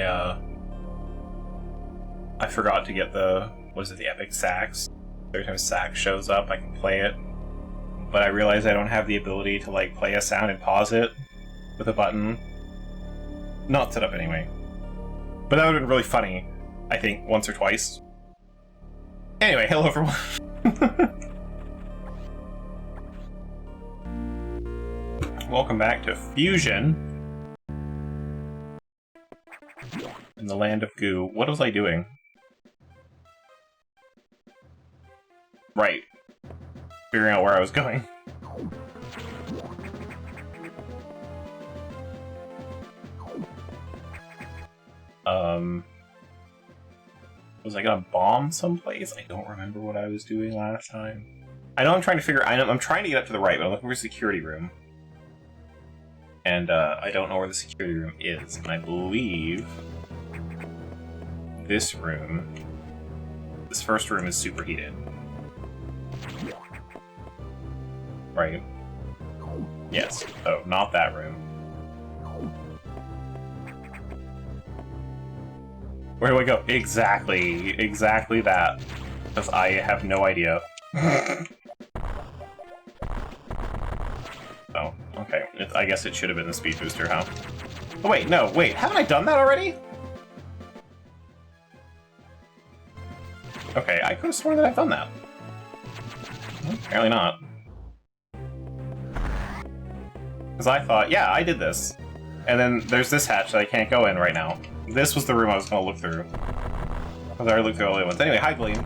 I forgot to get the, what is it, the epic sax. Every time sax shows up, I can play it. But I realize I don't have the ability to, like, play a sound and pause it with a button. Not set up anyway. But that would have been really funny, I think, once or twice. Anyway, hello everyone. Welcome back to Fusion. In the land of goo. What was I doing? Right. Figuring out where I was going. Was I gonna bomb someplace? I don't remember what I was doing last time. I know I'm trying to figure. I'm trying to get up to the right, but I'm looking for a security room. And I don't know where the security room is. And I believe this room, this first room, is superheated. Right? Yes. Oh, not that room. Where do I go? Exactly that. Because I have no idea. Oh, okay. I guess it should have been the speed booster, huh? Oh, wait, no, wait. Haven't I done that already? Okay, I could have sworn that I've done that. Well, apparently not. Because I thought, yeah, I did this. And then there's this hatch that I can't go in right now. This was the room I was going to look through. Because I already looked through all the other ones. Anyway, hi, Gleam.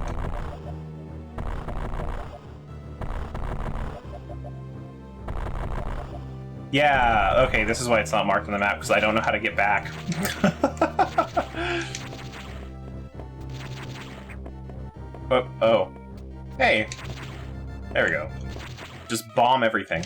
Yeah, okay, this is why it's not marked on the map, because I don't know how to get back. Oh. Hey. There we go. Just bomb everything.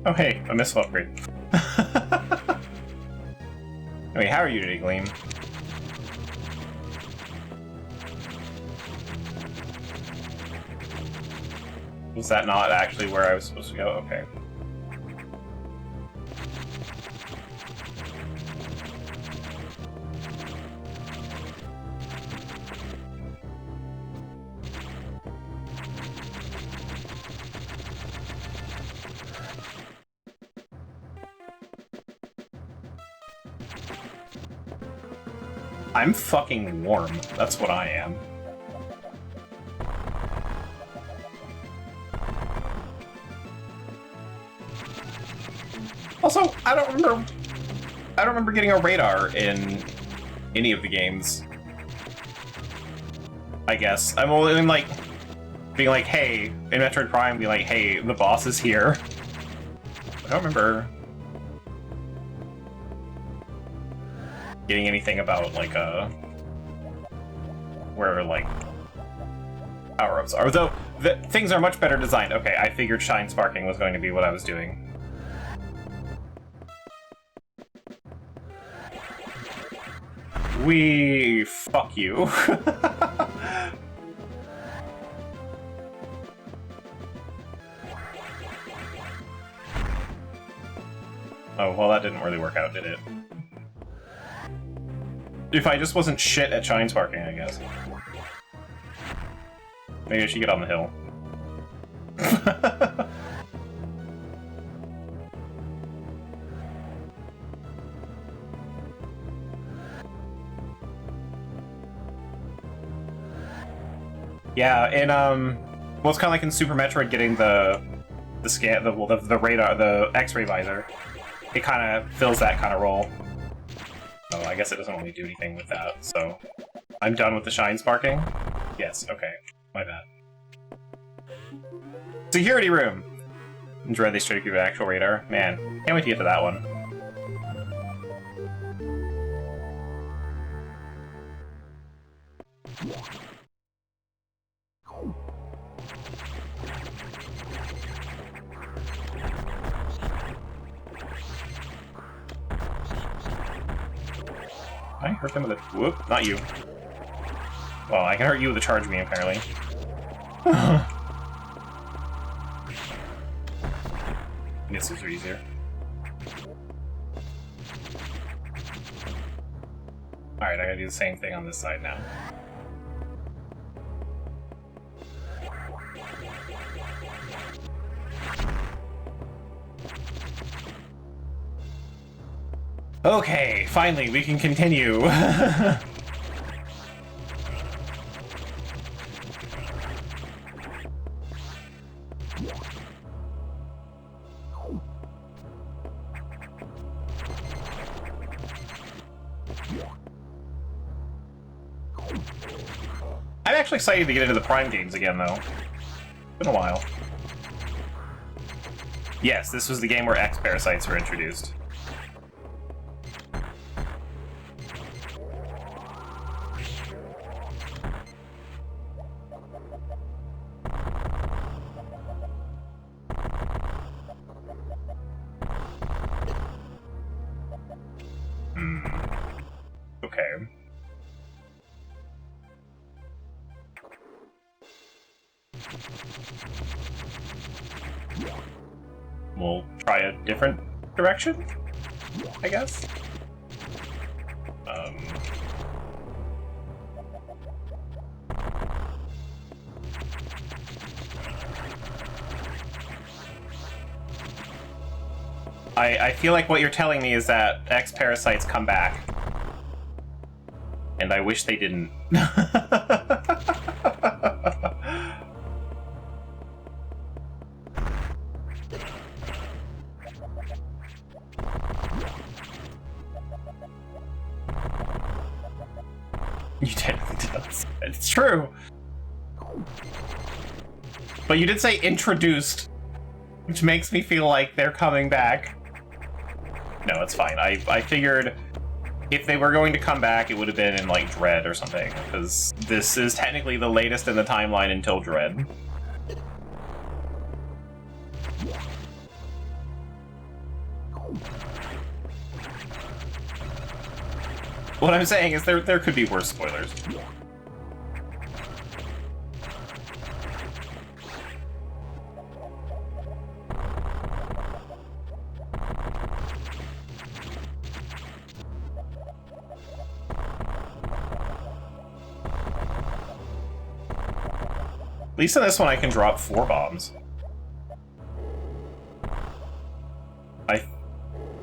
Oh hey, a missile upgrade. Wait, how are you today, Gleam? Was that not actually where I was supposed to go? Okay. I'm fucking warm. That's what I am. Also, I don't remember getting a radar in any of the games. I guess. I'm only like being like, hey, in Metroid Prime, being like, hey, the boss is here. I don't remember getting anything about like where like power-ups are. Though things are much better designed. Okay, I figured shine sparking was going to be what I was doing. Fuck you. Oh, well, that didn't really work out, did it? If I just wasn't shit at shine sparking, I guess. Maybe I should get on the hill. Yeah, and well, it's kind of like in Super Metroid getting the radar, the X-ray visor. It kind of fills that kind of role. So I guess it doesn't really do anything with that. So I'm done with the shine sparking. Yes, okay, my bad. Security room. Enjoy they straight give an actual radar. Man, can't wait to get to that one. Can I hurt them with a... Whoop, not you. Well, I can hurt you with a charge beam, apparently. Missiles are easier. Alright, I gotta do the same thing on this side now. Okay, finally, we can continue. I'm actually excited to get into the Prime games again, though. It's been a while. Yes, this was the game where X parasites were introduced. Okay. We'll try a different direction, I guess. I feel like what you're telling me is that X parasites come back. And I wish they didn't. You technically did not say that. It's true. But you did say introduced, which makes me feel like they're coming back. No, it's fine. I figured if they were going to come back, it would have been in, like, Dread or something, because this is technically the latest in the timeline until Dread. What I'm saying is there could be worse spoilers. At least in this one I can drop 4 bombs. I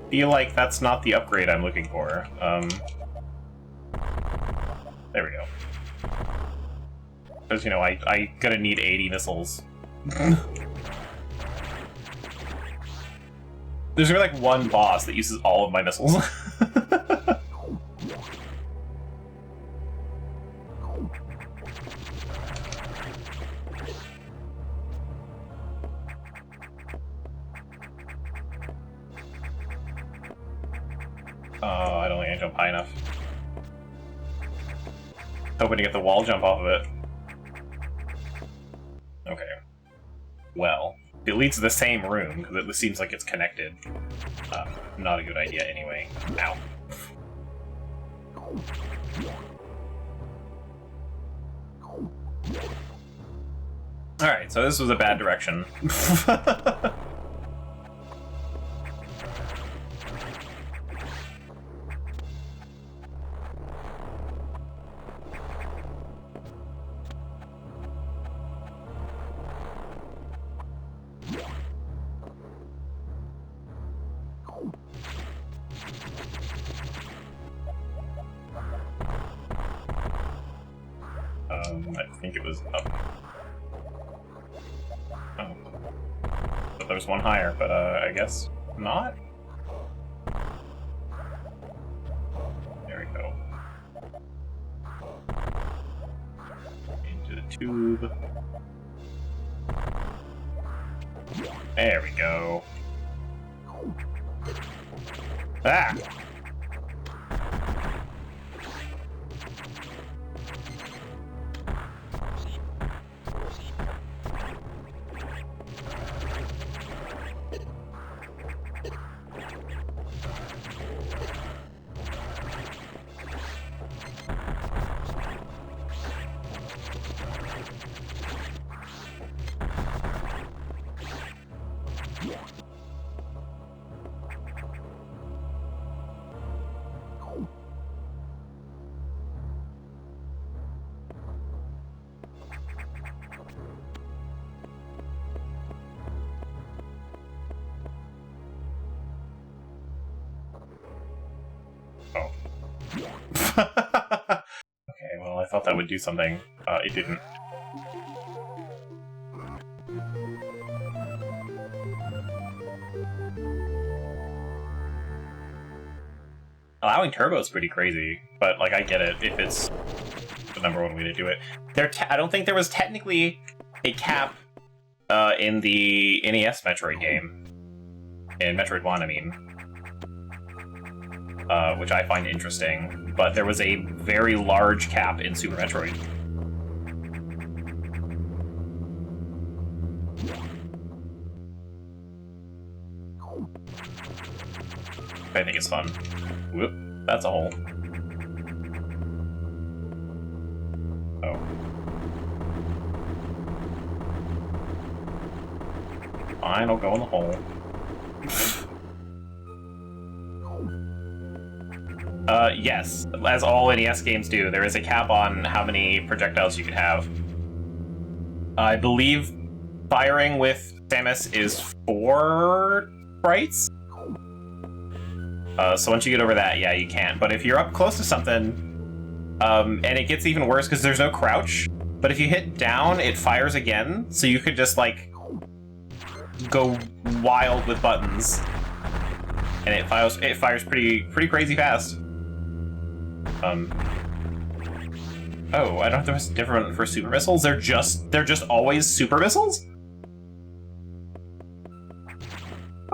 feel like that's not the upgrade I'm looking for. There we go. Because, you know, I gonna need 80 missiles. There's gonna be like one boss that uses all of my missiles. I don't think I jump high enough. Hoping to get the wall jump off of it. Okay. Well, it leads to the same room, because it seems like it's connected. Not a good idea anyway. Ow. Alright, so this was a bad direction. I think it was up. Oh. But there's one higher, but I guess not? There we go. Into the tube. There we go. Ah! Oh. Okay, well, I thought that would do something. It didn't. Allowing turbo is pretty crazy, but, like, I get it if it's the number one way to do it. I don't think there was technically a cap in the NES Metroid game. In Metroid 1, I mean. Which I find interesting, but there was a very large cap in Super Metroid. I think it's fun. Whoop, that's a hole. Oh. Fine, I'll go in the hole. Yes, as all NES games do, there is a cap on how many projectiles you can have. I believe firing with Samus is 4 sprites? So once you get over that, yeah, you can. But if you're up close to something, and it gets even worse because there's no crouch, but if you hit down, it fires again, so you could just, like, go wild with buttons. And it fires pretty crazy fast. Oh, I don't know if there's different for super missiles. They're just always super missiles?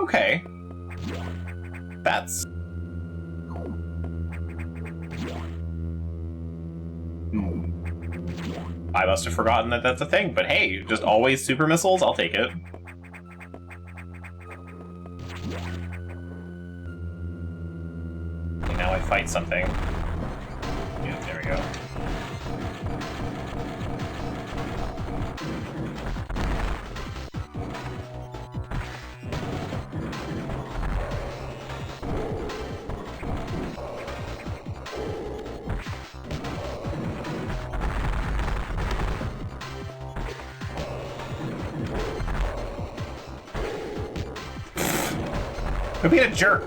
Okay. That's... I must have forgotten that that's a thing, but hey, just always super missiles? I'll take it. Okay, now I fight something. Yeah, there we go. Quit being a jerk!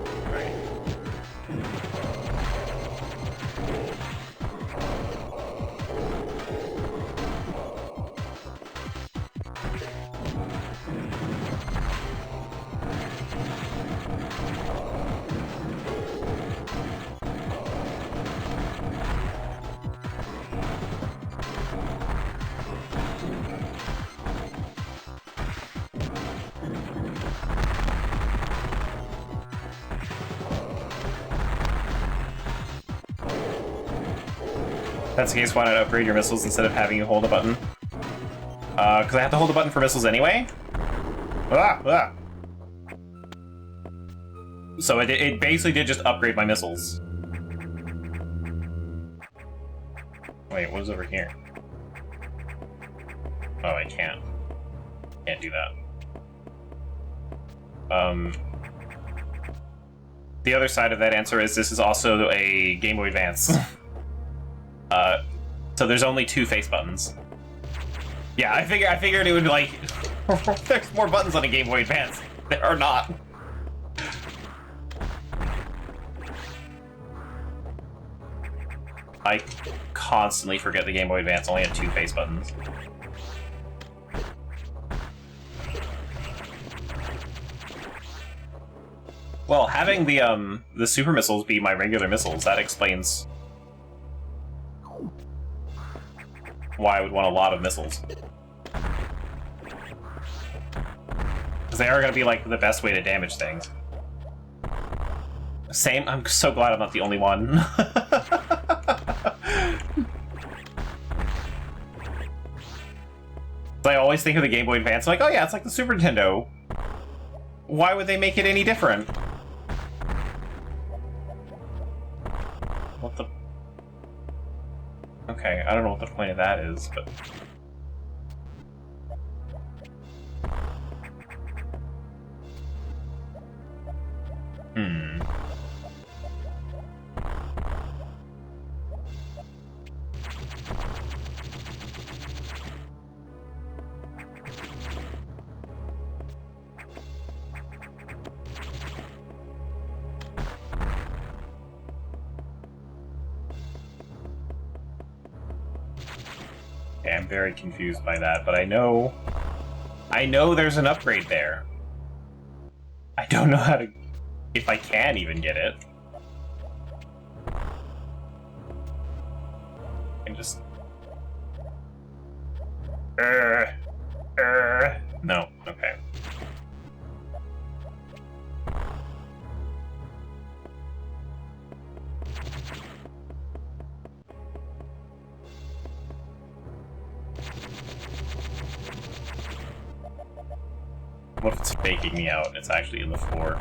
That's the case, why not upgrade your missiles instead of having you hold a button? Because I have to hold a button for missiles anyway? So it basically did just upgrade my missiles. Wait, what is over here? Oh, I can't. Can't do that. The other side of that answer is this is also a Game Boy Advance. So there's only 2 face buttons. Yeah, I figured it would be like there's more buttons on a Game Boy Advance. There are not. I constantly forget the Game Boy Advance only had 2 face buttons. Well, having the super missiles be my regular missiles, that explains why I would want a lot of missiles. Because they are going to be, like, the best way to damage things. Same, I'm so glad I'm not the only one. I always think of the Game Boy Advance, I'm like, oh yeah, it's like the Super Nintendo. Why would they make it any different? What the... Okay, I don't know what the point of that is, but... very confused by that, but I know there's an upgrade there. I don't know how to... if I can even get it. I can just... No, okay. What if it's faking me out and it's actually in the floor?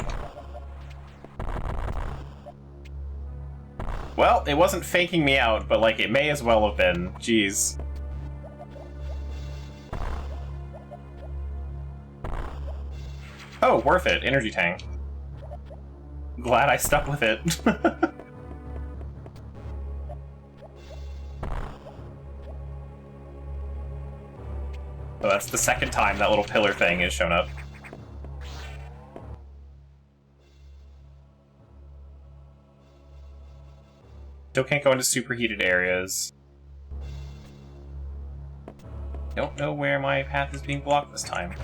Well, it wasn't faking me out, but like it may as well have been. Jeez. Oh, worth it. Energy tank. Glad I stuck with it. So that's the second time that little pillar thing has shown up. Still can't go into superheated areas. Don't know where my path is being blocked this time.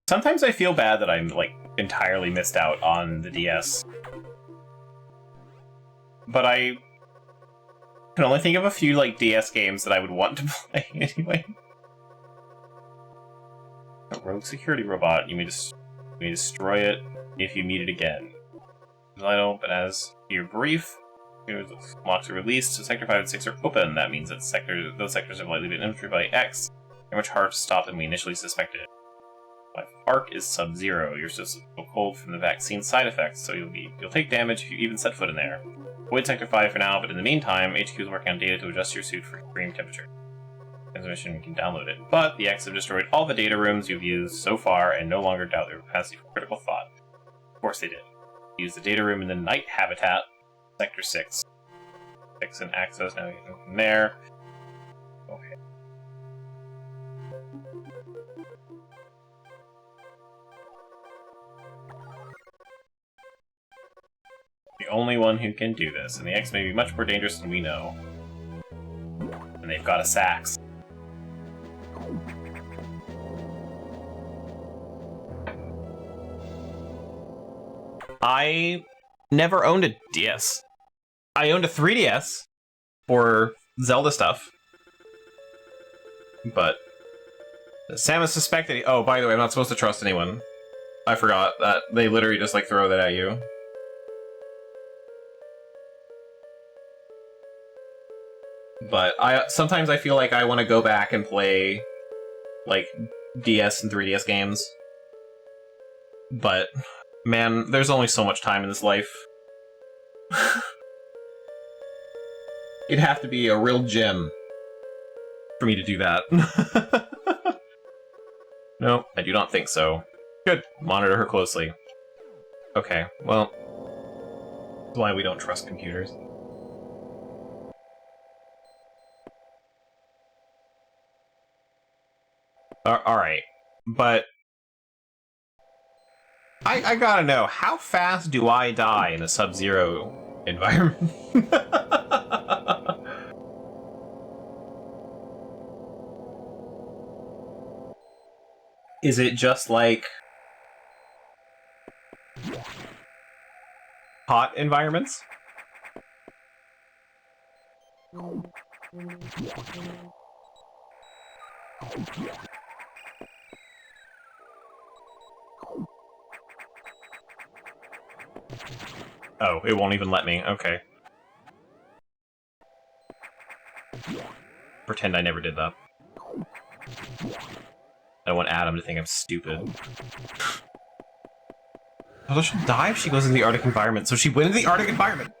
Sometimes I feel bad that I'm, like, entirely missed out on the DS. But I can only think of a few, like, DS games that I would want to play anyway. A rogue security robot. You may destroy it if you meet it again. Vital, but as your brief, locks are released, so Sector 5 and 6 are open. That means that those sectors have likely been infiltrated by X. They're much harder to stop than we initially suspected. Life arc is sub-zero. You're just so cold from the vaccine side effects, so you'll take damage if you even set foot in there. Avoid Sector 5 for now, but in the meantime, HQ is working on data to adjust your suit for extreme temperature. Transmission, you can download it. But the X have destroyed all the data rooms you've used so far and no longer doubt their capacity for critical thought. Of course they did. Use the data room in the night habitat, Sector 6. 6 and access, now you can go from there. Okay. The only one who can do this, and the X may be much more dangerous than we know. And they've got a sax. I never owned a DS. I owned a 3DS for Zelda stuff. But Samus suspected... Oh, by the way, I'm not supposed to trust anyone. I forgot that. They literally just, like, throw that at you. But sometimes I feel like I want to go back and play, like, DS and 3DS games. But, man, there's only so much time in this life. It'd have to be a real gem for me to do that. No, I do not think so. Good. Monitor her closely. Okay, well, that's why we don't trust computers. Alright, but I gotta know, how fast do I die in a Sub-Zero environment? Is it just like hot environments? Oh, it won't even let me. Okay. Pretend I never did that. I don't want Adam to think I'm stupid. Although she'll die if she goes in the Arctic environment, so she went into the Arctic environment!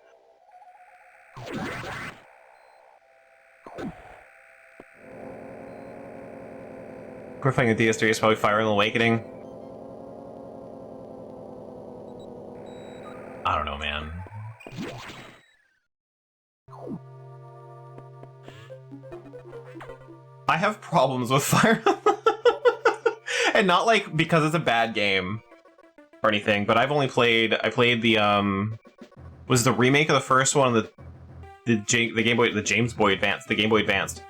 Qualifying a DS3 is probably Fire Emblem Awakening. I don't know, man. I have problems with Fire Emblem. And not like because it's a bad game or anything, but I played the was the remake of the first one, the Game Boy, the James Boy Advance, the Game Boy Advanced.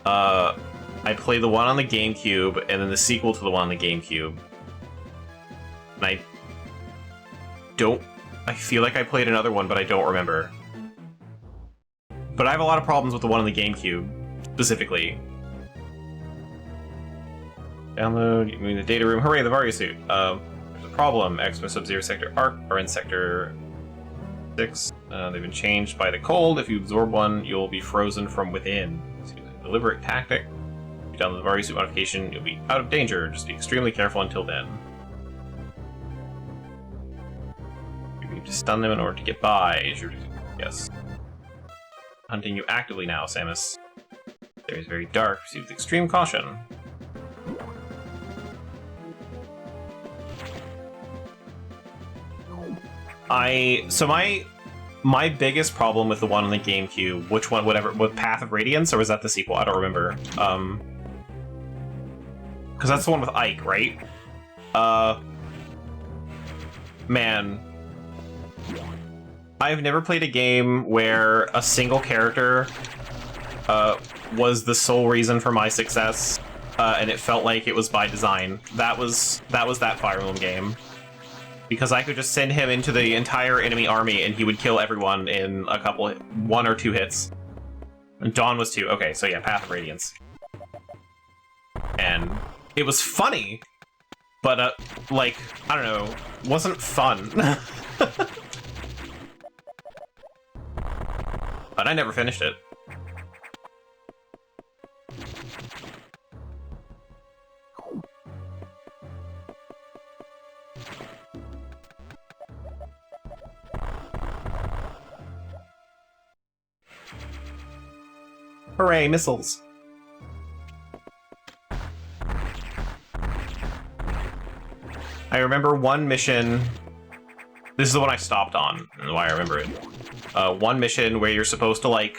I played the one on the GameCube and then the sequel to the one on the GameCube. And I feel like I played another one, but I don't remember. But I have a lot of problems with the one on the GameCube, specifically. Download, you mean the data room. Hooray, the Varia suit. There's a problem. Expo Sub-Zero Sector Arc are in Sector 6. They've been changed by the cold. If you absorb one, you'll be frozen from within. It's a deliberate tactic. If you download the Varia suit modification, you'll be out of danger. Just be extremely careful until then. You need to stun them in order to get by. Yes. Hunting you actively now, Samus. The area is very dark. Proceed with extreme caution. My biggest problem with the one on the GameCube, which one, whatever, with Path of Radiance, or was that the sequel? I don't remember. Because that's the one with Ike, right? Man. I've never played a game where a single character was the sole reason for my success, and it felt like it was by design. That was that Fire Emblem game. Because I could just send him into the entire enemy army and he would kill everyone in one or two hits. And Dawn was 2. Okay, so yeah, Path of Radiance. And it was funny, but like, I don't know, wasn't fun. But I never finished it. Hooray, missiles! I remember one mission. This is the one I stopped on, and why I remember it. One mission where you're supposed to, like,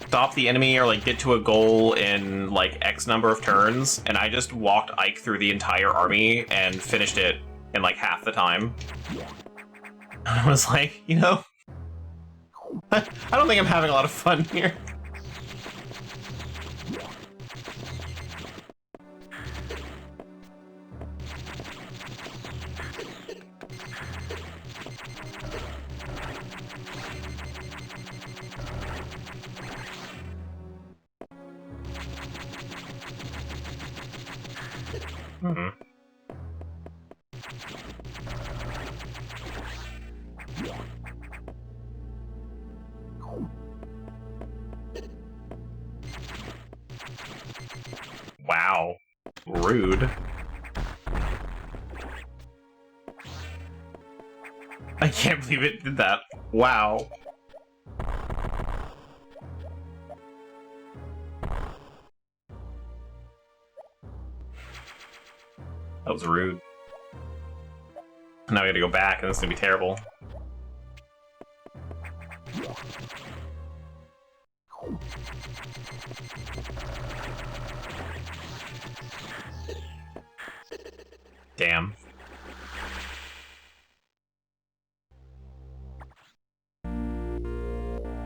stop the enemy or, like, get to a goal in, like, X number of turns, and I just walked Ike through the entire army and finished it in, like, half the time. I was like, you know, I don't think I'm having a lot of fun here. Wow. Rude. I can't believe it did that. Wow. That was rude. Now we gotta go back, and this is gonna be terrible. Damn.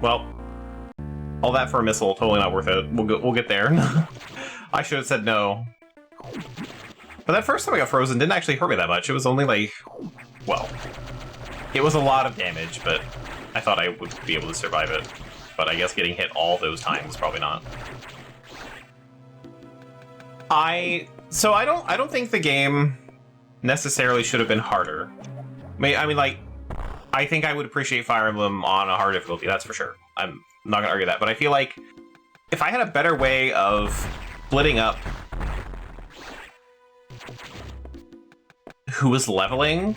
Well, all that for a missile, totally not worth it. We'll get there. I should have said no. But that first time I got frozen didn't actually hurt me that much. It was only like, well, it was a lot of damage, but I thought I would be able to survive it. But I guess getting hit all those times, probably not. I don't think the game necessarily should have been harder. I mean, like, I think I would appreciate Fire Emblem on a hard difficulty, that's for sure. I'm not gonna argue that, but I feel like if I had a better way of splitting up who was leveling,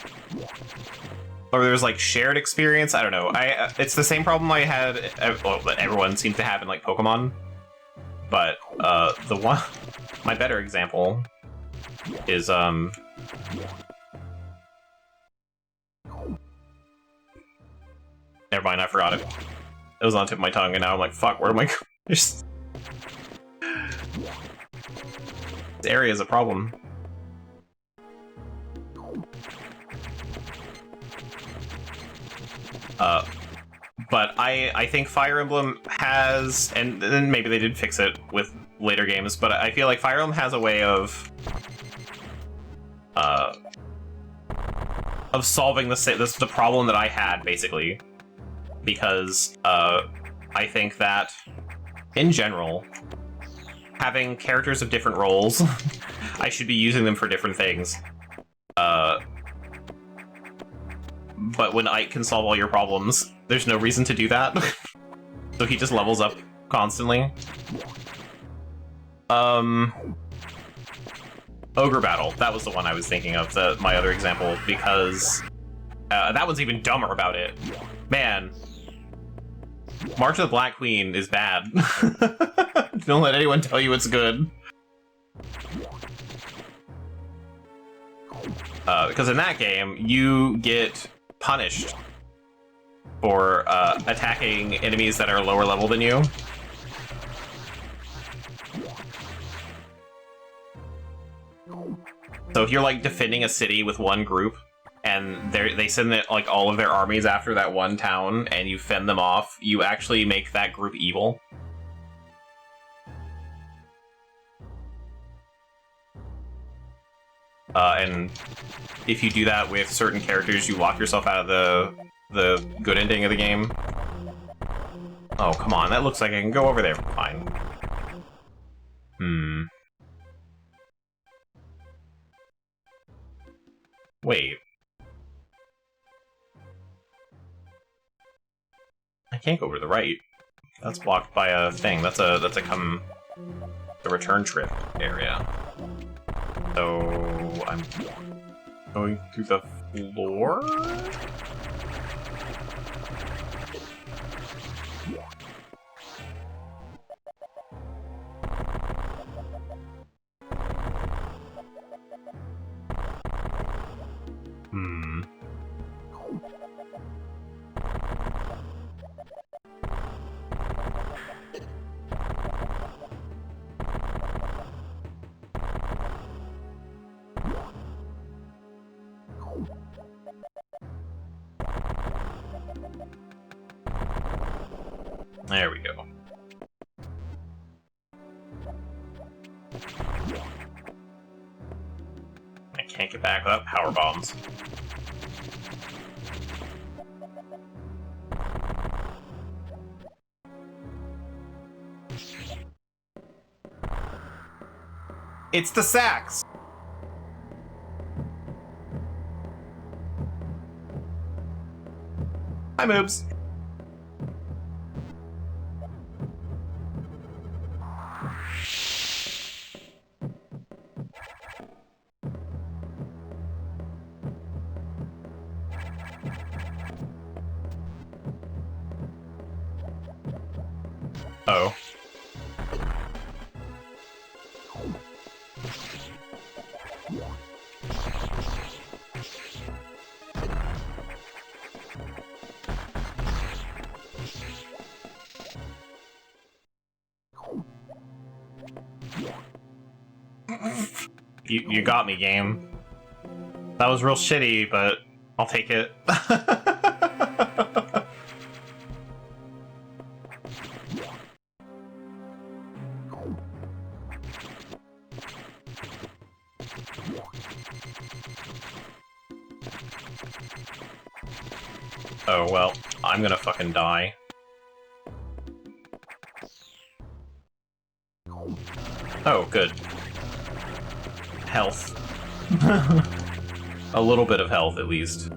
or there was like shared experience, I don't know. It's the same problem I had, well, that everyone seems to have in like Pokemon. But my better example is never mind, I forgot it. It was on the tip of my tongue, and now I'm like, fuck, where am I? This area is a problem. But I think Fire Emblem has, and then maybe they did fix it with later games, but I feel like Fire Emblem has a way of solving the problem that I had, basically. Because I think that, in general, having characters of different roles, I should be using them for different things. But when Ike can solve all your problems, there's no reason to do that. So he just levels up constantly. Ogre Battle, that was the one I was thinking of, my other example, because that one's even dumber about it. Man, March of the Black Queen is bad. Don't let anyone tell you it's good. Because in that game, you get punished for attacking enemies that are lower level than you. So if you're like defending a city with one group, and they send like all of their armies after that one town, and you fend them off, you actually make that group evil. And if you do that with certain characters, you lock yourself out of the good ending of the game. Oh, come on, that looks like I can go over there. Fine. Wait. I can't go over to the right. That's blocked by a thing. That's a the return trip area. So I'm going through the floor? There we go. I can't get back without power bombs. It's the sax! Hi, Moobs. Oh. You got me, game. That was real shitty, but I'll take it. Oh, well, I'm gonna fucking die. Oh, good. Health. A little bit of health, at least.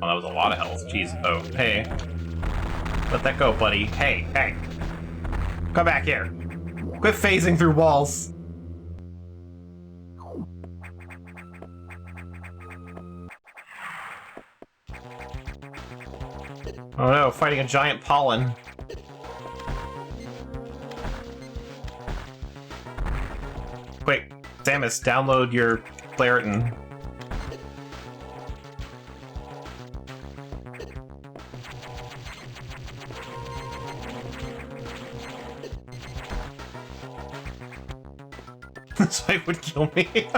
Oh, that was a lot of health. Jeez. Oh, hey. Let that go, buddy. Hey, hey. Come back here. Quit phasing through walls. Oh no, fighting a giant pollen. Samus, download your Claritin. This fight would kill me.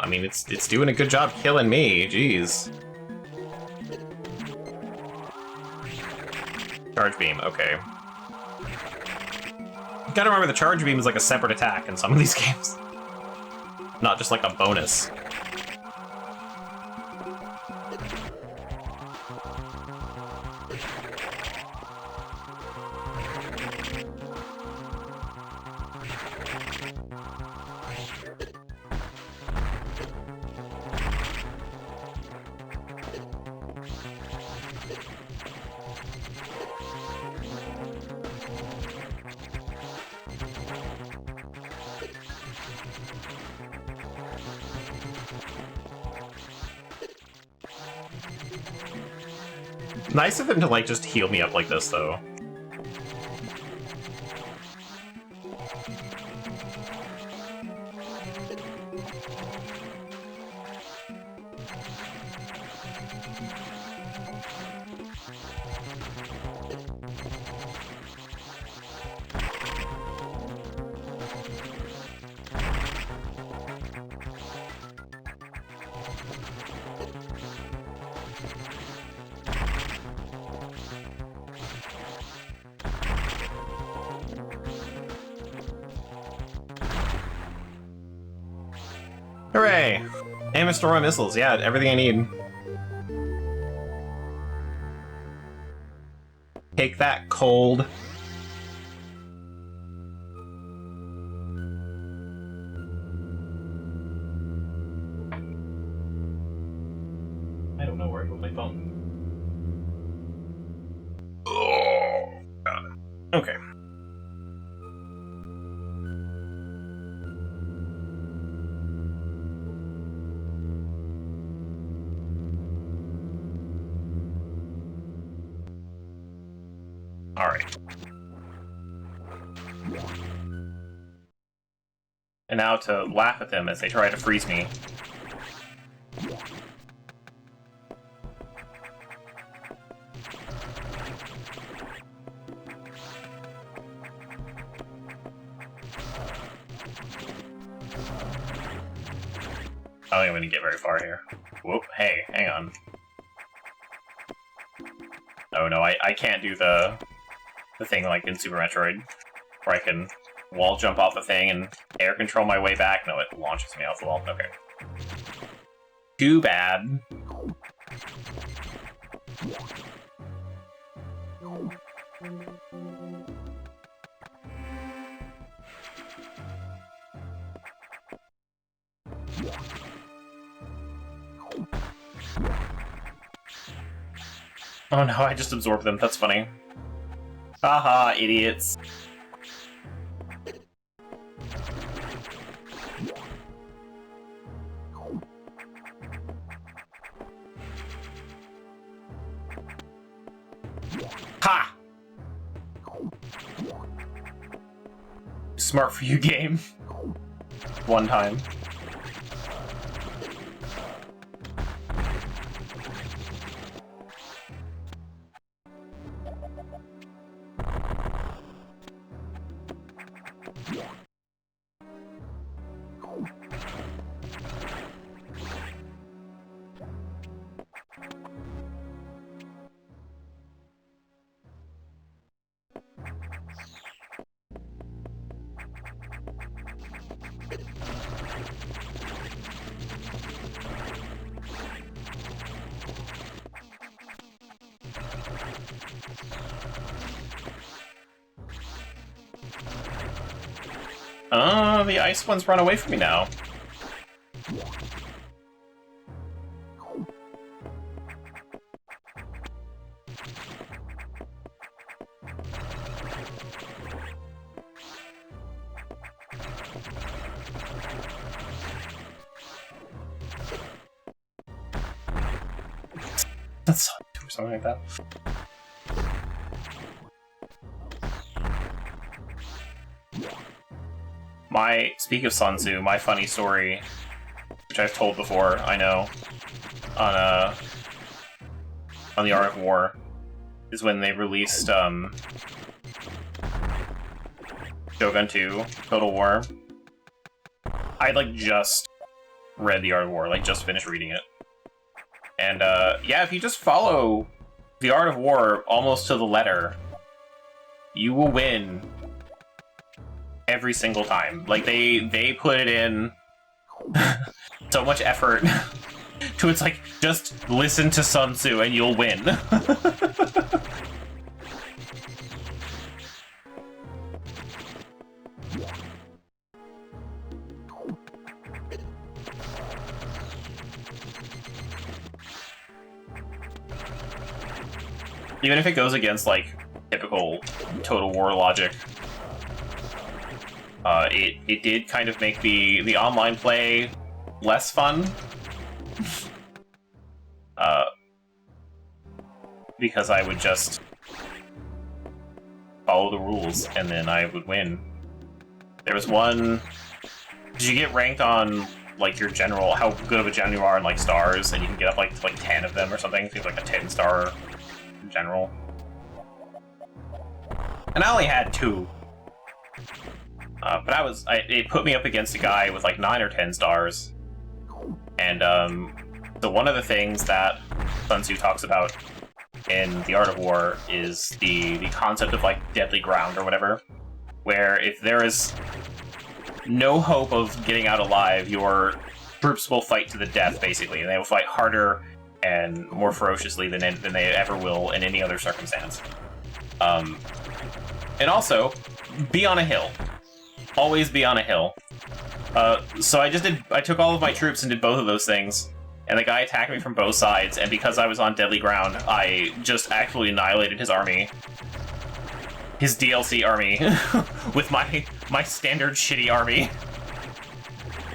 I mean, it's doing a good job killing me. Jeez. Charge beam. Okay. You gotta remember the charge beam is like a separate attack in some of these games, not just like a bonus. Nice of them to like just heal me up like this though. Hooray! Amastora missiles, yeah, everything I need. Take that, cold. I don't know where I put my phone. Oh, got it. Okay. Alright. And now to laugh at them as they try to freeze me. I don't think I'm gonna get very far here. Whoop, hey, hang on. Oh no, I can't do the thing like in Super Metroid, where I can wall jump off the thing and air control my way back. No, it launches me off the wall. Okay. Too bad. Oh no, I just absorbed them. That's funny. Haha, idiots. Ha! Smart for you, game. One time. The ice ones run away from me now. That's or something like that. speak of Sun Tzu, my funny story, which I've told before, I know, on the Art of War, is when they released Shogun 2, Total War. I'd like just read the Art of War, like just finished reading it. And yeah, if you just follow the Art of War almost to the letter, you will win every single time. Like they put it in so much effort to it's like just listen to Sun Tzu and you'll win. Even if it goes against, like, typical Total War logic, it did kind of make the online play less fun. Because I would just follow the rules, and then I would win. There was one... Did you get ranked on, like, your general, how good of a general you are in, like, stars, and you can get up, like, to, like, 10 of them or something? So you have, like, a 10-star... general. And I only had 2. But it put me up against a guy with like 9 or 10 stars. And so one of the things that Sun Tzu talks about in The Art of War is the concept of like deadly ground or whatever, where if there is no hope of getting out alive, your troops will fight to the death basically, and they will fight harder and more ferociously than they ever will in any other circumstance. And also, be on a hill. Always be on a hill. So I took all of my troops and did both of those things, and the guy attacked me from both sides, and because I was on deadly ground, I just actually annihilated his army. His DLC army. With my standard shitty army.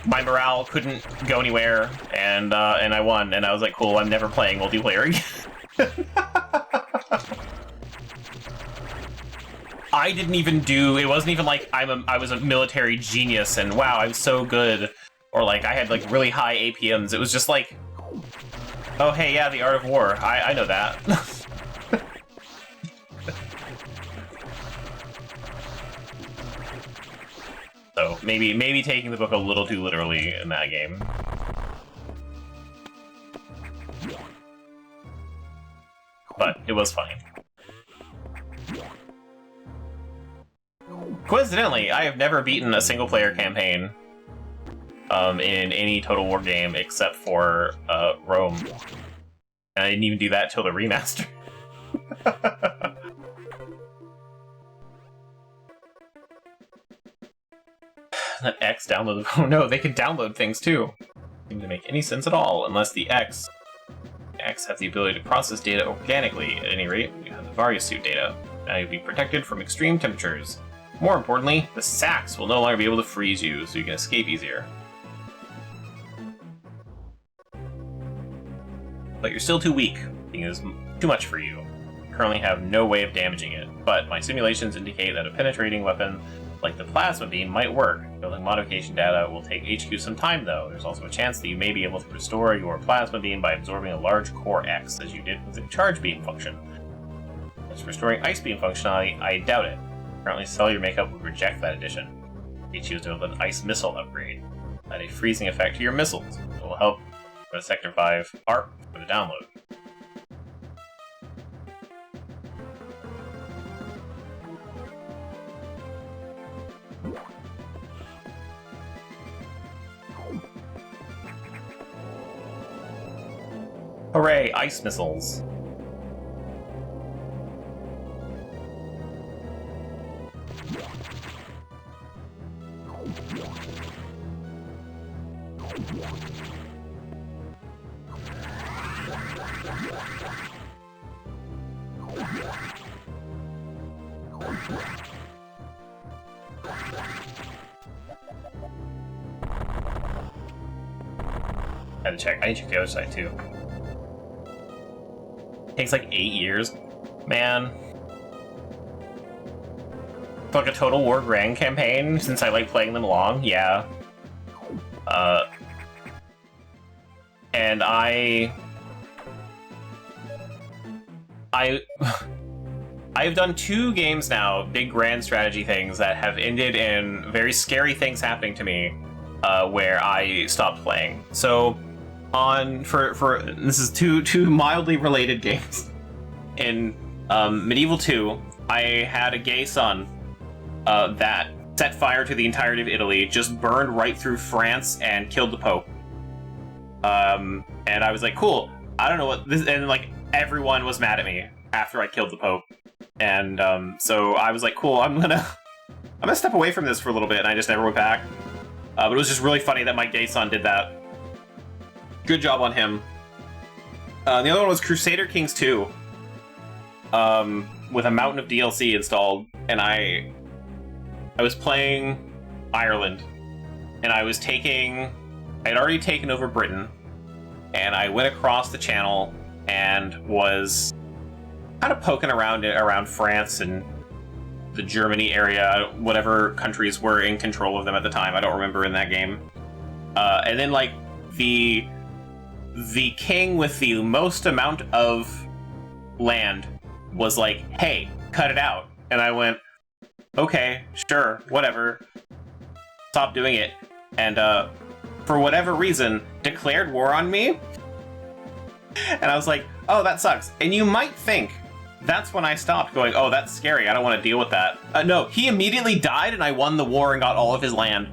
My morale couldn't go anywhere, and I won, and I was like, cool, I'm never playing multiplayer again. I didn't even do, it wasn't even like I was a military genius and wow, I'm so good, or like I had like really high APMs. It was just like, oh hey, yeah, the Art of War, I know that. So maybe taking the book a little too literally in that game. But it was funny. Coincidentally, I have never beaten a single-player campaign in any Total War game except for Rome. And I didn't even do that till the remaster. Let X download. Oh no, they can download things too. Doesn't seem to make any sense at all, unless the X have the ability to process data organically. At any rate, you have the Various suit data. Now you'll be protected from extreme temperatures. More importantly, the sacks will no longer be able to freeze you, so you can escape easier. But you're still too weak. Being is too much for you. You currently have no way of damaging it, but my simulations indicate that a penetrating weapon like the plasma beam might work. Building modification data will take HQ some time though. There's also a chance that you may be able to restore your plasma beam by absorbing a large core X, as you did with the charge beam function. As restoring ice beam functionality, I doubt it. Currently, cellular makeup would reject that addition. You choose to build an ice missile upgrade. Add a freezing effect to your missiles. It will help with Sector 5 ARP for the download. Hooray, ice missiles! I need to check the other side too. Takes like 8 years. Man. like a Total War Grand campaign, since I like playing them long, yeah. And I've done 2 games now, big grand strategy things, that have ended in very scary things happening to me, where I stopped playing. So, for this is two mildly related games. In Medieval 2, I had a gay son that set fire to the entirety of Italy, just burned right through France and killed the Pope. And I was like, cool, I don't know what this, and like everyone was mad at me after I killed the Pope. And so I was like, cool, I'm gonna step away from this for a little bit, and I just never went back. But it was just really funny that my gay son did that. Good job on him. The other one was Crusader Kings 2, with a mountain of DLC installed, and I was playing Ireland, and I had already taken over Britain, and I went across the channel and was kind of poking around France and the Germany area, whatever countries were in control of them at the time. I don't remember in that game. And then like the king with the most amount of land was like, hey, cut it out. And I went, okay, sure, whatever. Stop doing it. And for whatever reason, declared war on me. And I was like, oh, that sucks. And you might think that's when I stopped going, oh, that's scary, I don't want to deal with that. No, he immediately died and I won the war and got all of his land.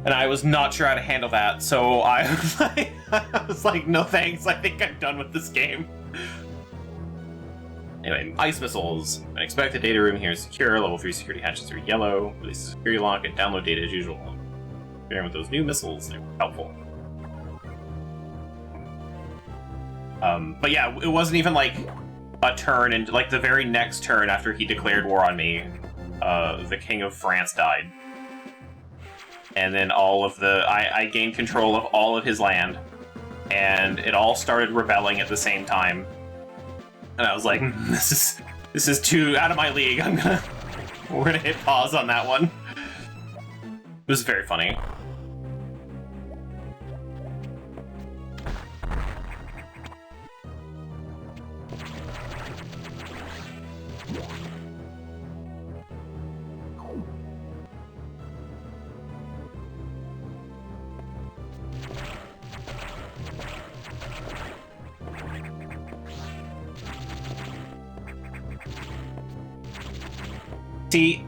And I was not sure how to handle that, so I was like, no thanks, I think I'm done with this game. Anyway, ice missiles. I expect the data room here is secure. Level 3 security hatches are yellow. Release the security lock and download data as usual. Pairing with those new missiles, they're helpful. But yeah, it wasn't even like a turn, and like the very next turn after he declared war on me, the King of France died. And then I gained control of all of his land, and it all started rebelling at the same time. And I was like, this is too out of my league. We're gonna hit pause on that one. It was very funny. See,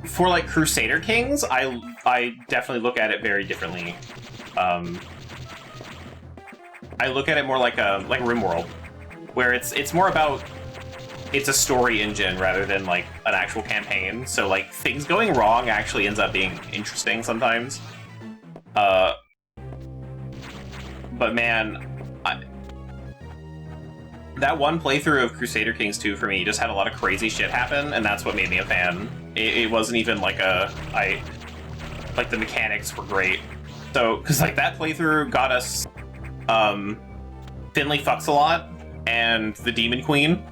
for like Crusader Kings, I definitely look at it very differently. I look at it more like RimWorld, where it's more about, it's a story engine rather than like an actual campaign. So like things going wrong actually ends up being interesting sometimes. But man, that one playthrough of Crusader Kings 2 for me just had a lot of crazy shit happen, and that's what made me a fan. It wasn't even like like the mechanics were great. So, because like that playthrough got us Finley Fucks-a-Lot and the Demon Queen,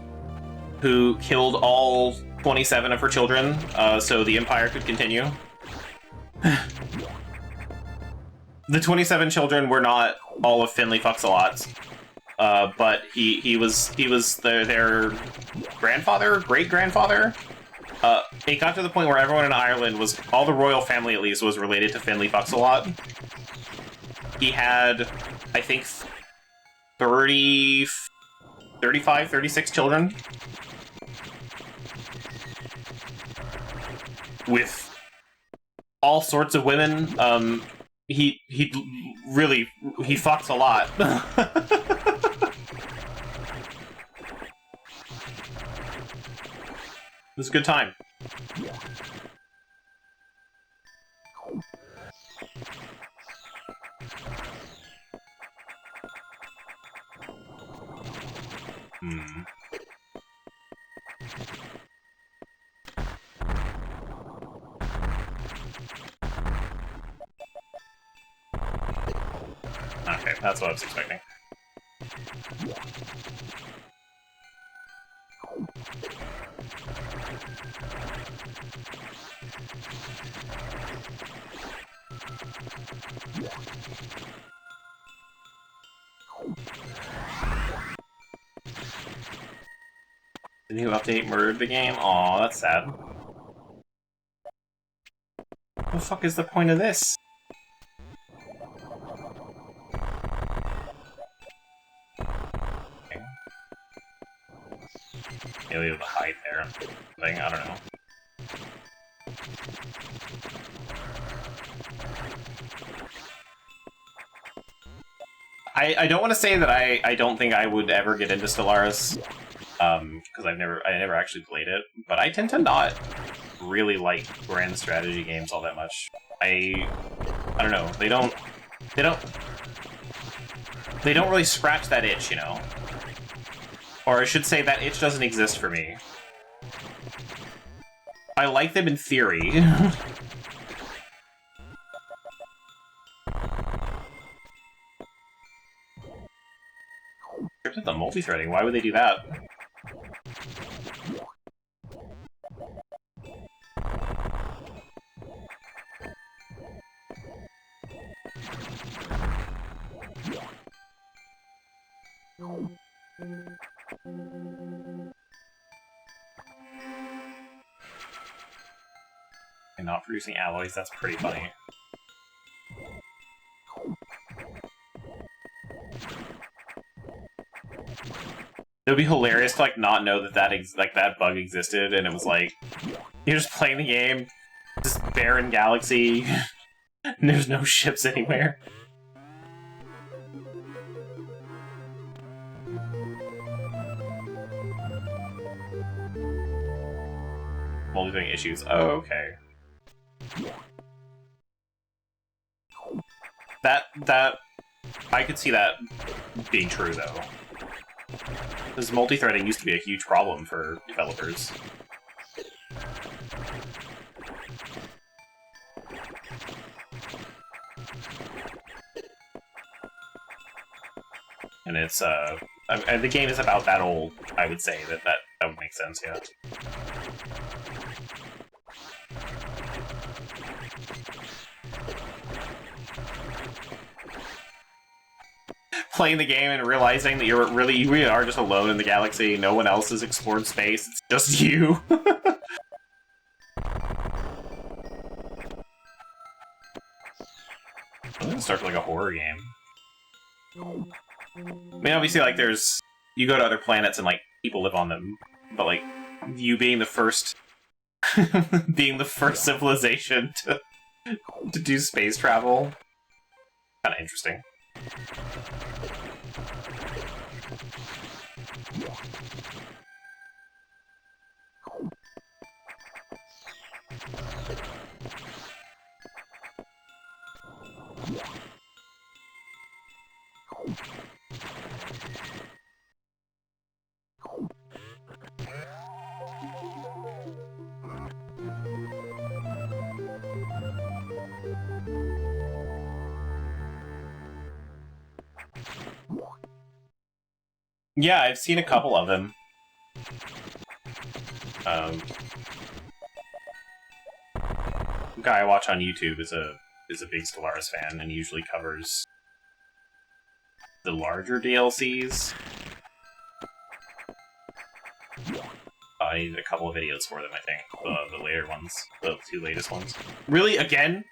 who killed all 27 of her children, so the Empire could continue. The 27 children were not all of Finley Fucks-a-Lot's. But he was their grandfather, great-grandfather. It got to the point where everyone in Ireland all the royal family at least was related to Finley Fucks-a-Lot. He had, I think, 35, 36 children. With all sorts of women. He fucks a lot. It was a good time. Okay, that's what I was expecting. The new update murdered the game? Aw, that's sad. What the fuck is the point of this? Okay. Maybe with a hide there. Like, I don't know. I don't want to say that I don't think I would ever get into Stellaris, because I never actually played it, but I tend to not really like grand strategy games all that much. I don't know, they don't really scratch that itch, you know? Or I should say that itch doesn't exist for me. I like them in theory. Except the multi-threading, why would they do that? And not producing alloys, that's pretty funny. It would be hilarious to, like, not know that that bug existed, and it was like, you're just playing the game, this barren galaxy, and there's no ships anywhere. Multi-thing issues. Oh, okay. That I could see that being true, though. Because multi-threading used to be a huge problem for developers. And it's, the game is about that old, I would say, that would make sense, yeah. Playing the game and realizing that you really are just alone in the galaxy, no one else has explored space, it's just you. It's gonna start like a horror game. I mean, obviously, like, you go to other planets and, like, people live on them, but, like, you being the first being the first civilization to do space travel, kind of interesting. Yeah, I've seen a couple of them. The guy I watch on YouTube is a big Stellaris fan and usually covers the larger DLCs. I needed a couple of videos for them, I think. The later ones. The two latest ones. Really? Again?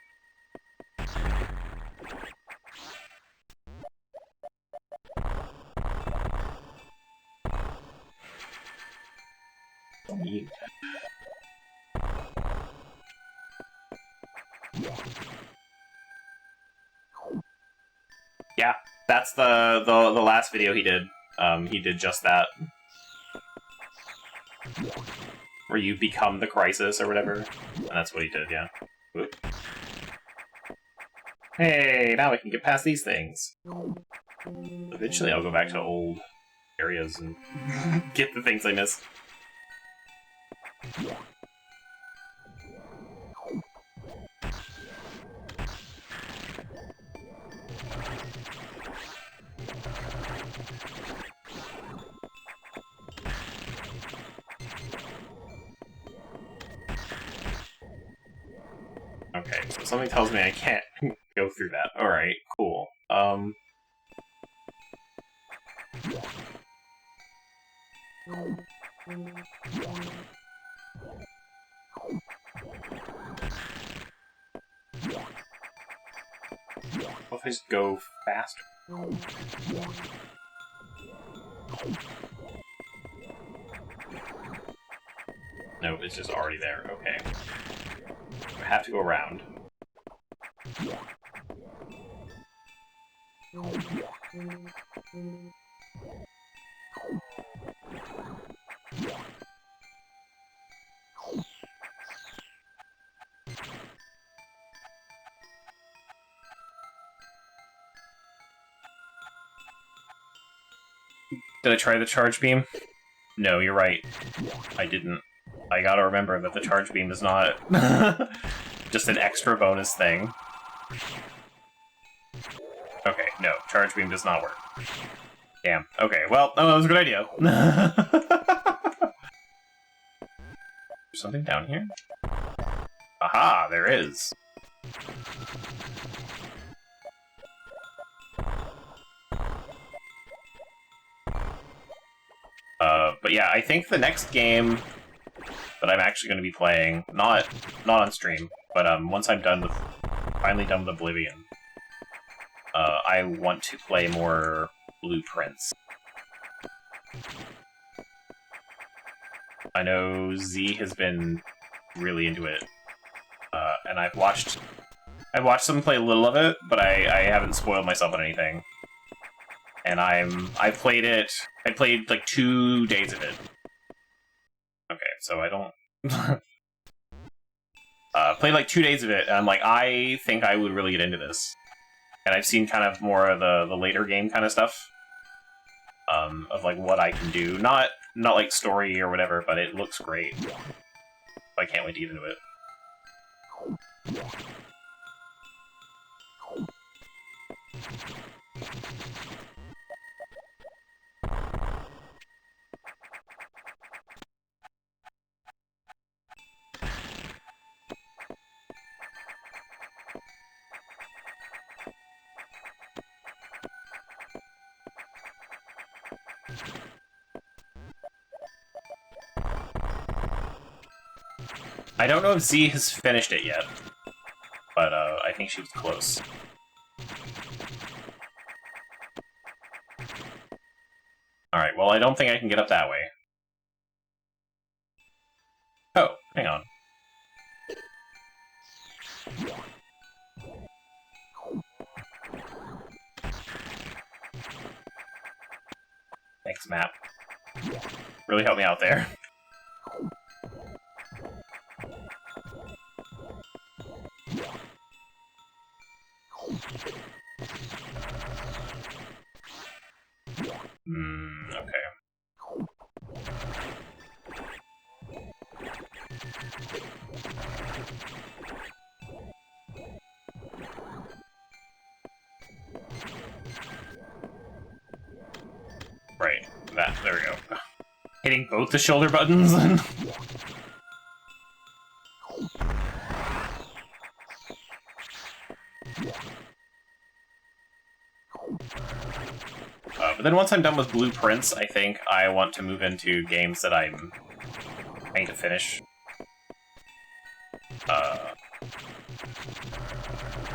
Yeah, that's the last video he did. He did just that. Where you become the crisis or whatever. And that's what he did, yeah. Oop. Hey, now I can get past these things. Eventually I'll go back to old areas and get the things I missed. Okay, so something tells me I can't go through that. Alright, cool. What if I just go faster? No, it's just already there. Okay. I have to go around. Did I try the charge beam? No, you're right. I didn't. I gotta remember that the charge beam is not just an extra bonus thing. Okay, no, charge beam does not work. Damn. Okay, well, that was a good idea. There's something down here? Aha, there is. But yeah, I think the next game that I'm actually going to be playing, not on stream, but once I'm finally done with Oblivion, I want to play more Blueprints. I know Z has been really into it, and I've watched them play a little of it, but I haven't spoiled myself on anything. And I played like 2 days of it. Okay, so I don't played like 2 days of it, and I'm like, I think I would really get into this. And I've seen kind of more of the later game kind of stuff. Of like what I can do. Not like story or whatever, but it looks great. I can't wait to get into it. I don't know if Z has finished it yet, but I think she was close. Alright, well, I don't think I can get up that way. Oh, hang on. Thanks, map. Really helped me out there. Okay. Right, there we go. Hitting both the shoulder buttons. But then once I'm done with Blueprints, I think I want to move into games that I need to finish.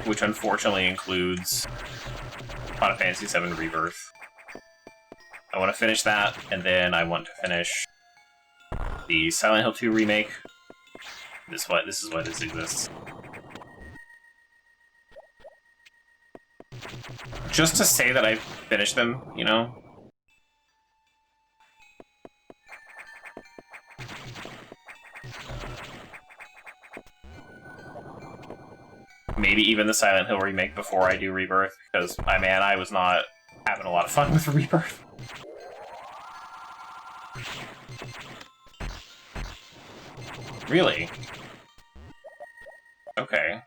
Which unfortunately includes Final Fantasy VII Rebirth. I want to finish that, and then I want to finish the Silent Hill 2 remake. This is why this exists. Just to say that I've finished them, you know? Maybe even the Silent Hill remake before I do Rebirth, because, man, I was not having a lot of fun with Rebirth. Really? Okay.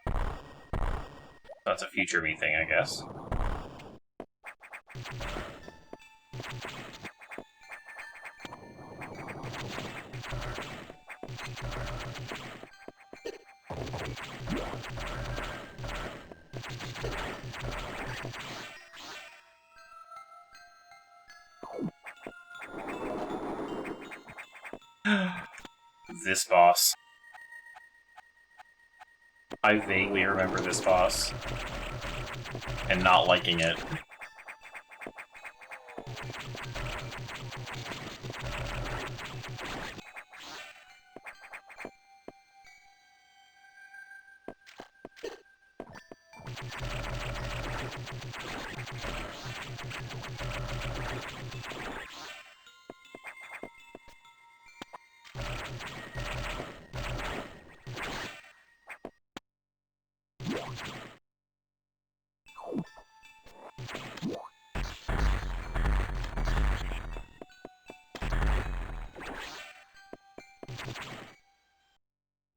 That's a future me thing, I guess. This boss. I vaguely remember this boss. And not liking it.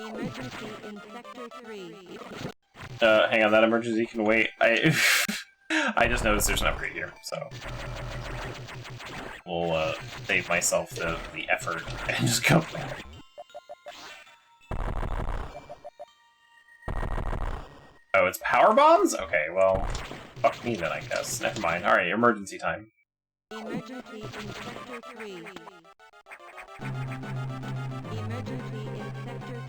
Emergency in Sector 3. Hang on, that emergency can wait. I just noticed there's an upgrade here, so we'll save myself the effort and just go back. Oh, it's power bombs? Okay, well, fuck me then, I guess. Never mind. Alright, emergency time. Emergency in Sector 3. Emergency in Sector 3. Emergency in Sector.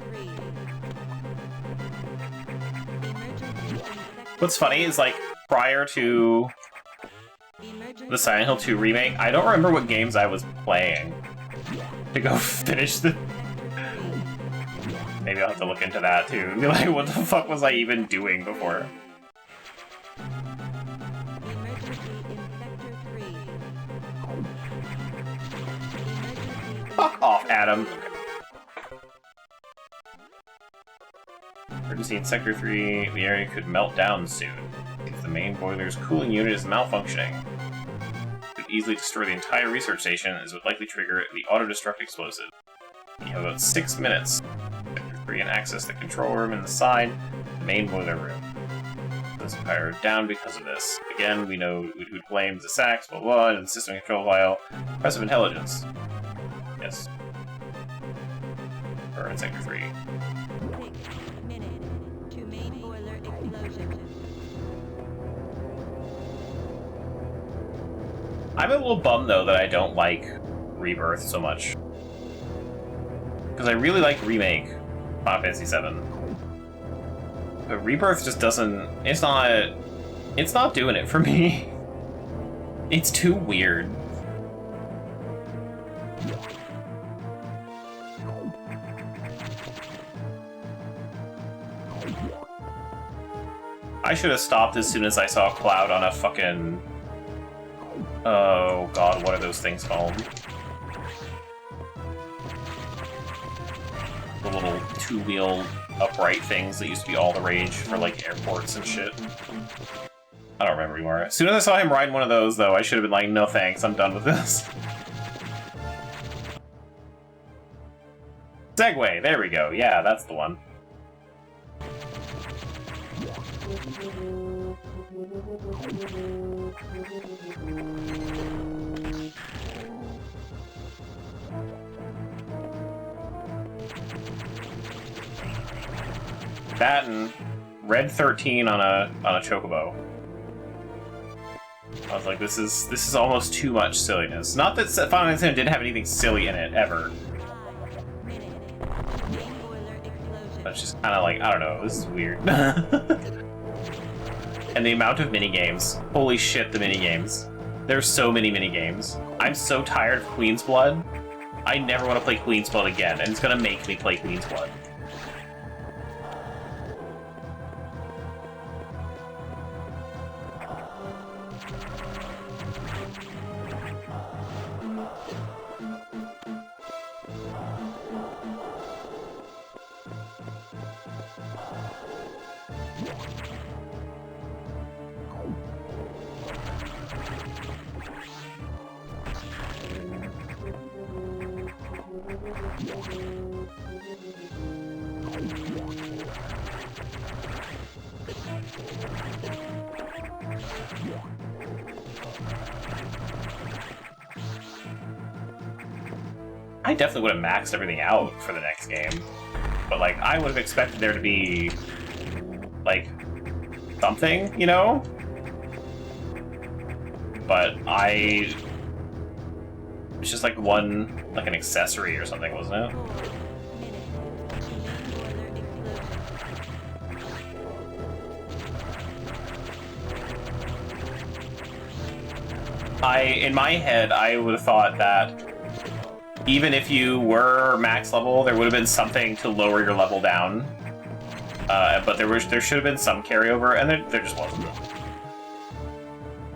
What's funny is, like, prior to the Silent Hill 2 remake, I don't remember what games I was playing to go finish the... Maybe I'll have to look into that, too, and be like, what the fuck was I even doing before? Fuck off, Adam! Emergency in Sector 3, the area could melt down soon. If the main boiler's cooling unit is malfunctioning, it could easily destroy the entire research station, as would likely trigger the auto-destruct explosive. You have about 6 minutes. Sector 3 and access the control room in the side, the main boiler room. This is powered down because of this. Again, we know who blames the sacks, blah blah, and the system control file. Press of intelligence. Yes. Or in Sector 3. 6 minutes to main boiler explosion. I'm a little bummed, though, that I don't like Rebirth so much. Because I really like Remake Final Fantasy VII. But Rebirth just doesn't... It's not doing it for me. It's too weird. I should have stopped as soon as I saw Cloud on a fucking... Oh god, what are those things called? The little two-wheel upright things that used to be all the rage for, like, airports and shit. I don't remember anymore. As soon as I saw him riding one of those, though, I should have been like, no thanks, I'm done with this. Segway, there we go. Yeah, that's the one. That and Red 13 on a chocobo. I was like, this is almost too much silliness. Not that Final Fantasy VII didn't have anything silly in it ever. But it's just kind of like, I don't know, this is weird. And the amount of minigames. Holy shit, the minigames. There's so many minigames. I'm so tired of Queen's Blood. I never want to play Queen's Blood again, and it's gonna make me play Queen's Blood. I definitely would have maxed everything out for the next game. But, like, I would have expected there to be, like, something, you know? But It's just like one, like an accessory or something, wasn't it? 4 minutes to main boiler explosion. In my head, I would have thought that even if you were max level, there would have been something to lower your level down. But there should have been some carryover, and there just wasn't.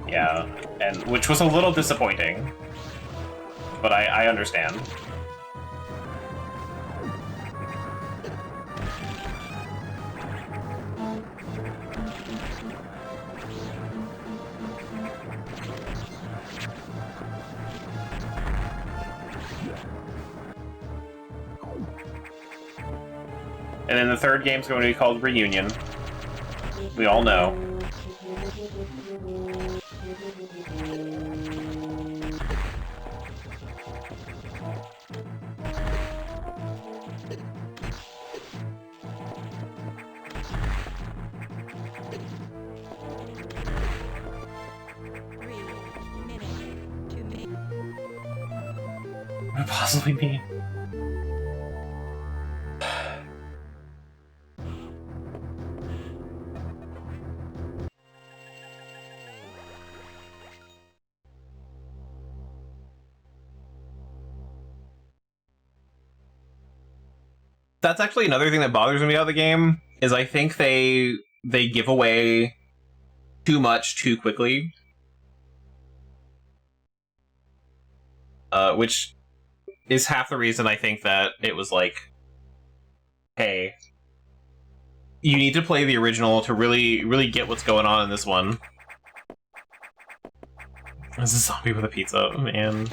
Yeah, and which was a little disappointing. But I understand. And then the third game's going to be called Reunion. We all know. What would it possibly mean? That's actually another thing that bothers me about the game, is I think they give away too much too quickly. Which is half the reason I think that it was like, hey, you need to play the original to really get what's going on in this one. This is a zombie with a pizza, man.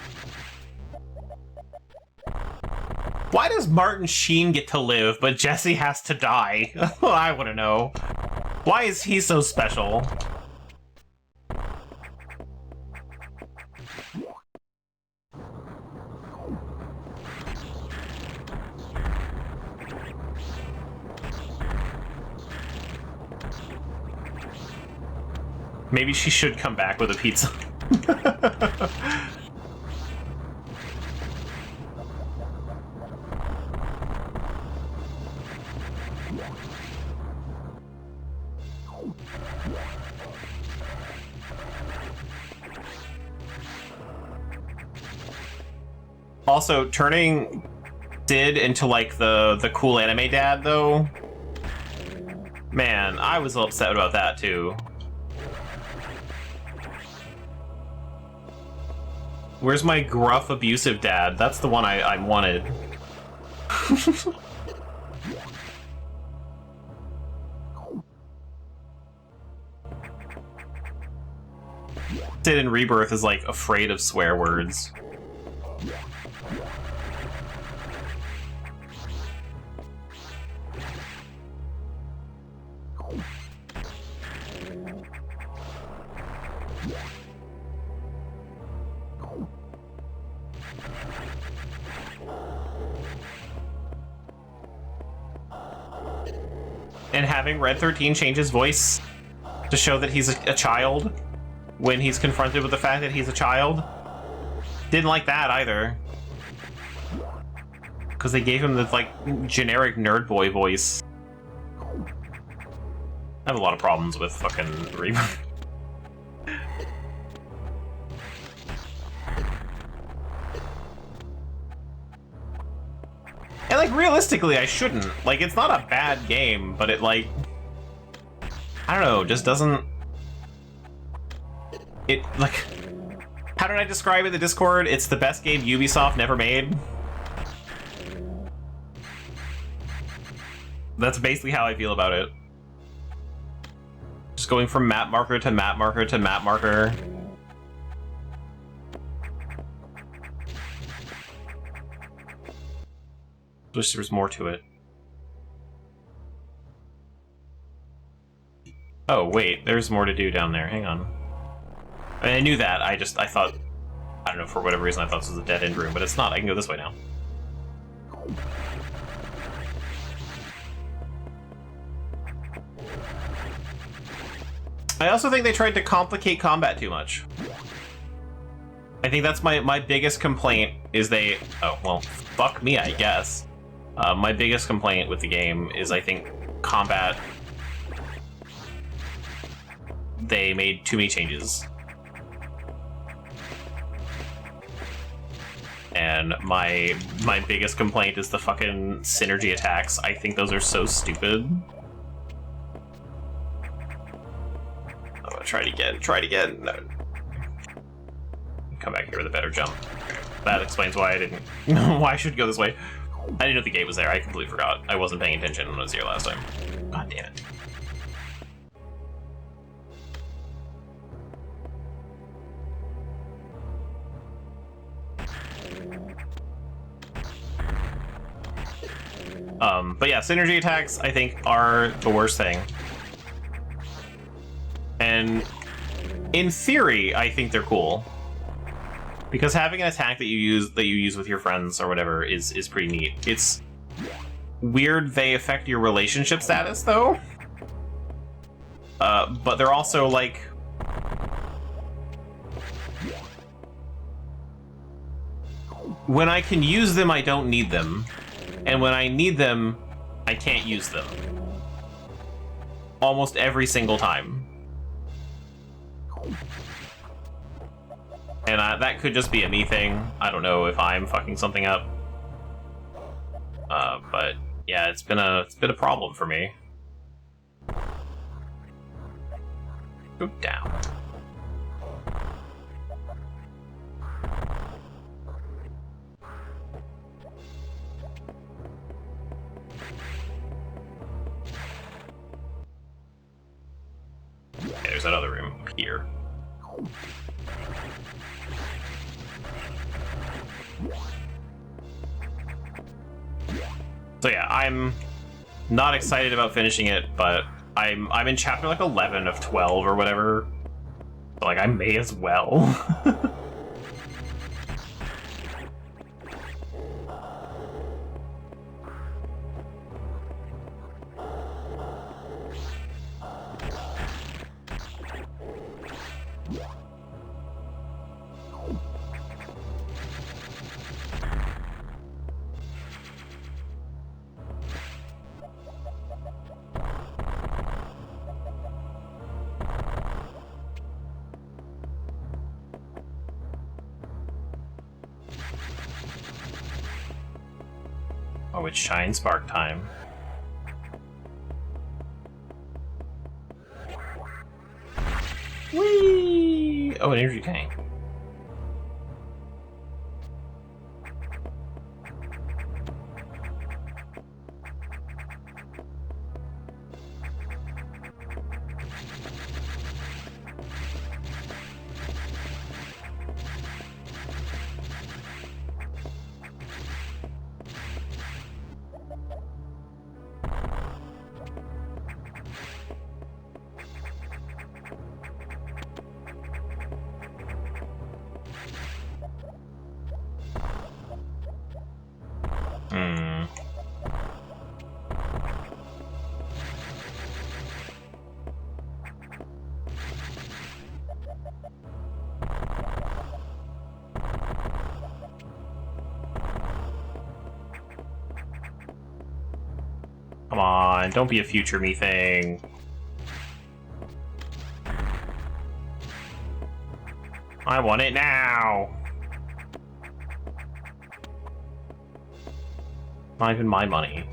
Why does Martin Sheen get to live, but Jesse has to die? I want to know. Why is he so special? Maybe she should come back with a pizza. Also, turning Sid into, like, the cool anime dad, though... Man, I was upset about that, too. Where's my gruff, abusive dad? That's the one I wanted. Sid in Rebirth is, like, afraid of swear words. And having Red 13 change his voice to show that he's a child when he's confronted with the fact that he's a child. Didn't like that either. Because they gave him the, like, generic nerd boy voice. I have a lot of problems with fucking Reaper. And, like, realistically, I shouldn't. Like, it's not a bad game, but it, like... I don't know, just doesn't... It, like... How did I describe it in the Discord? It's the best game Ubisoft never made. That's basically how I feel about it. Just going from map marker to map marker to map marker. Wish there was more to it. Oh, wait, there's more to do down there. Hang on. I mean, I knew that, I thought... I don't know, for whatever reason I thought this was a dead-end room, but it's not. I can go this way now. I also think they tried to complicate combat too much. I think that's my biggest complaint is they... Oh, well, fuck me, I guess. My biggest complaint with the game is I think combat... They made too many changes. And my biggest complaint is the fucking synergy attacks. I think those are so stupid. I'm gonna try it again. No. Come back here with a better jump. That explains why I didn't... why I should go this way. I didn't know the gate was there. I completely forgot. I wasn't paying attention when I was here last time. God damn it. But yeah, synergy attacks, I think, are the worst thing. And in theory, I think they're cool. Because having an attack that you use with your friends or whatever is pretty neat. It's weird they affect your relationship status, though. But they're also, like... When I can use them, I don't need them. And when I need them, I can't use them. Almost every single time. And that could just be a me thing. I don't know if I'm fucking something up. But yeah, it's been a problem for me. Go down. Okay, there's that other room here. So yeah, I'm not excited about finishing it, but I'm in chapter like 11 of 12 or whatever. So like I may as well. Oh, it's Shine Spark time. Whee! Oh, an energy tank. Come on, don't be a future me thing. I want it now. Not even my money.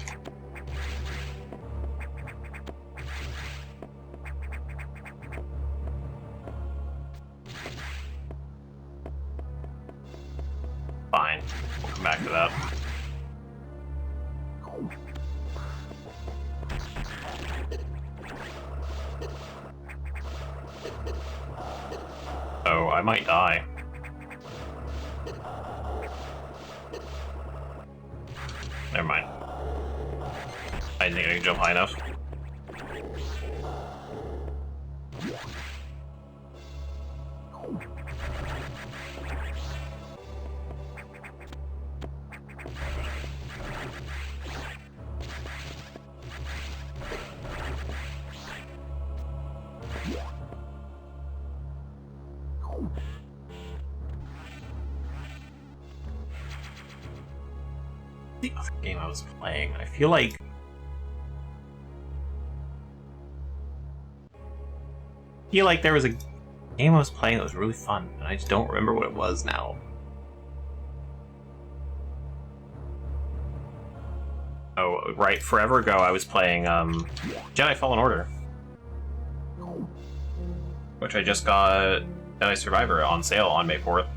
Fine, we'll come back to that. Oh, I might die. Never mind. I didn't think I could jump high enough. The other game I was playing, I feel like there was a game I was playing that was really fun, and I just don't remember what it was now. Oh, right, forever ago I was playing Jedi Fallen Order, which I just got Jedi Survivor on sale on May 4th.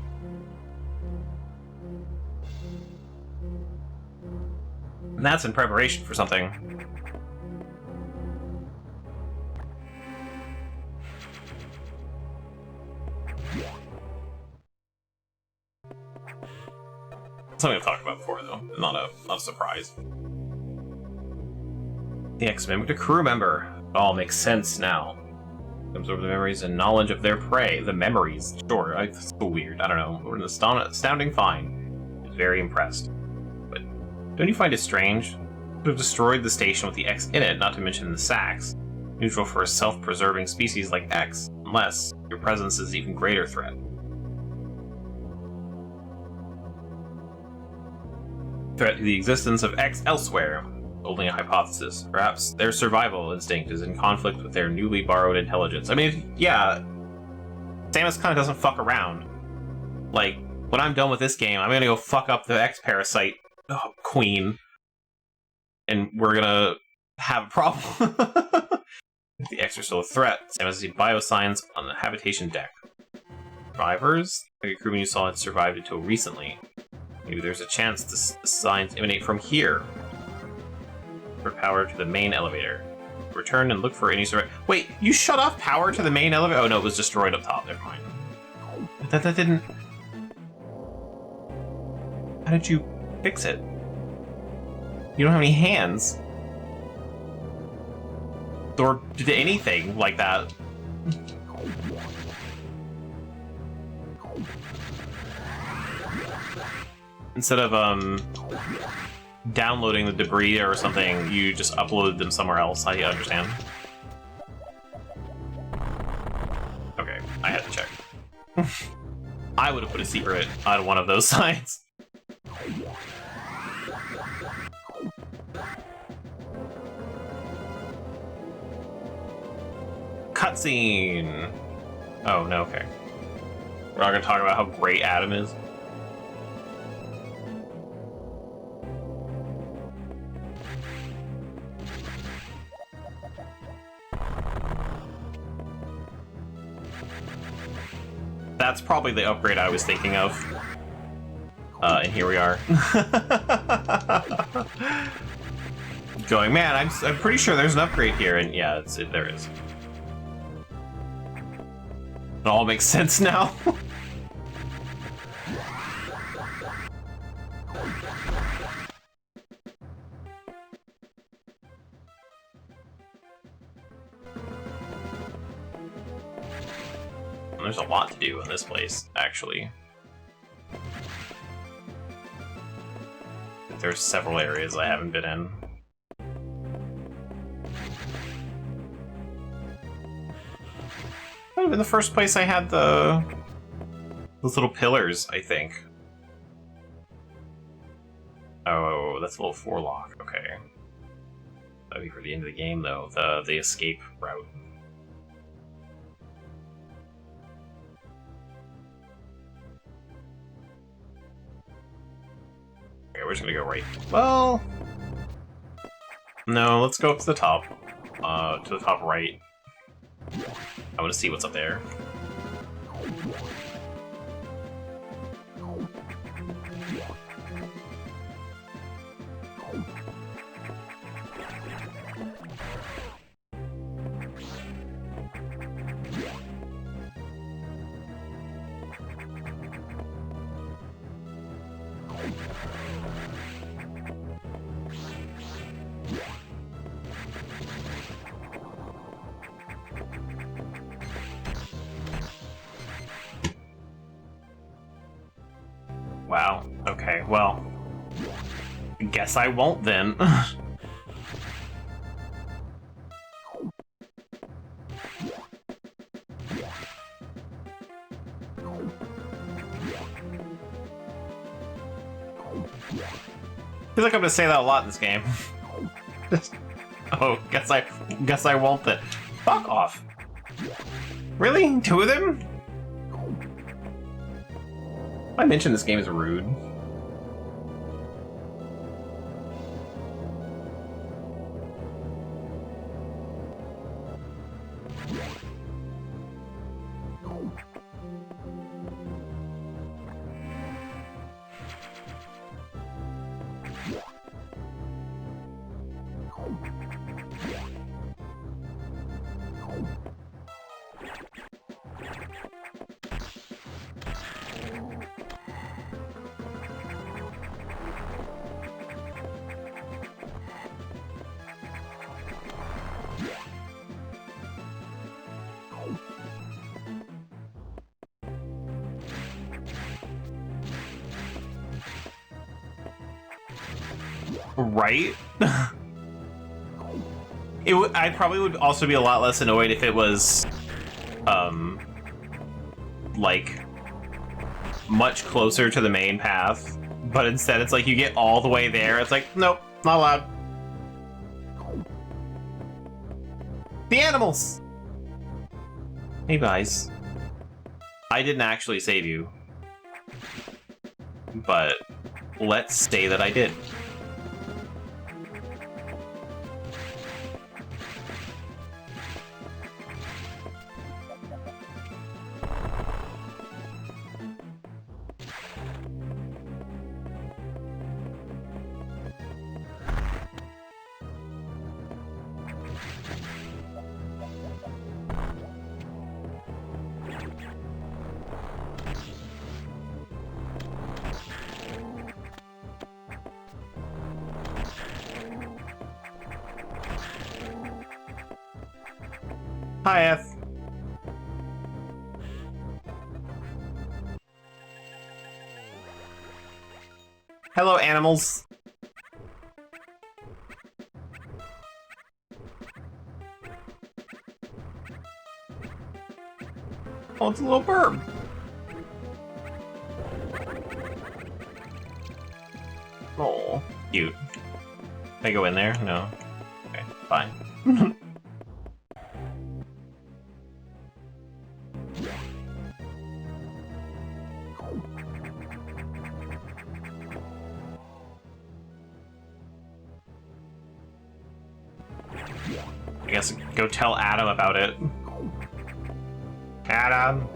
And that's in preparation for something. Something I've talked about before, though. Not a surprise. The X-Men a crew member. It all makes sense now. Comes over the memories and knowledge of their prey. The memories. Sure, it's so weird. I don't know. We're an astounding find. I'm very impressed. But don't you find it strange? To have destroyed the station with the X in it, not to mention the sacks. Neutral for a self-preserving species like X, unless your presence is an even greater threat. Threat to the existence of X elsewhere. Only a hypothesis. Perhaps their survival instinct is in conflict with their newly borrowed intelligence. I mean, yeah, Samus kind of doesn't fuck around. Like, when I'm done with this game, I'm gonna go fuck up the X parasite queen, and we're gonna have a problem. If the X are still a threat, Samus sees biosigns on the habitation deck. Survivors? The crewman you saw had survived until recently. Maybe there's a chance the signs emanate from here. For power to the main elevator. Return and look for any sort of... Wait, you shut off power to the main elevator? Oh no, it was destroyed up top. Never mind. That didn't... How did you fix it? You don't have any hands. Or did anything like that. Instead of, downloading the debris or something, you just uploaded them somewhere else. I understand. Okay, I had to check. I would have put a secret on one of those signs. Cutscene! Oh, no, okay. We're not gonna talk about how great Adam is. That's probably the upgrade I was thinking of. And here we are. Going, man, I'm pretty sure there's an upgrade here, and yeah, there is. It all makes sense now. There's a lot to do in this place, actually. There's several areas I haven't been in. In the first place, I had those little pillars, I think. Oh, that's a little forelock. Okay. That'd be for the end of the game, though. The escape route. Okay, we're just gonna go right. Well, no, let's go up to the top. To the top right. I want to see what's up there. Wow, okay, well, I guess I won't then. feel like I'm gonna say that a lot in this game. Oh, guess I won't then. Fuck off. Really? 2 of them? I mentioned this game is rude. Right? I probably would also be a lot less annoyed if it was, like, much closer to the main path. But instead it's like you get all the way there, it's like, nope, not allowed. The animals! Hey guys. I didn't actually save you. But let's say that I did. Hi, F. Hello, animals. Oh, it's a little bird. Oh, cute. Can I go in there? No. Okay, fine. I guess go tell Adam about it. Adam!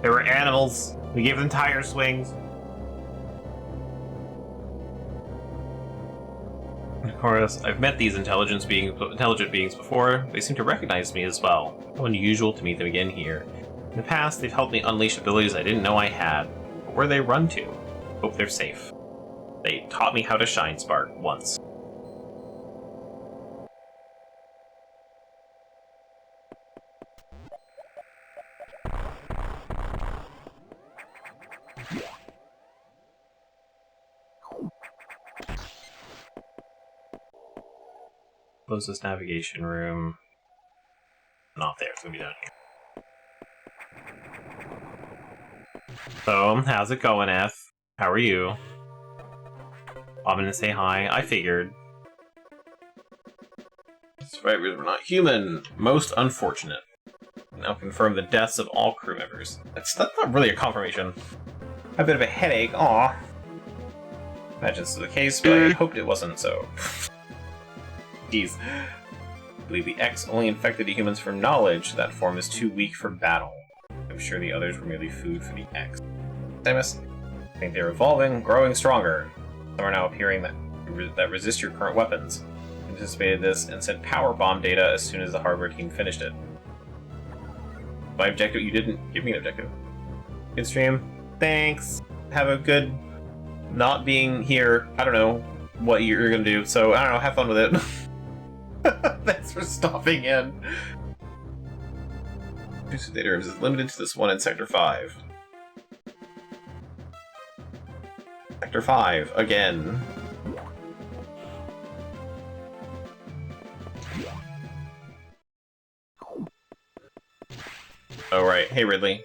There were animals. We gave them tire swings. Of course, I've met these intelligent beings before. They seem to recognize me as well. How unusual to meet them again here. In the past, they've helped me unleash abilities I didn't know I had. But where they run to? Hope they're safe. They taught me how to shine spark once. Close this navigation room. Not there, it's gonna be down here. So, how's it going, F? How are you? I'm gonna say hi. I figured. Survivors were not human. Most unfortunate. Now confirm the deaths of all crew members. That's not really a confirmation. A bit of a headache, aw. Imagine this was the case, but I hoped it wasn't so. Jeez. I believe the X only infected the humans for knowledge. That form is too weak for battle. I'm sure the others were merely food for the X. Samus, I think they're evolving, growing stronger. Some are now appearing that resist your current weapons. I anticipated this and sent power bomb data as soon as the hardware team finished it. My objective, you didn't give me an objective. Good stream. Thanks. Have a good not being here. I don't know what you're gonna do, so I don't know, have fun with it. Thanks for stopping in. Producer data rooms is limited to this one in Sector 5. Sector 5, again. Oh, right. Hey, Ridley.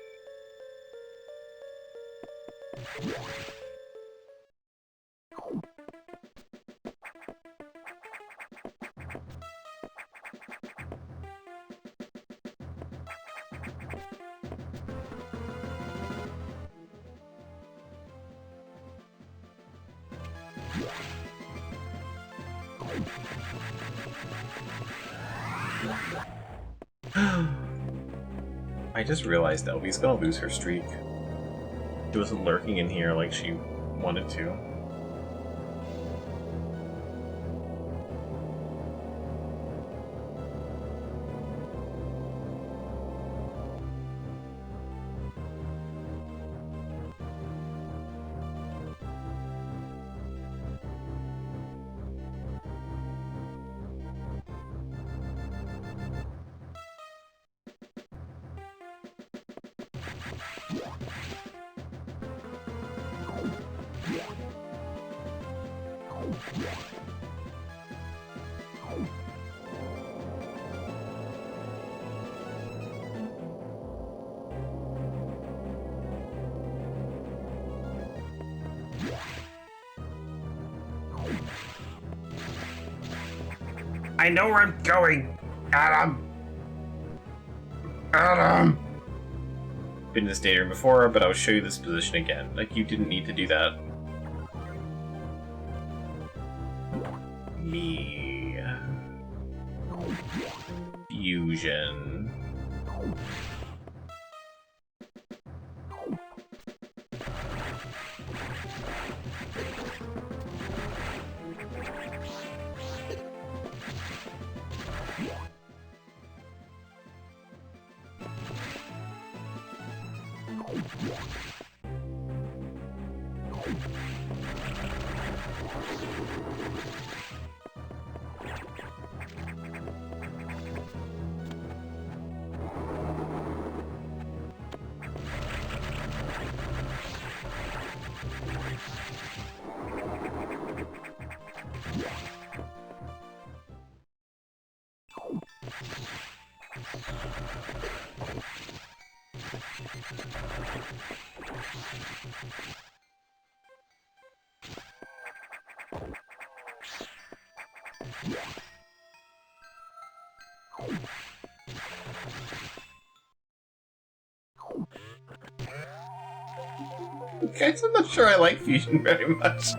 I just realized Elby's gonna lose her streak. She wasn't lurking in here like she wanted to. I know where I'm going, Adam. Adam. Been in this data room before, but I'll show you this position again. Like, you didn't need to do that. Me. Fusion. Guys, I'm not sure I like Fusion very much.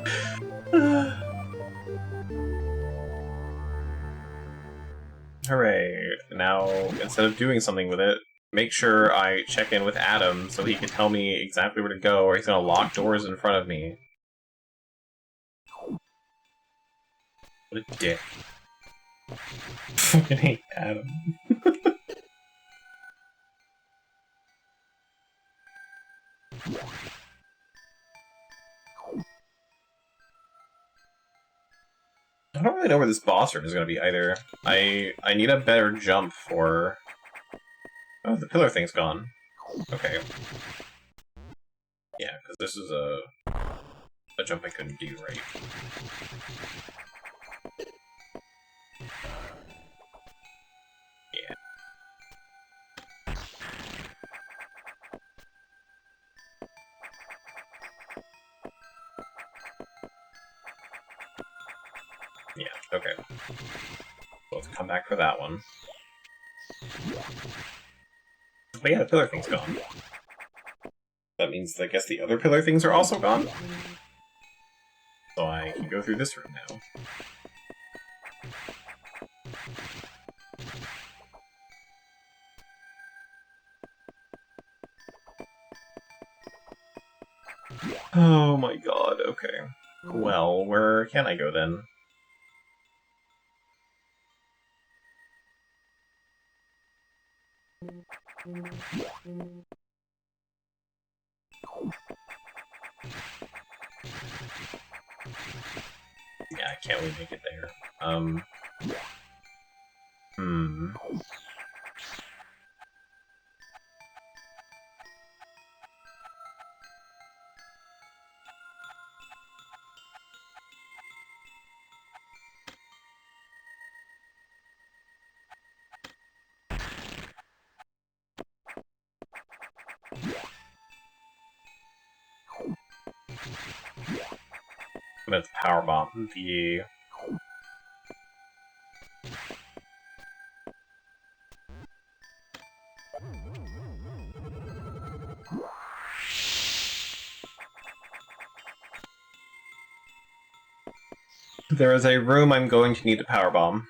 Hooray. Now, instead of doing something with it, make sure I check in with Adam so he can tell me exactly where to go, or he's gonna lock doors in front of me. What a dick. Fucking hate Adam. I don't really know where this boss room is going to be either. I need a better jump for... Oh, the pillar thing's gone. Okay. Yeah, because this is a jump I couldn't do, right? Yeah. Yeah, okay. So let's come back for that one. But yeah, the pillar thing's gone. That means, I guess, the other pillar things are also gone? So I can go through this room now. Oh my god, okay. Well, where can I go then? Yeah, I can't really make it there. That's power bomb. The There is a room I'm going to need a power bomb.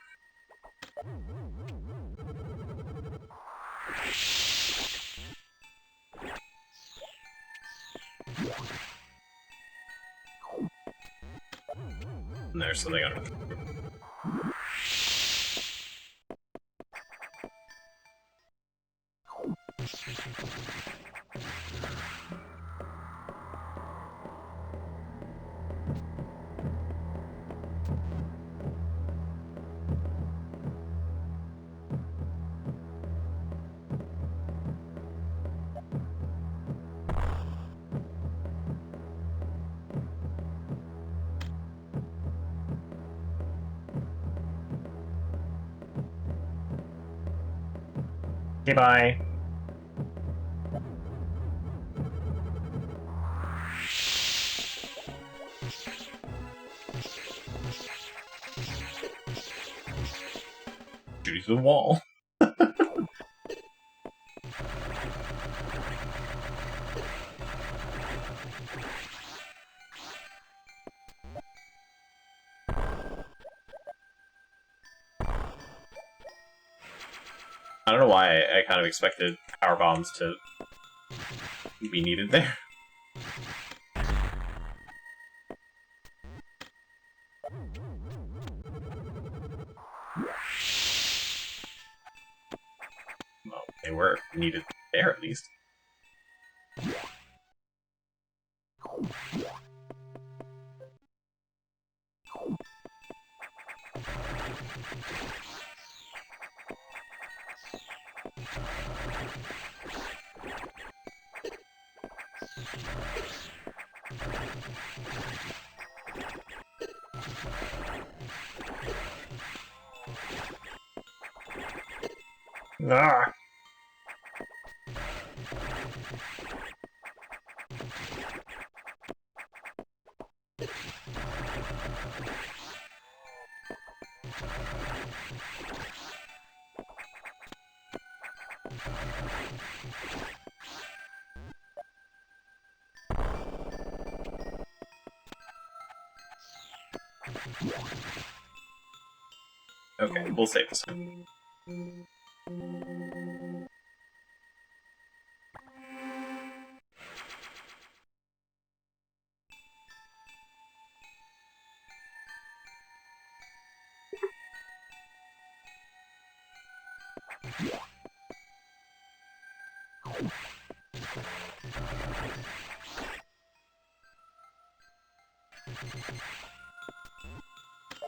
And there's something under. Okay, bye. Shoot through the wall. I don't know why I kind of expected power bombs to be needed there. Well, they were needed there at least. Ah! Okay, we'll save this one.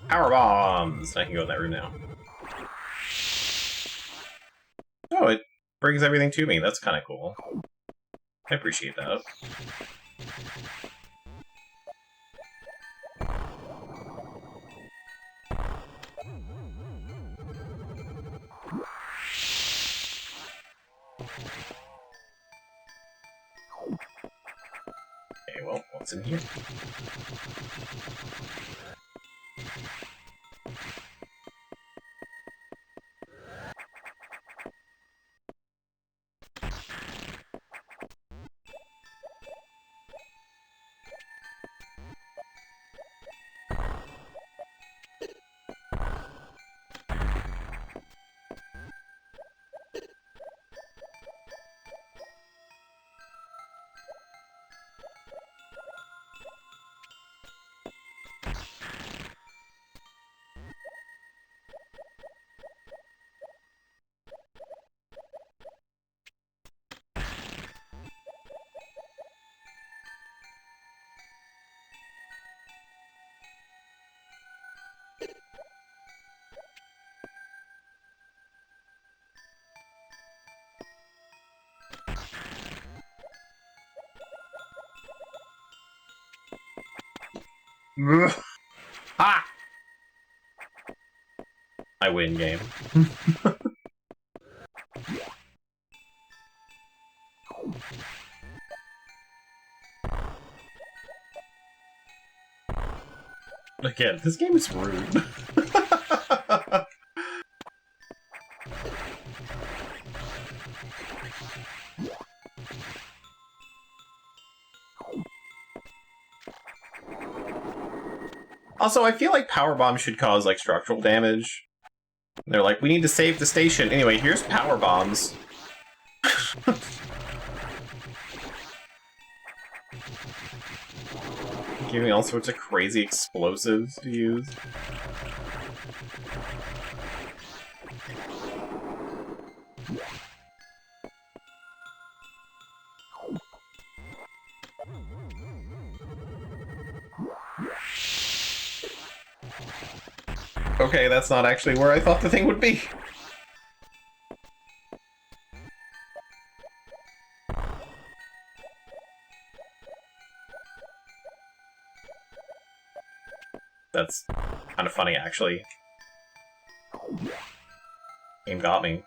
Power bombs! I can go in that room now. Oh, it brings everything to me. That's kind of cool. I appreciate that. Okay, well, what's in here? Ha! I win game. Again, this game is rude. Also, I feel like power bombs should cause like structural damage. They're like, we need to save the station. Anyway, here's power bombs. Giving all sorts of crazy explosives to use. Okay, that's not actually where I thought the thing would be. That's kind of funny, actually. Game got me.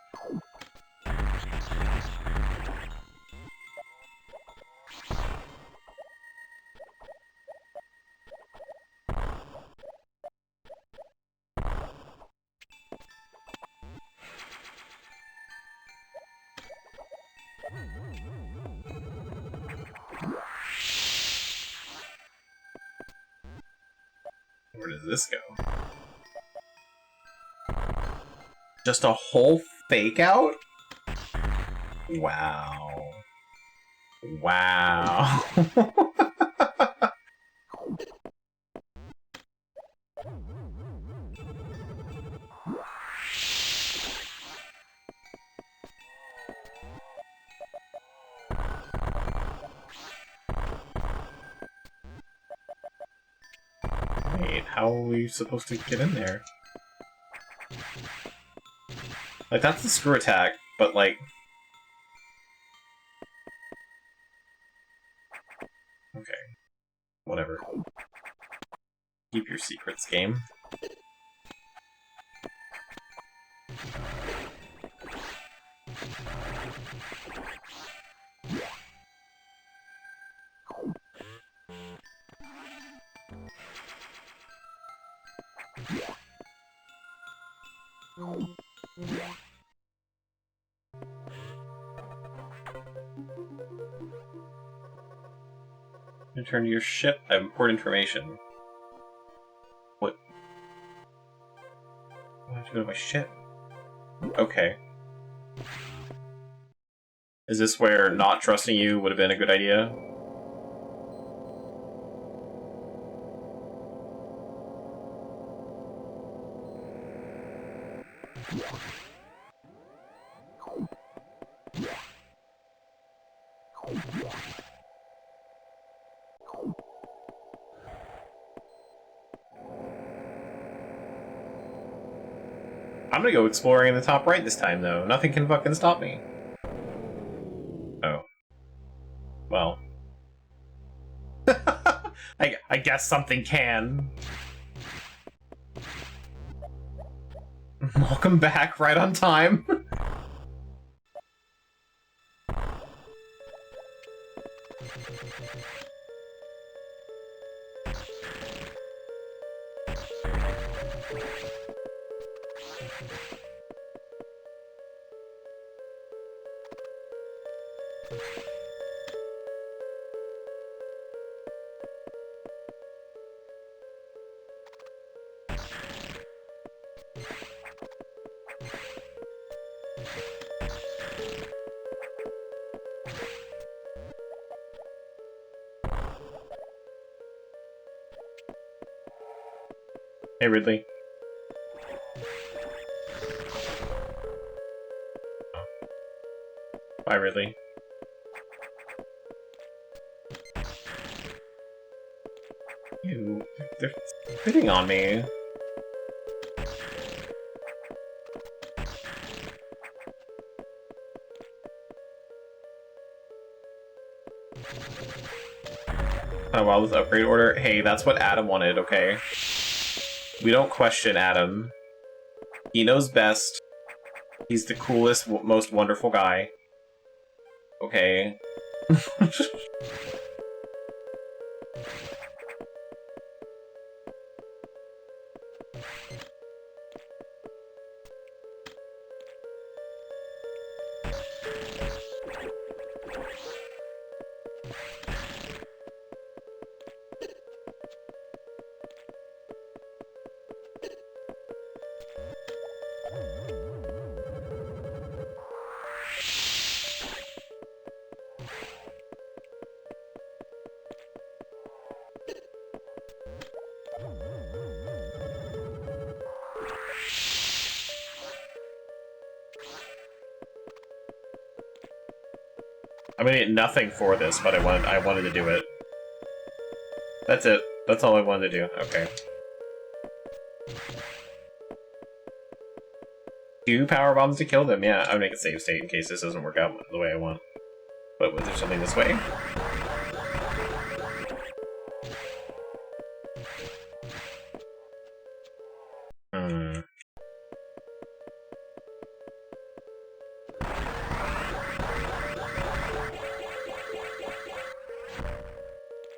Where does this go? Just a whole fake out? Wow. Wow. Wait, how are we supposed to get in there? Like, that's the screw attack, but like... Okay. Whatever. Keep your secrets, game. Return to your ship. I have important information. What? I have to go to my ship. Okay. Is this where not trusting you would have been a good idea? I'm gonna go exploring in the top right this time, though. Nothing can fucking stop me. Oh. Well. I guess something can. Welcome back, right on time. Hey, Ridley. Bye, Ridley. Ew, they're spitting on me. Oh, wow, this upgrade order? Hey, that's what Adam wanted, okay? We don't question Adam. He knows best. He's the coolest, most wonderful guy. Okay. I'm gonna get nothing for this, but I wanted to do it. That's it. That's all I wanted to do. Okay. 2 power bombs to kill them. Yeah, I would make a save state in case this doesn't work out the way I want. But was there something this way?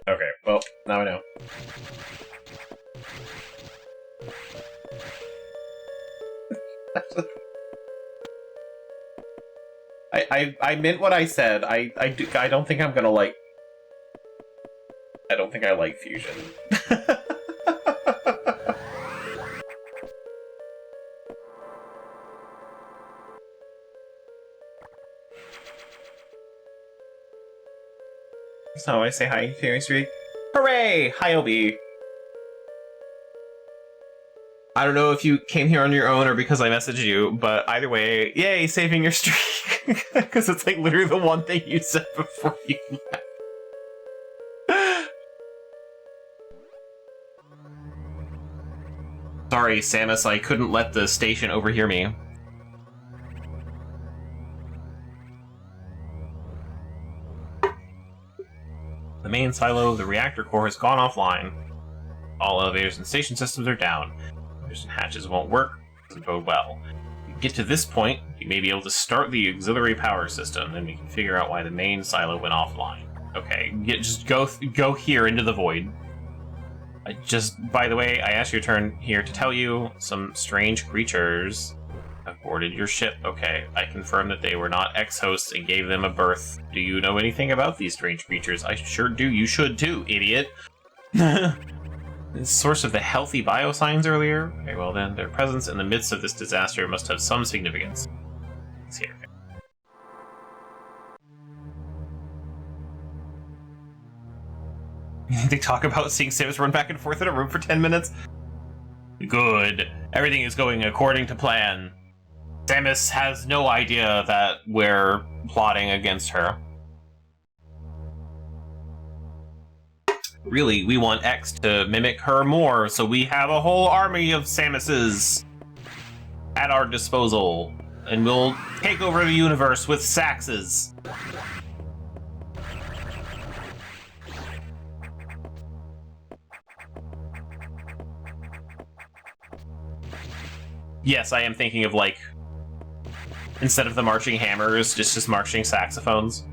Okay, well, now I know. I meant what I said. I don't think I'm gonna like... I don't think I like Fusion. So I say hi, Fairy Street. Hooray! Hi, Obi! I don't know if you came here on your own or because I messaged you, but either way, yay, saving your streak! Because it's like literally the one thing you said before you left. Sorry, Samus, I couldn't let the station overhear me. The main silo of the reactor core has gone offline. All elevators and station systems are down. Elevators and hatches won't work. Doesn't bode well. If you get to this point, you may be able to start the auxiliary power system, then we can figure out why the main silo went offline. Okay, just go here into the void. By the way, I asked your turn here to tell you some strange creatures have boarded your ship. Okay, I confirm that they were not ex-hosts and gave them a birth. Do you know anything about these strange creatures? I sure do. You should too, idiot. The source of the healthy biosigns earlier? Okay, well then, their presence in the midst of this disaster must have some significance. Let's see here. They talk about seeing Samus run back and forth in a room for 10 minutes? Good. Everything is going according to plan. Samus has no idea that we're plotting against her. Really, we want X to mimic her more, so we have a whole army of Samuses at our disposal, and we'll take over the universe with Saxes. Yes, I am thinking of, like, instead of the marching hammers, just marching saxophones.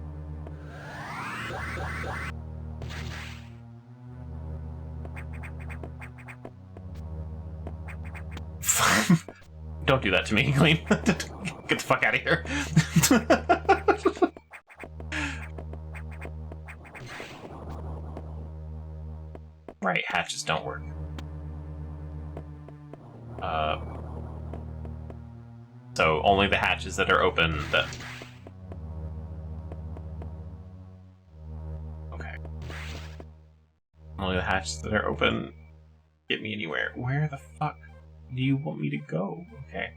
Don't do that to me, Gleam. Get the fuck out of here. Right, hatches don't work. So only the hatches that are open that... Okay. Only the hatches that are open get me anywhere. Where the fuck do you want me to go? Okay.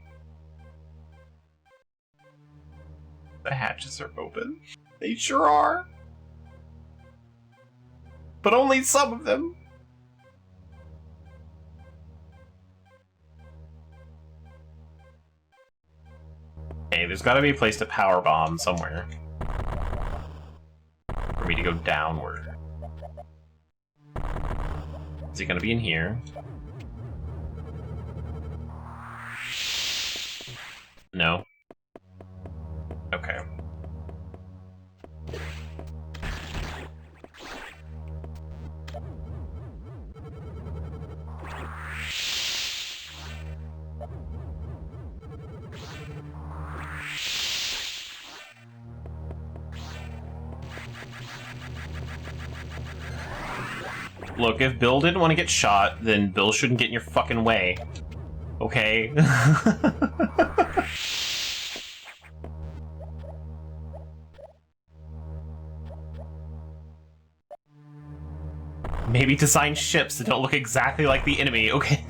The hatches are open. They sure are. But only some of them. Okay, there's gotta be a place to power bomb somewhere. For me to go downward. Is it gonna be in here? No. Okay. Look, if Bill didn't want to get shot, then Bill shouldn't get in your fucking way. Okay? Maybe design ships that don't look exactly like the enemy, okay?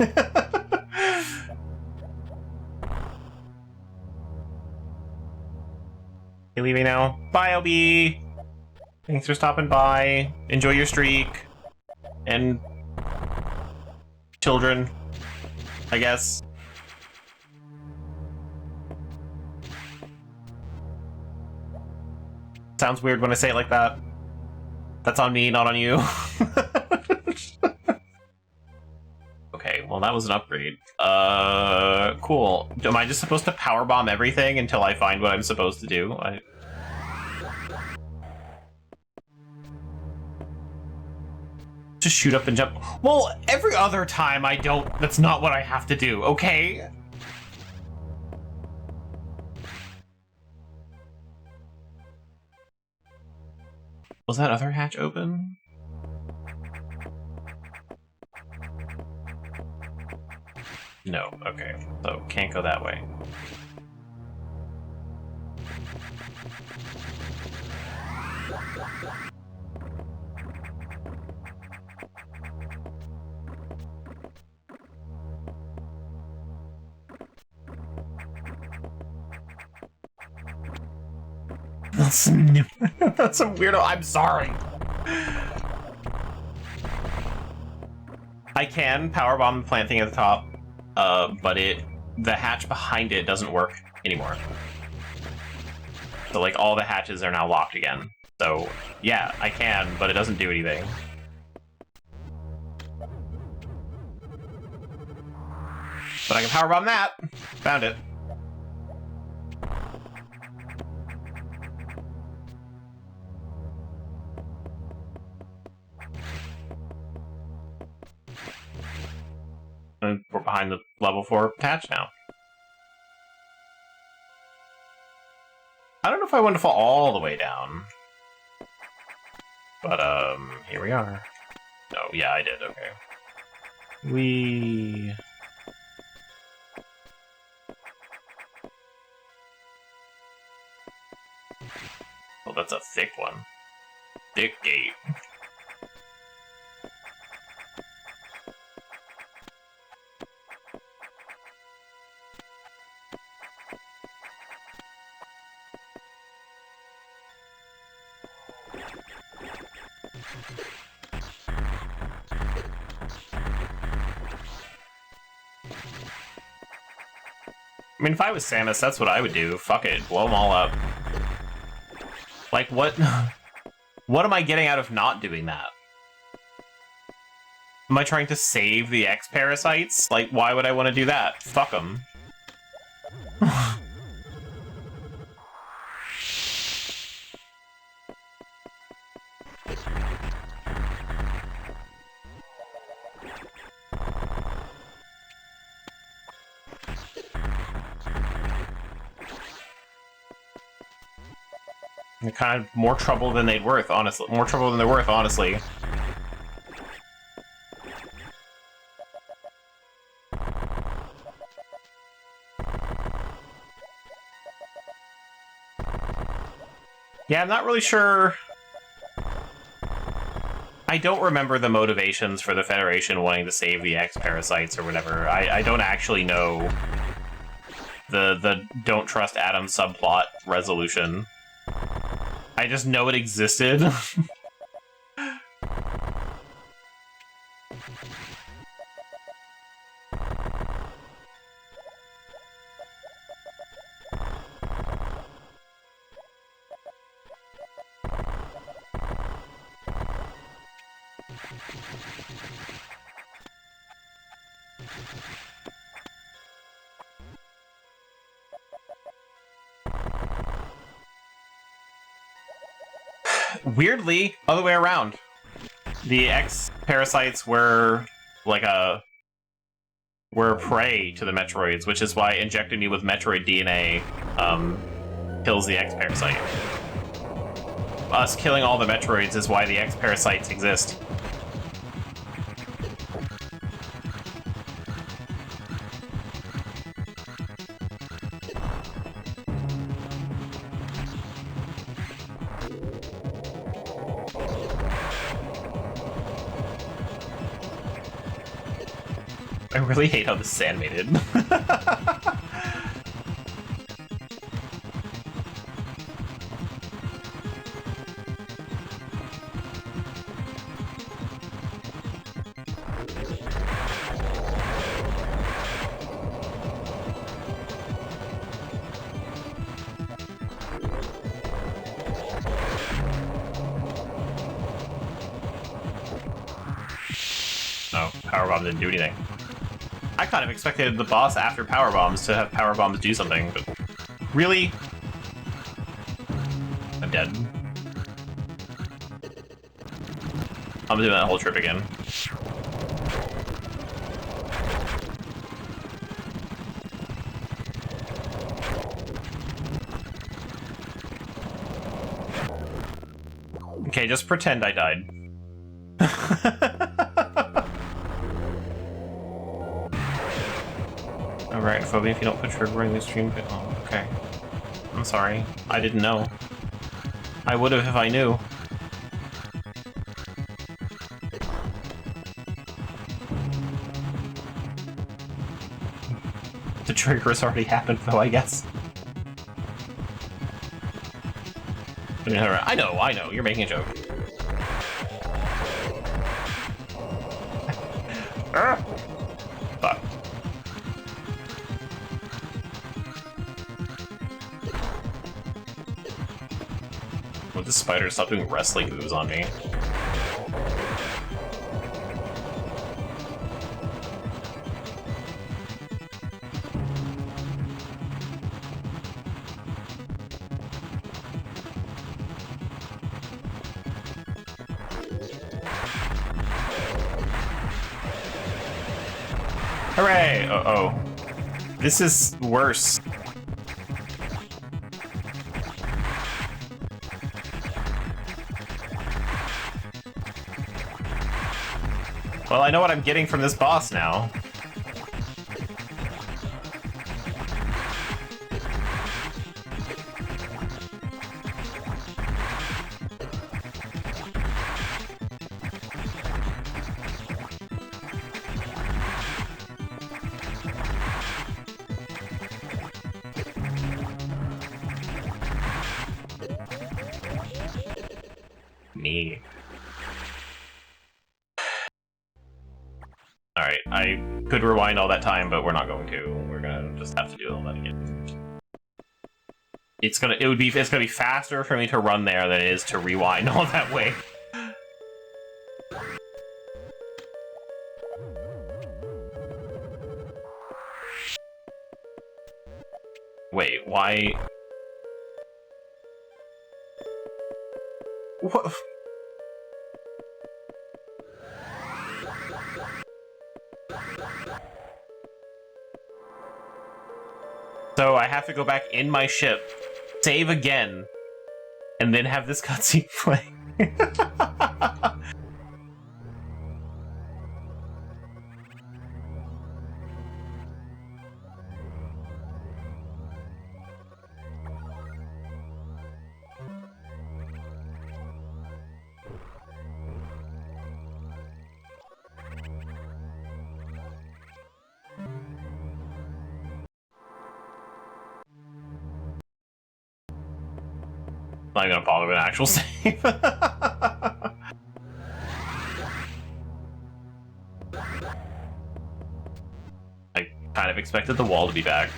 You leaving now? Bye, Obi! Thanks for stopping by. Enjoy your streak. And children, I guess. Sounds weird when I say it like that. That's on me, not on you. Okay, well that was an upgrade. Cool. Am I just supposed to powerbomb everything until I find what I'm supposed to do? Just shoot up and jump. Well, every other time I don't... That's not what I have to do, okay? Was that other hatch open? No, okay. So, can't go that way. That's some weirdo. I'm sorry. I can powerbomb the plant thing at the top, but the hatch behind it doesn't work anymore. So like all the hatches are now locked again. So yeah, I can, but it doesn't do anything. But I can powerbomb that. Found it. And we're behind the level 4 hatch now. I don't know if I want to fall all the way down. But, here we are. No, yeah, I did, okay. Oh, that's a thick one. Thick gate. I mean, if I was Samus, that's what I would do. Fuck it, blow them all up. Like, what? What am I getting out of not doing that? Am I trying to save the X-parasites? Like, why would I want to do that? Fuck them. They're kind of more trouble than they'd worth, honestly. More trouble than they're worth, honestly. Yeah, I'm not really sure. I don't remember the motivations for the Federation wanting to save the X-parasites or whatever. I don't actually know the don't trust Adam subplot resolution. I just know it existed. Weirdly, other way around. The X-parasites were like were prey to the Metroids, which is why injecting me with Metroid DNA kills the X-parasite. Us killing all the Metroids is why the X-parasites exist. I really hate how this is animated. Oh, powerbomb didn't do anything. I kind of expected the boss after powerbombs to have powerbombs do something, but really? I'm dead. I'm doing that whole trip again. Okay, just pretend I died. Alright, Phobia, if you don't put triggering the stream... Oh, okay. I'm sorry. I didn't know. I would have if I knew. The trigger's already happened, though, I guess. I know, you're making a joke. Fuck. Would the spider stop doing wrestling moves on me? Hooray! Uh-oh. This is worse. Well, I know what I'm getting from this boss now. Me. Alright, I could rewind all that time, but we're not going to. We're gonna just have to do all that again. It's gonna be faster for me to run there than it is to rewind all that way. Wait, why? What? So I have to go back in my ship, save again, and then have this cutscene play. Not even gonna bother with an actual save. I kind of expected the wall to be back.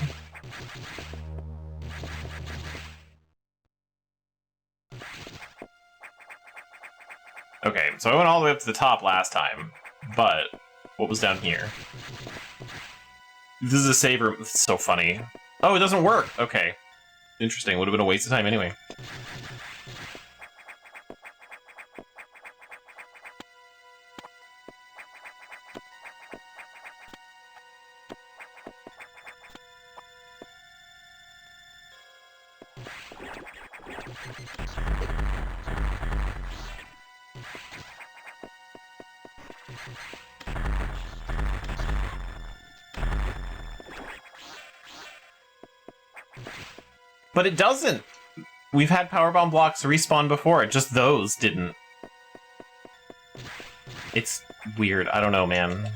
Okay, so I went all the way up to the top last time, but what was down here? This is a save room. It's so funny. Oh, it doesn't work! Okay. Interesting. Would have been a waste of time anyway. But it doesn't! We've had powerbomb blocks respawn before, just those didn't. It's weird. I don't know, man.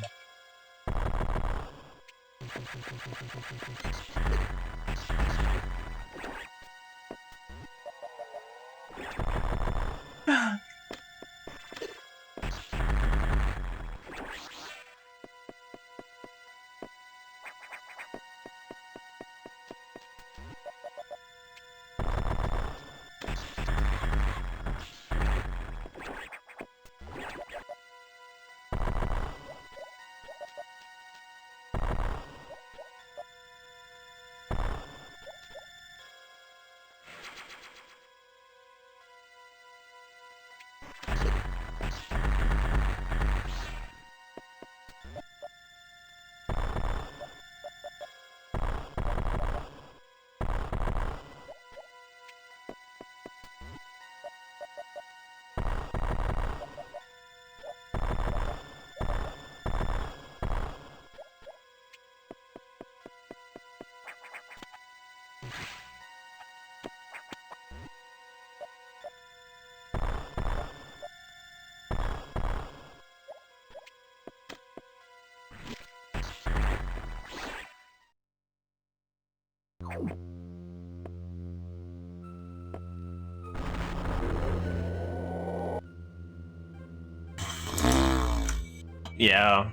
Yeah.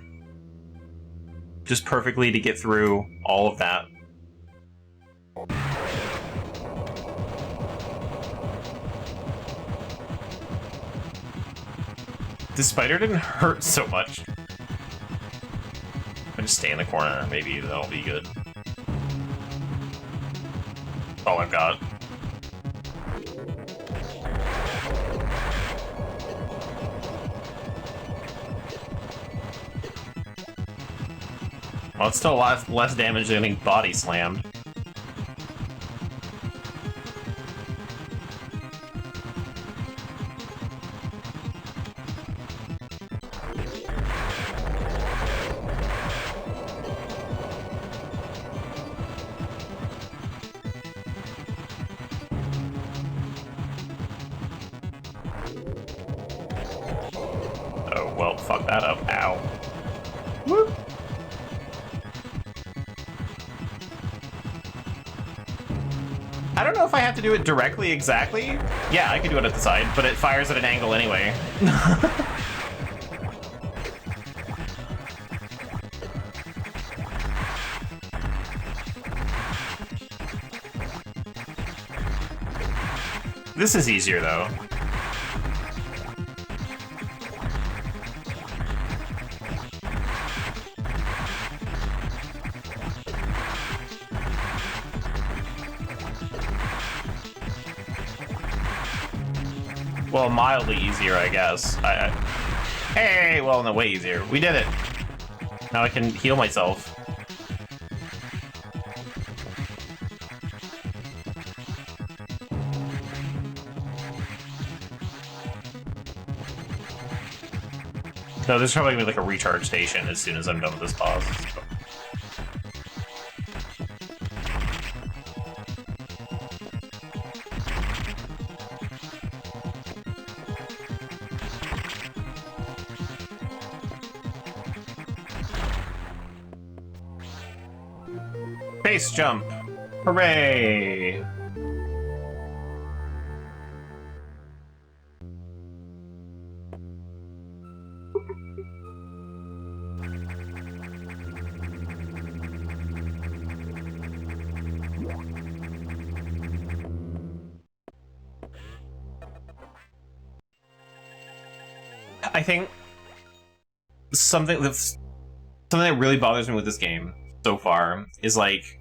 Just perfectly to get through all of that. This spider didn't hurt so much. I just stay in the corner, maybe that'll be good. All I've got. Well, it's still a lot less damage than getting body slammed. Oh, well, fuck that up. Ow. Woo! I don't know if I have to do it directly exactly. Yeah, I could do it at the side, but it fires at an angle anyway. This is easier, though. Well, mildly easier, I guess. Hey, well, no, way easier. We did it. Now I can heal myself. No, there's probably gonna be like a recharge station as soon as I'm done with this boss. So. Base jump! Hooray! I think something that really bothers me with this game so far is like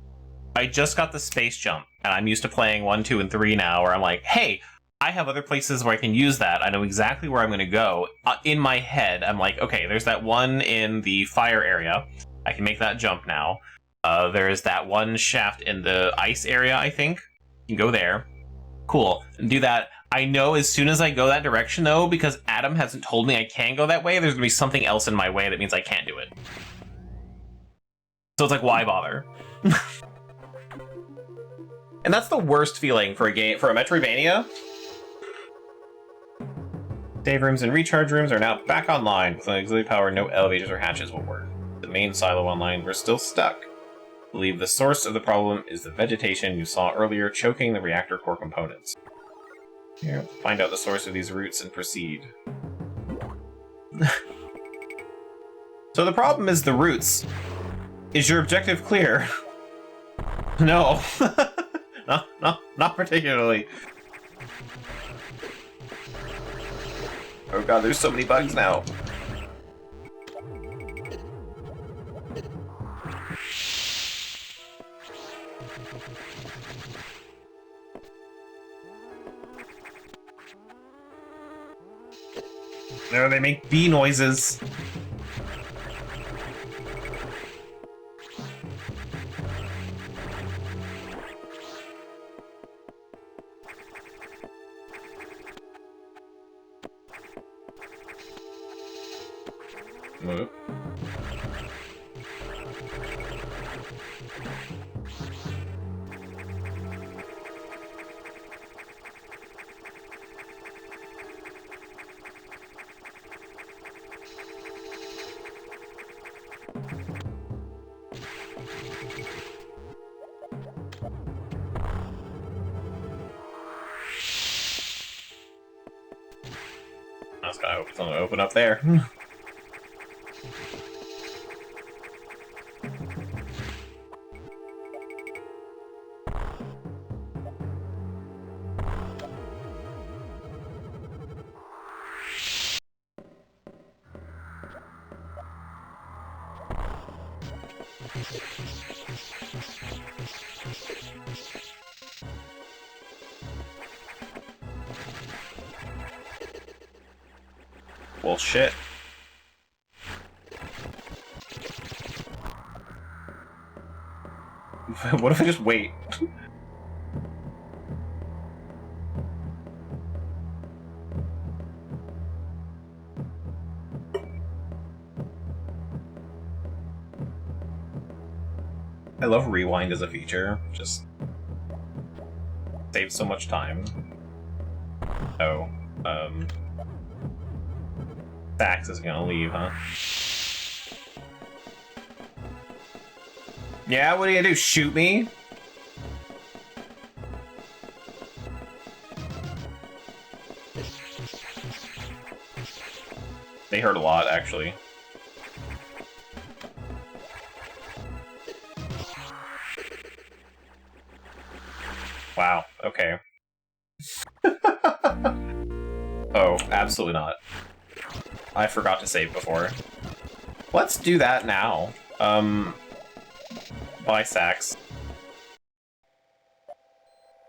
I just got the space jump and I'm used to playing 1, 2, and 3 now where I'm like, hey, I have other places where I can use that. I know exactly where I'm going to go. In my head, I'm like, okay, there's that one in the fire area. I can make that jump now. There's that one shaft in the ice area, I think. You can go there. Cool. Do that. I know as soon as I go that direction, though, because Adam hasn't told me I can go that way, there's going to be something else in my way that means I can't do it. So it's like, why bother? And that's the worst feeling for a game, for a Metroidvania. Save rooms and recharge rooms are now back online. With auxiliary power, no elevators or hatches will work. The main silo online, we're still stuck. I believe the source of the problem is the vegetation you saw earlier choking the reactor core components. Here, find out the source of these roots and proceed. So the problem is the roots. Is your objective clear? No. Not particularly. Oh god, there's so many bugs now. No, they make bee noises. Move. I was gonna hope something open up there. Well, shit. What if I just wait? I love rewind as a feature. Just saves so much time. Oh, Sax is gonna leave, huh? Yeah, what are you gonna do? Shoot me? They hurt a lot, actually. Wow, okay. Oh, absolutely not. I forgot to save before. Let's do that now. Bye, Sax.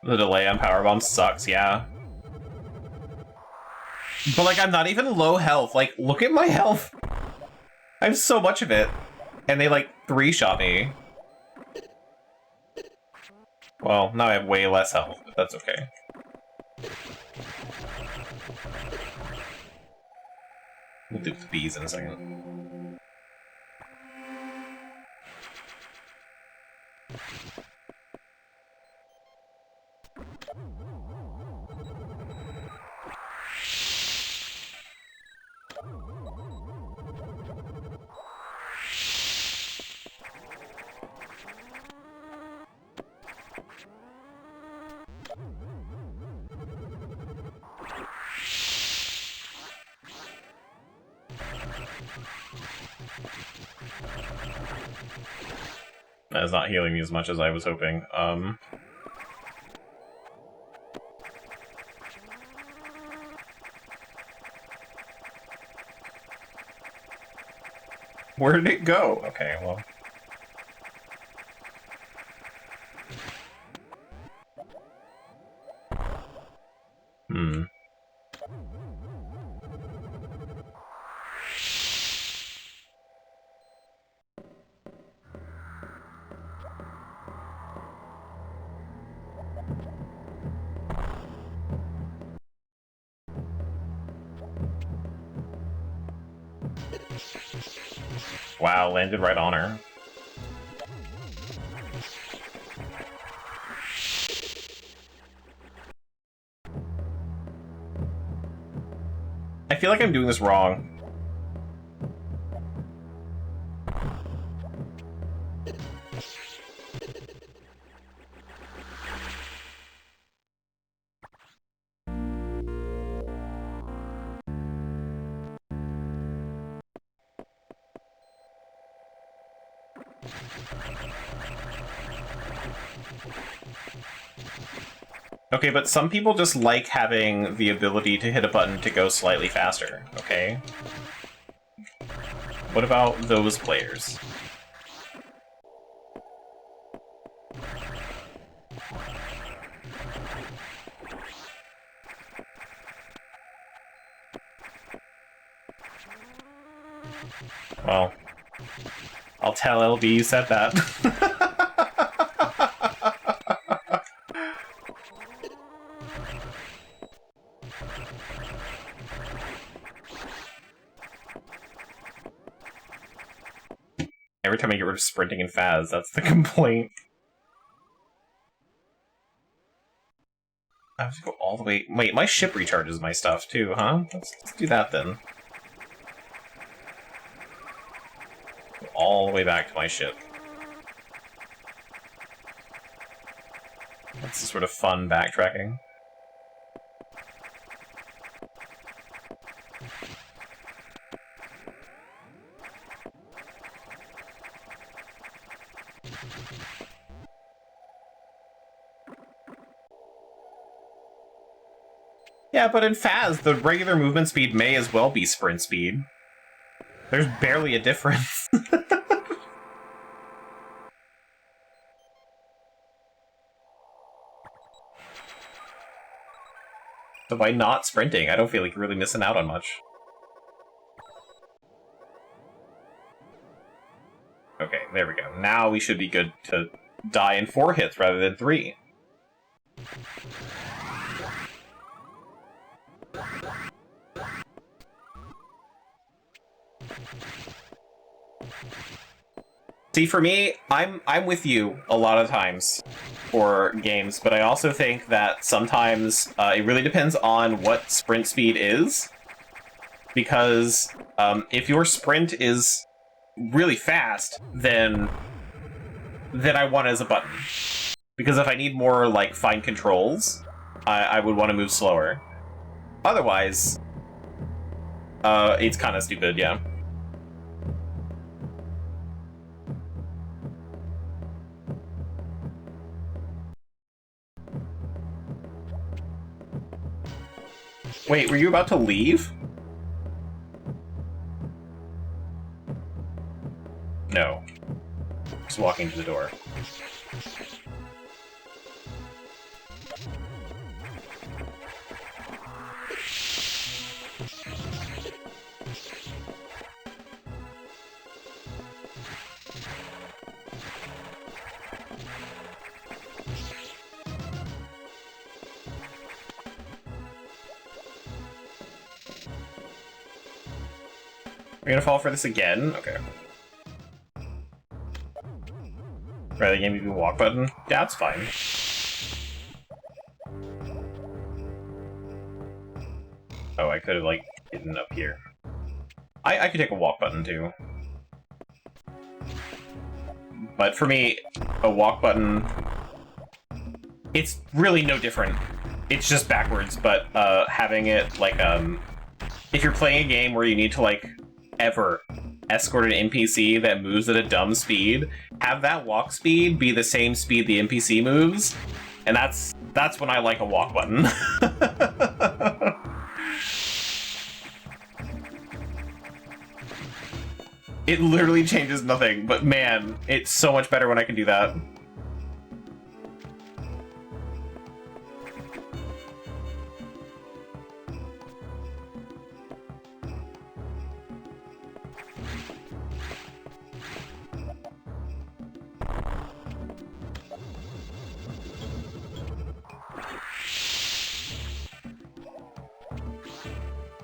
The delay on power bombs sucks, yeah. But, like, I'm not even low health. Like, look at my health. I have so much of it. And they, like, 3-shot me. Well, now I have way less health, but that's okay. We'll do the bees in a second. That's not healing me as much as I was hoping. Where did it go? Okay, well. Wow, landed right on her. I feel like I'm doing this wrong. Okay, but some people just like having the ability to hit a button to go slightly faster, okay? What about those players? Well, I'll tell LB you said that. Every time I get rid of sprinting and Faz, that's the complaint. I have to go all the way... Wait, my ship recharges my stuff too, huh? Let's do that then. Go all the way back to my ship. That's the sort of fun backtracking. Yeah, but in Phaz, the regular movement speed may as well be sprint speed. There's barely a difference. So by not sprinting, I don't feel like you're really missing out on much. Okay, there we go. Now we should be good to die in 4 hits rather than 3. See, for me, I'm with you a lot of times for games, but I also think that sometimes it really depends on what sprint speed is. Because if your sprint is really fast, then I want it as a button. Because if I need more, like, fine controls, I would want to move slower. Otherwise, it's kind of stupid, yeah. Wait, were you about to leave? No. Just walking to the door. We're gonna fall for this again? Okay. Rather game you walk button? Yeah, that's fine. Oh, I could have, like, hidden up here. I could take a walk button, too. But for me, a walk button... It's really no different. It's just backwards, but having it, like, if you're playing a game where you need to, like, ever escort an NPC that moves at a dumb speed, have that walk speed be the same speed the NPC moves, and that's when I like a walk button. It literally changes nothing, but man, it's so much better when I can do that.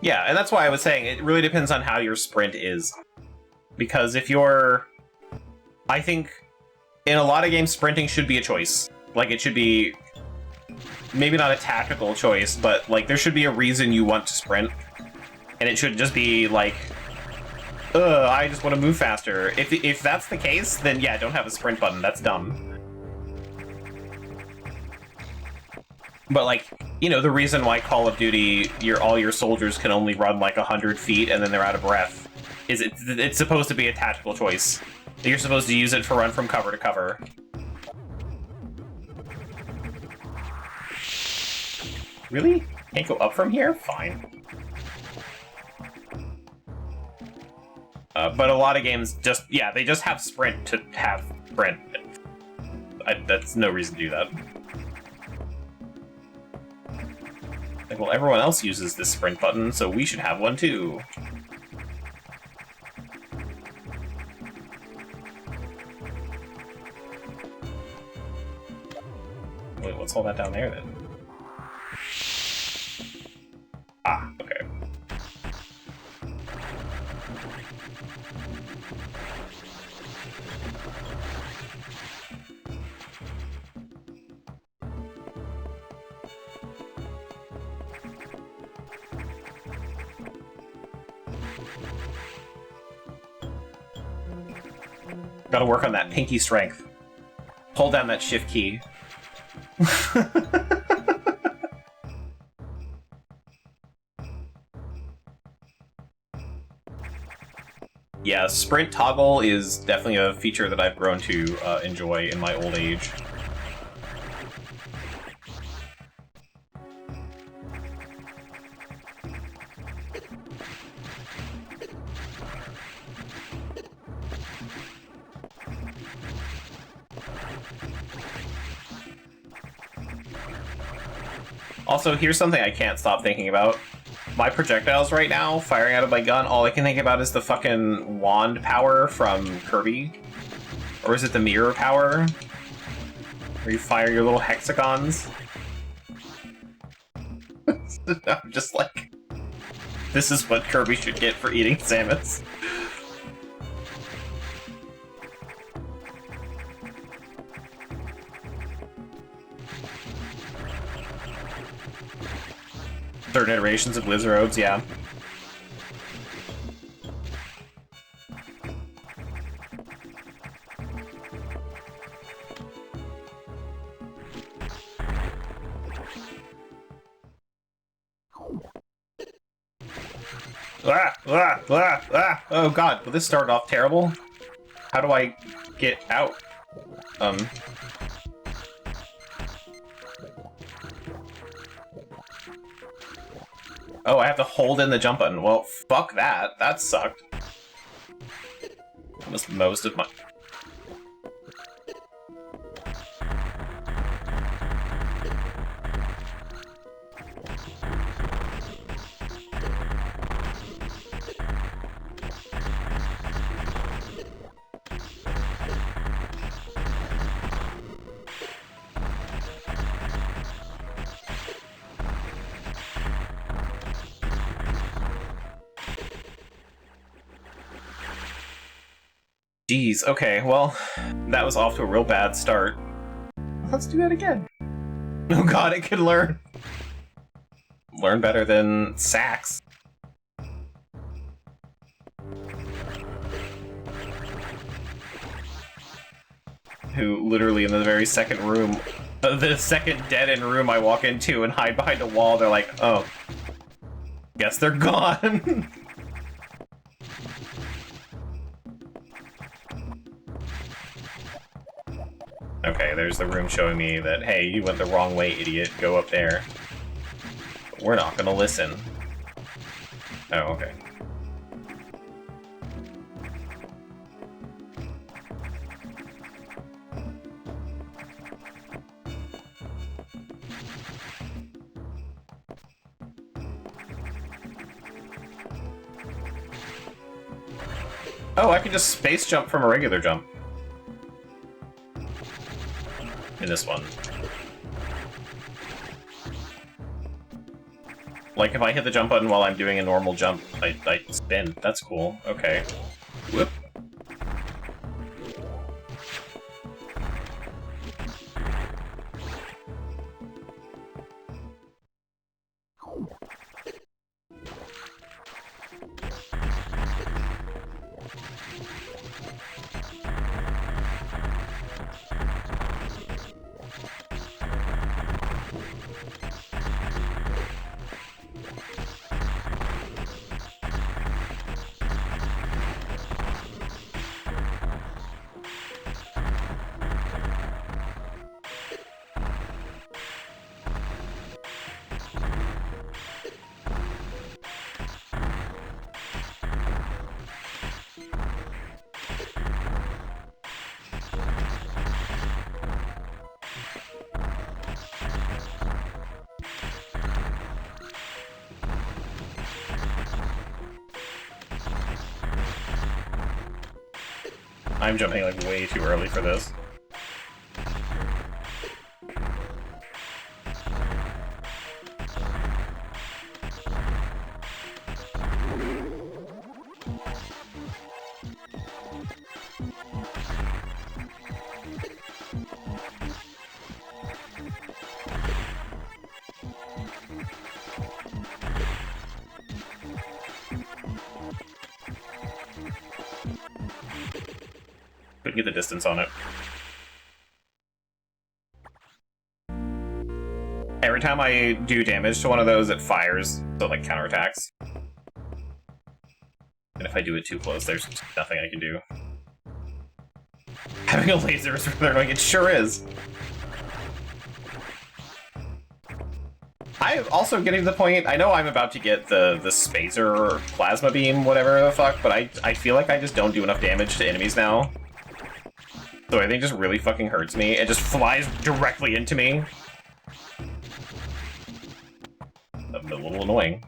Yeah, and that's why I was saying it really depends on how your sprint is. Because if you're... I think in a lot of games, sprinting should be a choice. Like, it should be... maybe not a tactical choice, but, like, there should be a reason you want to sprint. And it should just be, like... I just want to move faster. If that's the case, then yeah, don't have a sprint button. That's dumb. But, like, you know, the reason why Call of Duty, all your soldiers can only run, like, 100 feet and then they're out of breath, is it's supposed to be a tactical choice. You're supposed to use it for run from cover to cover. Really? Can't go up from here? Fine. But a lot of games just, yeah, they just have sprint to have sprint. That's no reason to do that. Like, well, everyone else uses this sprint button, so we should have one too. Wait, what's all that down there, then? Ah, okay. Gotta work on that pinky strength. Hold down that shift key. Yeah, sprint toggle is definitely a feature that I've grown to enjoy in my old age. Also, here's something I can't stop thinking about. My projectiles right now, firing out of my gun, all I can think about is the fucking wand power from Kirby. Or is it the mirror power? Where you fire your little hexagons? I'm just like... This is what Kirby should get for eating Samus. Certain iterations of Lizards, yeah. Oh god, well, this started off terrible. How do I get out? Oh, I have to hold in the jump button. Well, fuck that. That sucked. That was most of my... Jeez, okay, well, that was off to a real bad start. Let's do that again. Oh god, it can learn. Learn better than Sax. Who literally in the very second room, the second dead-end room I walk into and hide behind a wall, they're like, oh, guess they're gone. Okay, there's the room showing me that, hey, you went the wrong way, idiot. Go up there. But we're not gonna listen. Oh, okay. Oh, I can just space jump from a regular jump. In this one. Like, if I hit the jump button while I'm doing a normal jump, I spin. That's cool. Okay. Whoop. I'm jumping like way too early for this. Couldn't get the distance on it. Every time I do damage to one of those, it fires, so like counterattacks. And if I do it too close, there's nothing I can do. Having a laser is really annoying. It sure is. I'm also getting to the point, I know I'm about to get the Spacer or Plasma Beam, whatever the fuck, but I feel like I just don't do enough damage to enemies now. So I think it just really fucking hurts me. It just flies directly into me. That's a little annoying.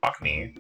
Fuck me.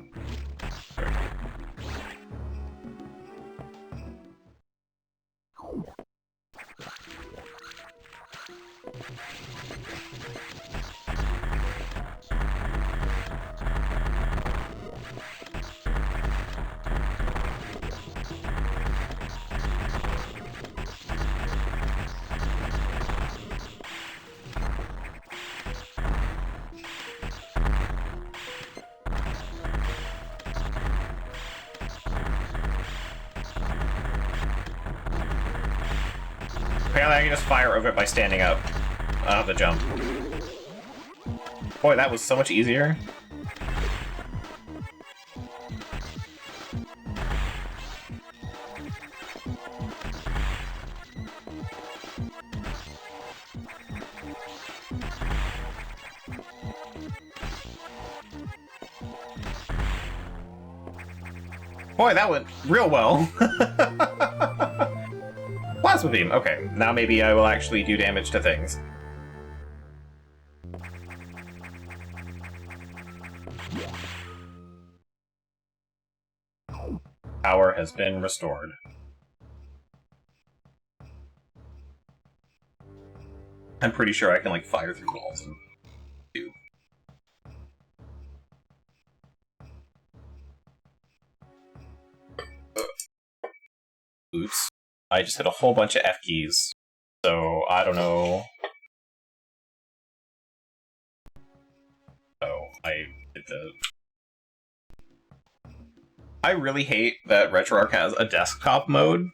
Apparently I can just fire over it by standing up. I don't have to jump. Boy, that was so much easier. Boy, that went real well. Plasma Beam. Okay, now maybe I will actually do damage to things. Power has been restored. I'm pretty sure I can, like, fire through walls and do. Oops. I just hit a whole bunch of F keys, so I don't know. Oh, I did the... I really hate that RetroArch has a desktop mode,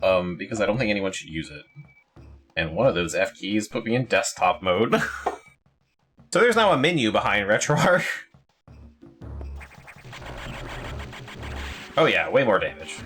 because I don't think anyone should use it. And one of those F keys put me in desktop mode. So there's now a menu behind RetroArch. Oh yeah, way more damage.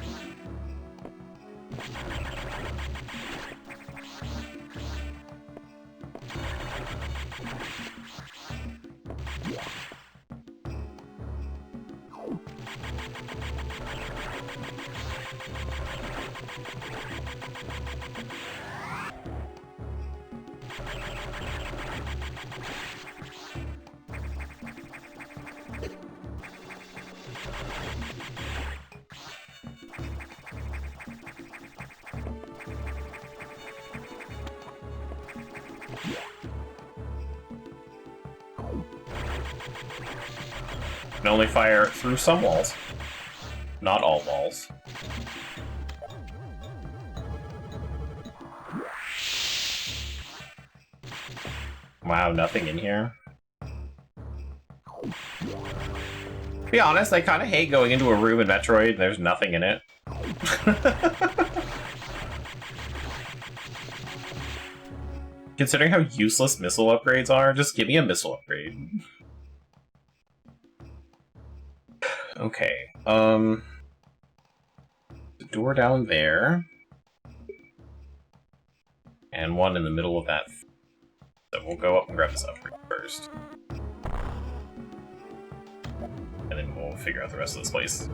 Can only fire through some walls, not all walls. Wow, nothing in here. To be honest, I kind of hate going into a room in Metroid and there's nothing in it. Considering how useless missile upgrades are, just give me a missile upgrade. Okay, the door down there. And one in the middle of that. So we'll go up and grab this upgrade first. And then we'll figure out the rest of this place.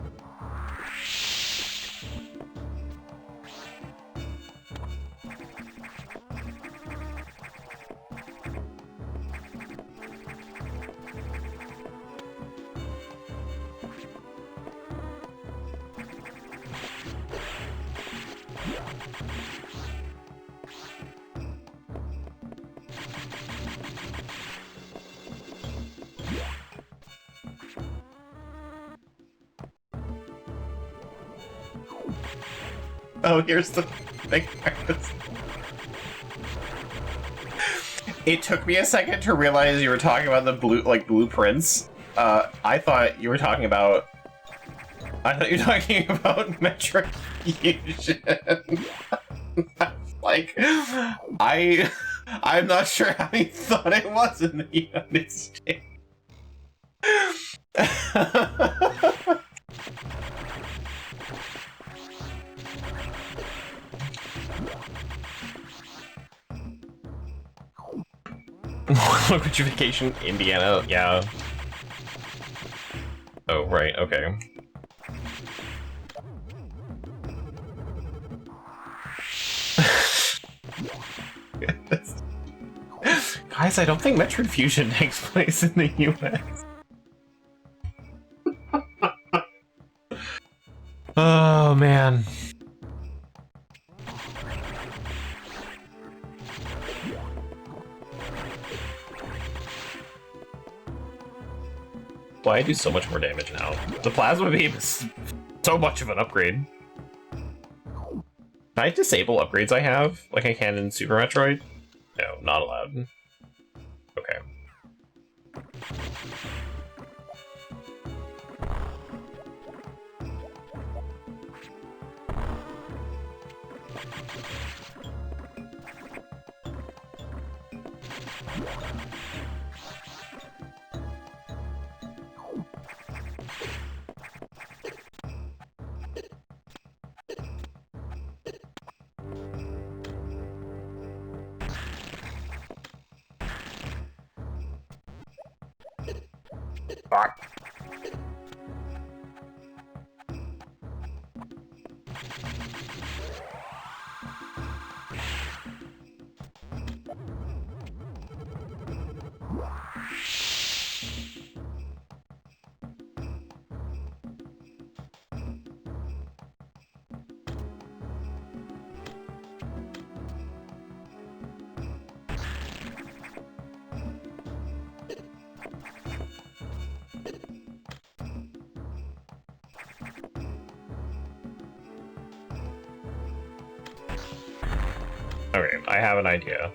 Oh, here's the thing. It took me a second to realize you were talking about the blueprints. I thought you were talking about... Metroid Fusion. Like, I'm not sure how he thought it was in the United States. Liquidification, Indiana, yeah. Oh, right, okay. Guys, I don't think Metroid Fusion takes place in the US. Oh, man. Why I do so much more damage now? The plasma beam is so much of an upgrade. Can I disable upgrades I have, like I can in Super Metroid? No, not allowed. Okay. Fuck. Okay, I have an idea.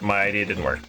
My idea didn't work.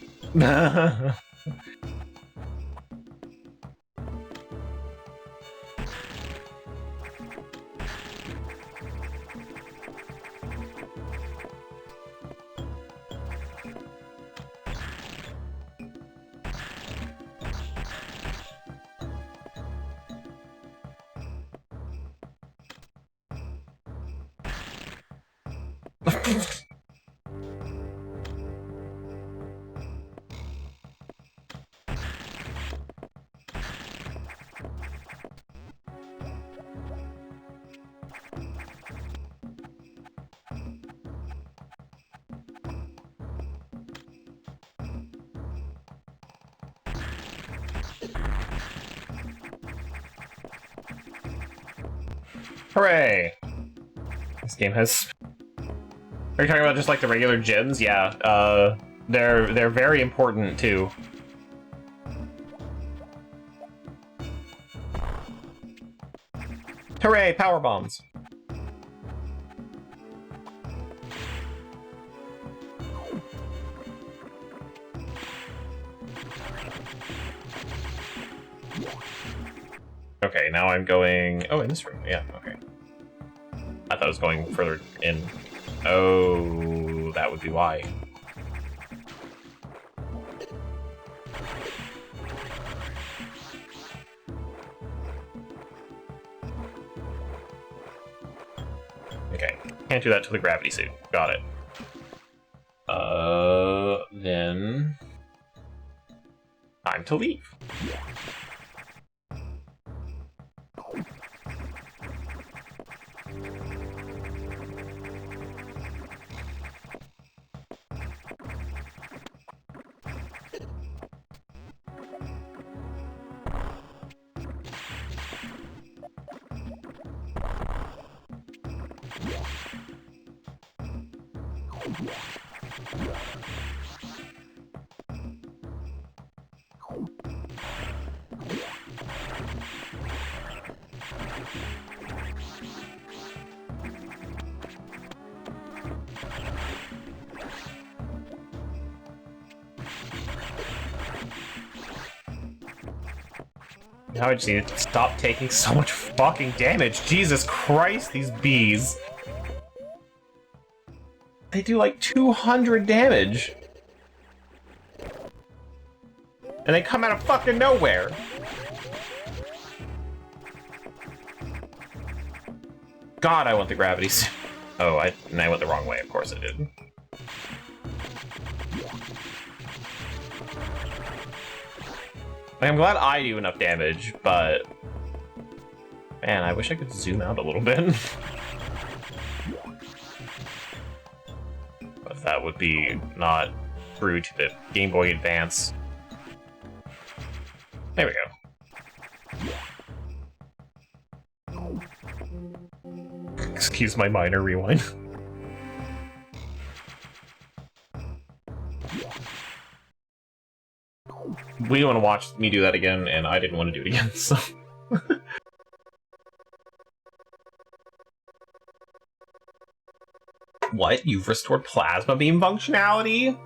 Hooray! This game has... Are you talking about just like the regular gems? Yeah, they're very important too. Hooray, power bombs! Okay, now I'm going... Oh, in this room, yeah, okay. I thought I was going further in. Oh, that would be why. Okay, can't do that to the gravity suit. Got it. Then... time to leave. Now I just need to stop taking so much fucking damage. Jesus Christ, these bees. They do like 200 damage. And they come out of fucking nowhere. God, I want the gravity suit. Oh, I went the wrong way. Of course I did. Like, I'm glad I do enough damage, but... Man, I wish I could zoom out a little bit. But that would be not true to the Game Boy Advance. There we go. Excuse my minor rewind. We don't want to watch me do that again, and I didn't want to do it again, so... What? You've restored plasma beam functionality?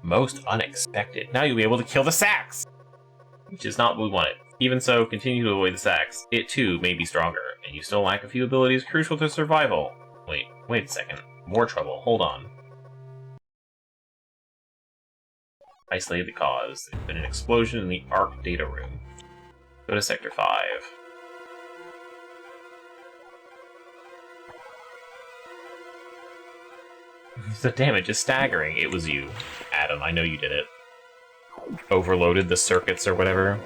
Most unexpected. Now you'll be able to kill the sacks! Which is not what we wanted. Even so, continue to avoid the sacks. It too may be stronger, and you still lack a few abilities crucial to survival. Wait a second. More trouble. Hold on. Isolate the cause. There's been an explosion in the ARC data room. Go to Sector 5. The damage is staggering. It was you, Adam. I know you did it. Overloaded the circuits or whatever.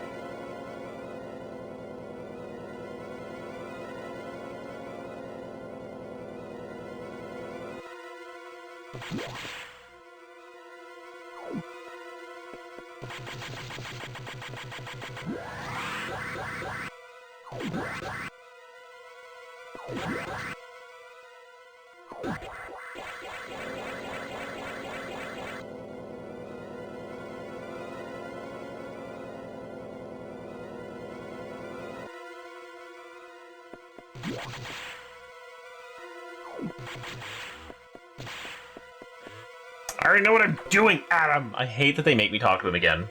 I already know what I'm doing, Adam! I hate that they make me talk to him again.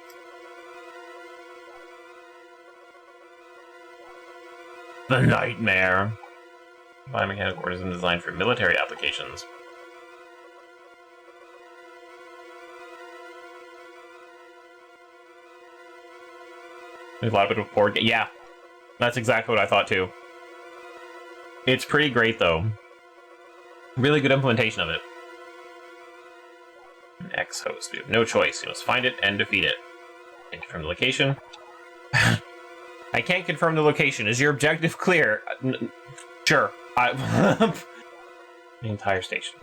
The nightmare. Biomechanical organism designed for military applications. There's a lot of it with board game. Yeah, that's exactly what I thought too. It's pretty great though. Really good implementation of it. An X-host. We have no choice. You must find it and defeat it. Can't confirm the location. I can't confirm the location. Is your objective clear? Sure. The entire station.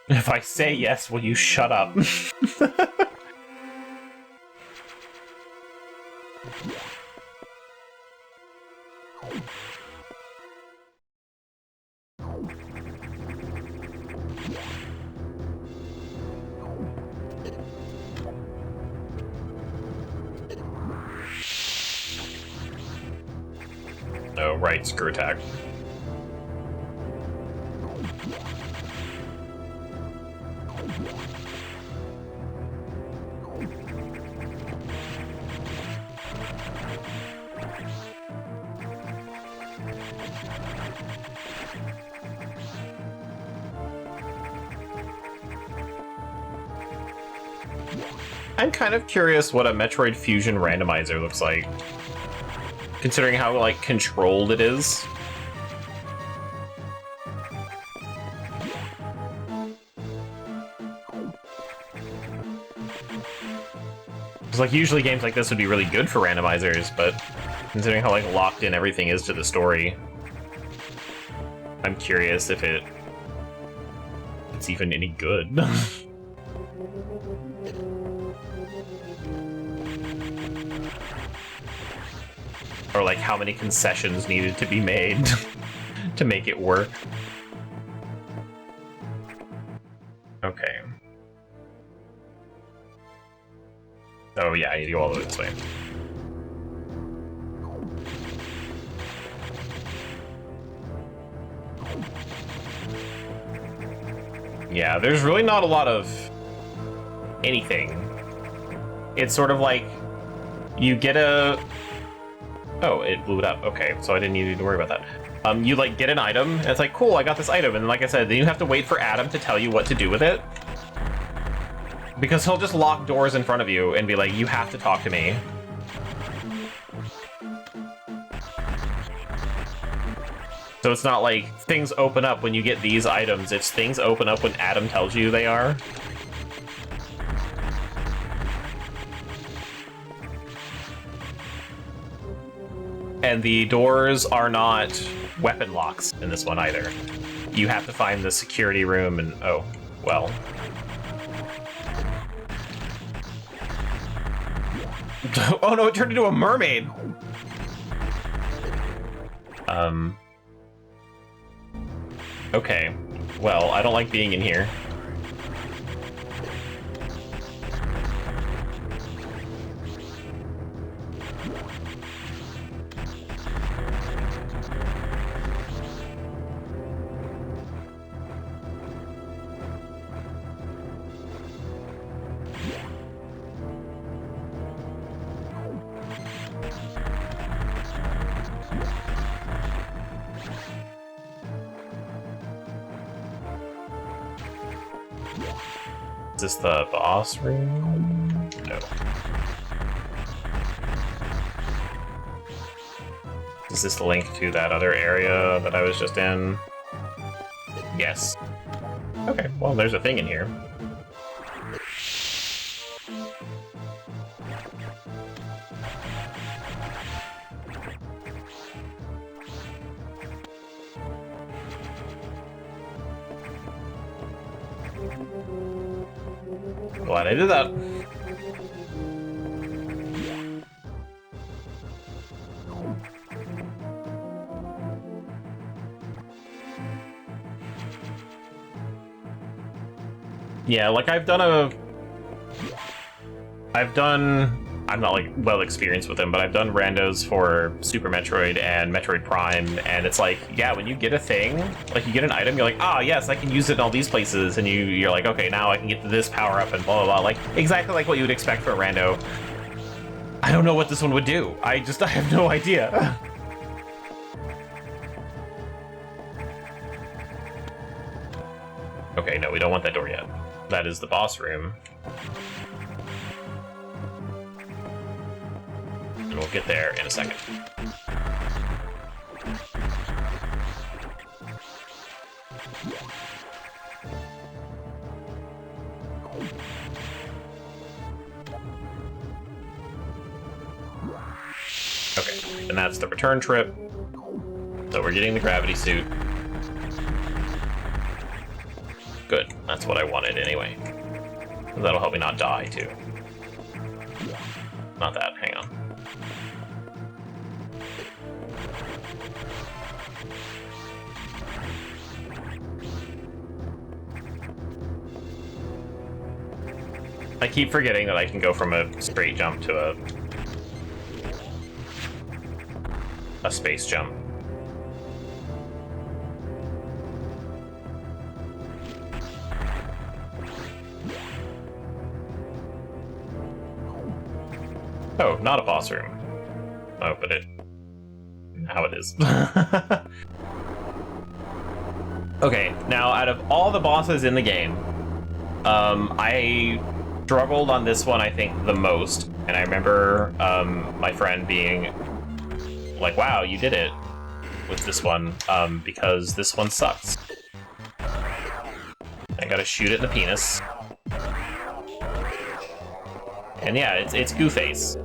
If I say yes, will you shut up? Oh, right, screw attack. I'm kind of curious what a Metroid Fusion randomizer looks like. Considering how, like, controlled it is. Because, like, usually games like this would be really good for randomizers, but considering how, like, locked in everything is to the story, I'm curious if it's even any good. Or, like, how many concessions needed to be made to make it work. Okay. Oh, yeah, I need to go all the way this way. Yeah, there's really not a lot of anything. It's sort of like you get a Oh, it blew it up. Okay, so I didn't need to worry about that. You like get an item, and it's like, cool, I got this item, and like I said, then you have to wait for Adam to tell you what to do with it. Because he'll just lock doors in front of you and be like, you have to talk to me. So it's not like things open up when you get these items, it's things open up when Adam tells you they are. And the doors are not weapon locks in this one either. You have to find the security room and, oh, well. Oh no, it turned into a mermaid! Okay. Well, I don't like being in here. Is this the boss room? No. Is this the link to that other area that I was just in? Yes. Okay, well, there's a thing in here. Glad I did that. Yeah, like I'm not like well experienced with them, but I've done randos for Super Metroid and Metroid Prime, and it's like, yeah, when you get a thing, like you get an item, you're like, ah, yes, I can use it in all these places, and you're like, okay, now I can get to this power up and blah blah blah, like exactly like what you would expect for a rando. I don't know what this one would do. I have no idea. Okay, no, we don't want that door yet. That is the boss room. And we'll get there in a second. Okay, and that's the return trip. So we're getting the gravity suit. Good, that's what I wanted anyway. That'll help me not die, too. Not that, hang on. I keep forgetting that I can go from a straight jump to a space jump. Oh, not a boss room. Oh, but how it is. Okay, now out of all the bosses in the game, I struggled on this one, I think, the most. And I remember my friend being like, wow, you did it with this one, because this one sucks. I gotta shoot it in the penis. And yeah, it's Goo Face.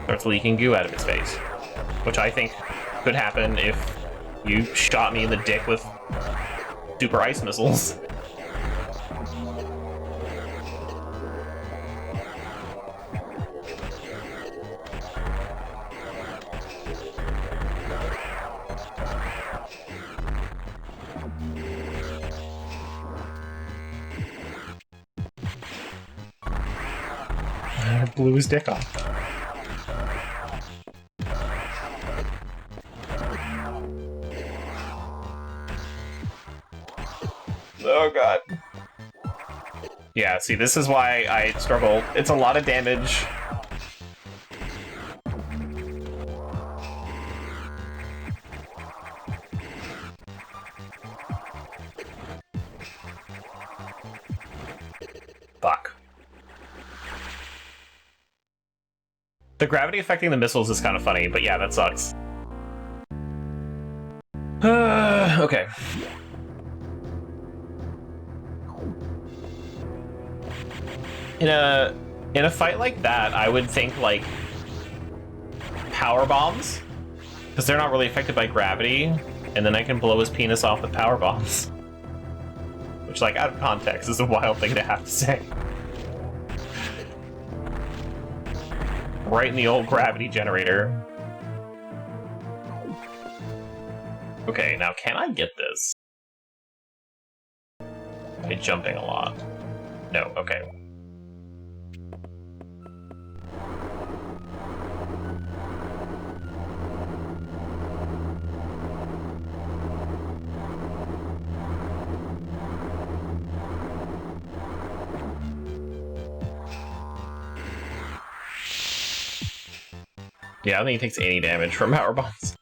Starts leaking goo out of his face. Which I think could happen if you shot me in the dick with super ice missiles. Blew his dick off. Oh god. Yeah, see, this is why I struggle. It's a lot of damage. The gravity affecting the missiles is kind of funny, but yeah, that sucks. Okay. In a fight like that, I would think like power bombs, because they're not really affected by gravity, and then I can blow his penis off with power bombs. Which, like, out of context, is a wild thing to have to say. Right in the old gravity generator. Okay, now can I get this? By jumping a lot. No, okay. Yeah, I don't think he takes any damage from power bombs.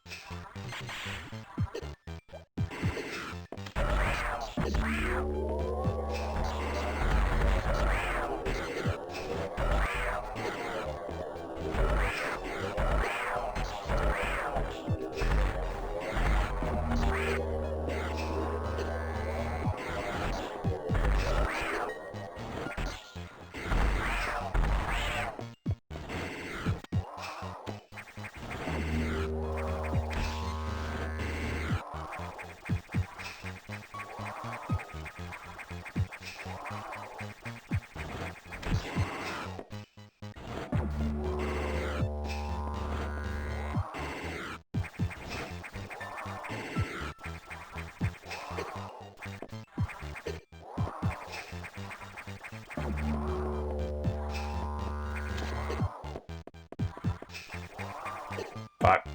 Fuck.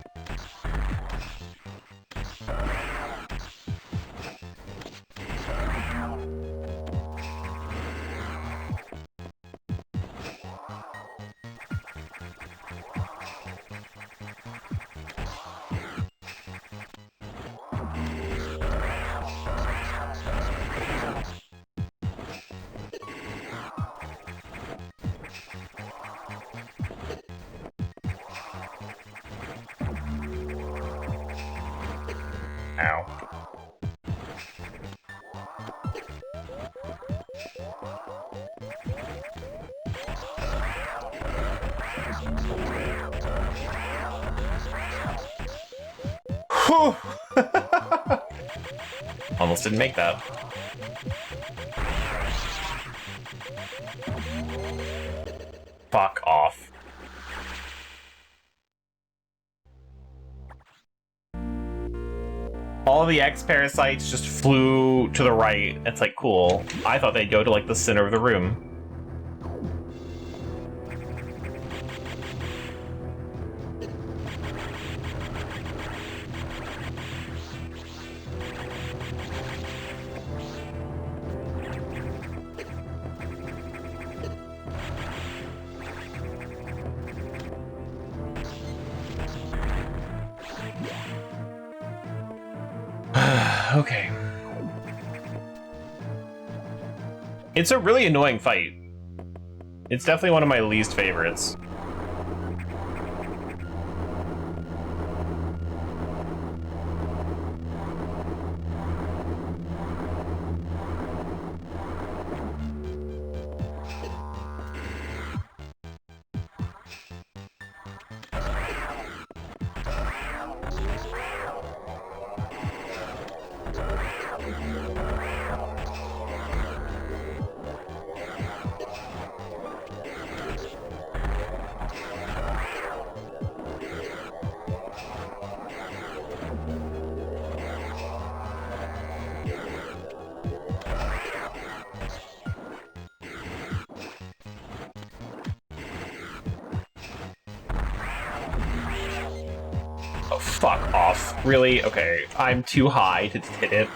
Ow. Whew. Almost didn't make that. Fuck off. All the X-parasites just flew to the right. It's like, cool. I thought they'd go to, like, the center of the room. Okay. It's a really annoying fight. It's definitely one of my least favorites. Oh, fuck off. Really? Okay, I'm too high to hit it.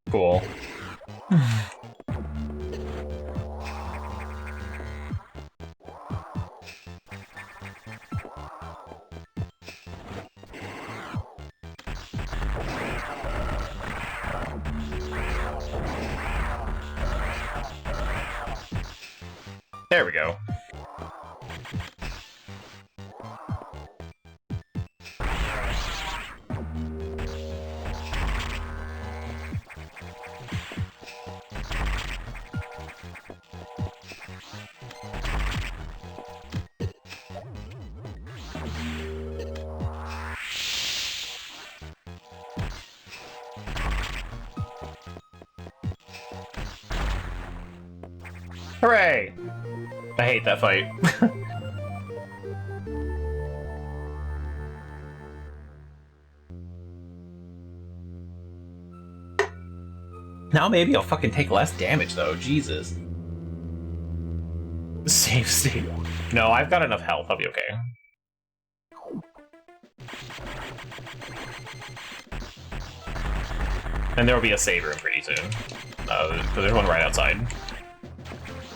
Cool. There we go. Hooray! I hate that fight. Now maybe I'll fucking take less damage though, Jesus. Save state. No, I've got enough health, I'll be okay. And there'll be a save room pretty soon. There's one right outside.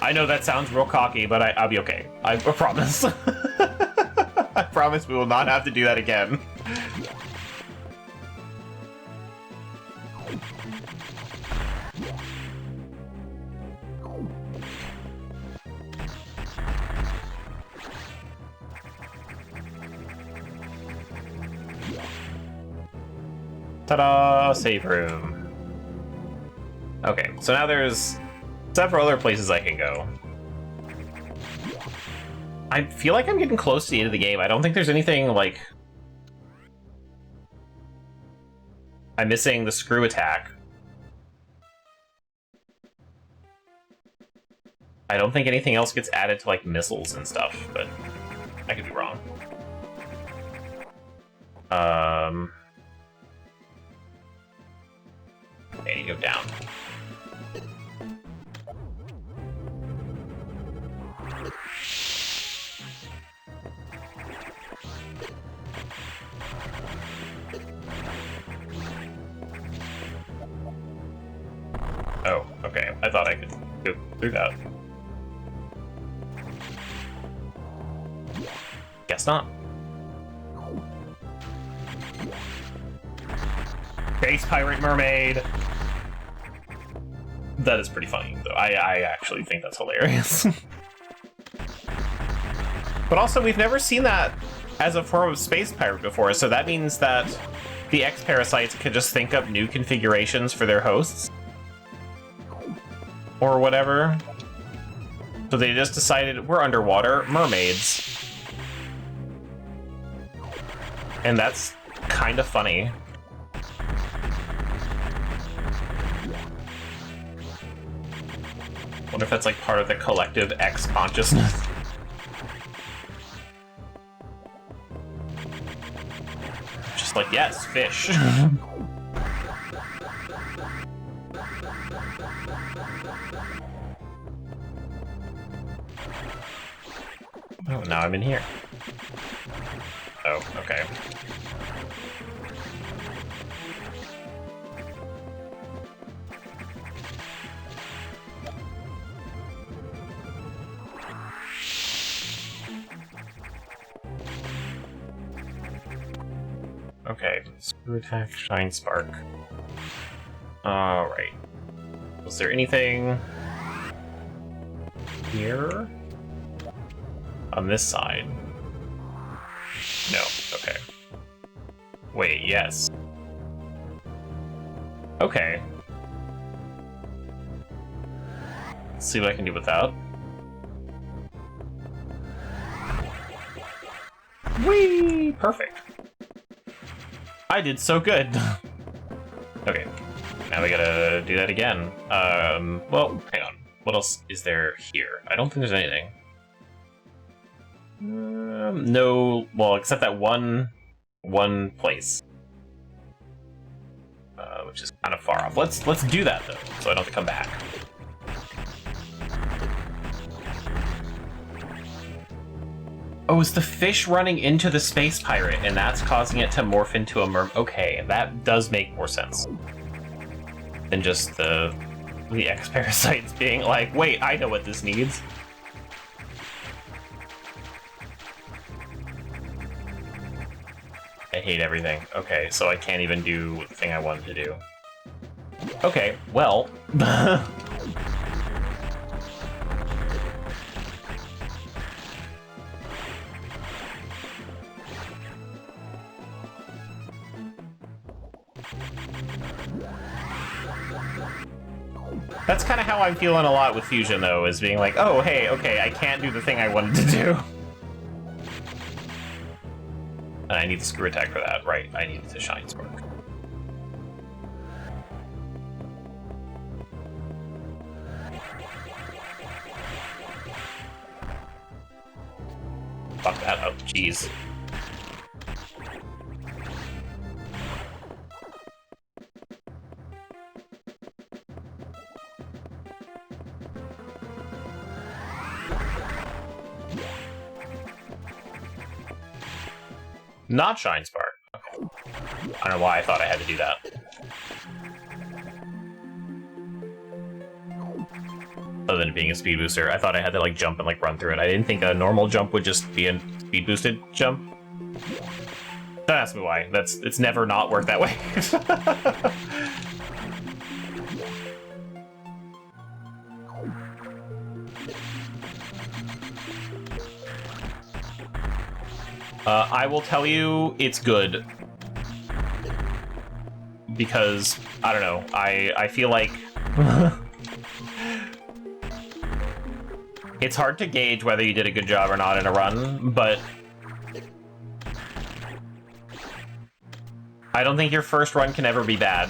I know that sounds real cocky, but I'll be okay. I promise. I promise we will not have to do that again. Ta-da! Save room. Okay, so now there's several other places I can go. I feel like I'm getting close to the end of the game. I don't think there's anything, like... I'm missing the screw attack. I don't think anything else gets added to, like, missiles and stuff, but I could be wrong. I need to go down. Oh, okay. I thought I could go through that. Guess not. Space Pirate Mermaid! That is pretty funny, though. I actually think that's hilarious. But also, we've never seen that as a form of Space Pirate before, so that means that the X-Parasites could just think up new configurations for their hosts. Or whatever. So they just decided, we're underwater, mermaids. And that's kind of funny. Wonder if that's like part of the collective X consciousness. Just like, yes, fish. Oh, now I'm in here. Oh, okay. Okay, screw attack, shine spark. Alright. Was there anything here? On this side? No, okay. Wait, yes. Okay. Let's see what I can do with that. Whee! Perfect. I did so good. Okay, now we gotta do that again. Well, hang on. What else is there here? I don't think there's anything. No, well, except that one place, which is kind of far off. Let's do that though, so I don't have to come back. Oh, it's the fish running into the space pirate, and that's causing it to morph into a merm. Okay, that does make more sense. than just the X parasites being like, wait, I know what this needs. I hate everything. Okay, so I can't even do the thing I wanted to do. Okay, well... That's kind of how I'm feeling a lot with Fusion, though, is being like, oh, hey, okay, I can't do the thing I wanted to do. And I need the screw attack for that, right? I need the Shine Spark. Fuck that up, jeez. Not Shine Spark. Okay. I don't know why I thought I had to do that. Other than it being a speed booster, I thought I had to like jump and like run through it. I didn't think a normal jump would just be a speed boosted jump. Don't ask me why. It's never not worked that way. I will tell you, it's good. Because, I don't know, I feel like... It's hard to gauge whether you did a good job or not in a run, but... I don't think your first run can ever be bad.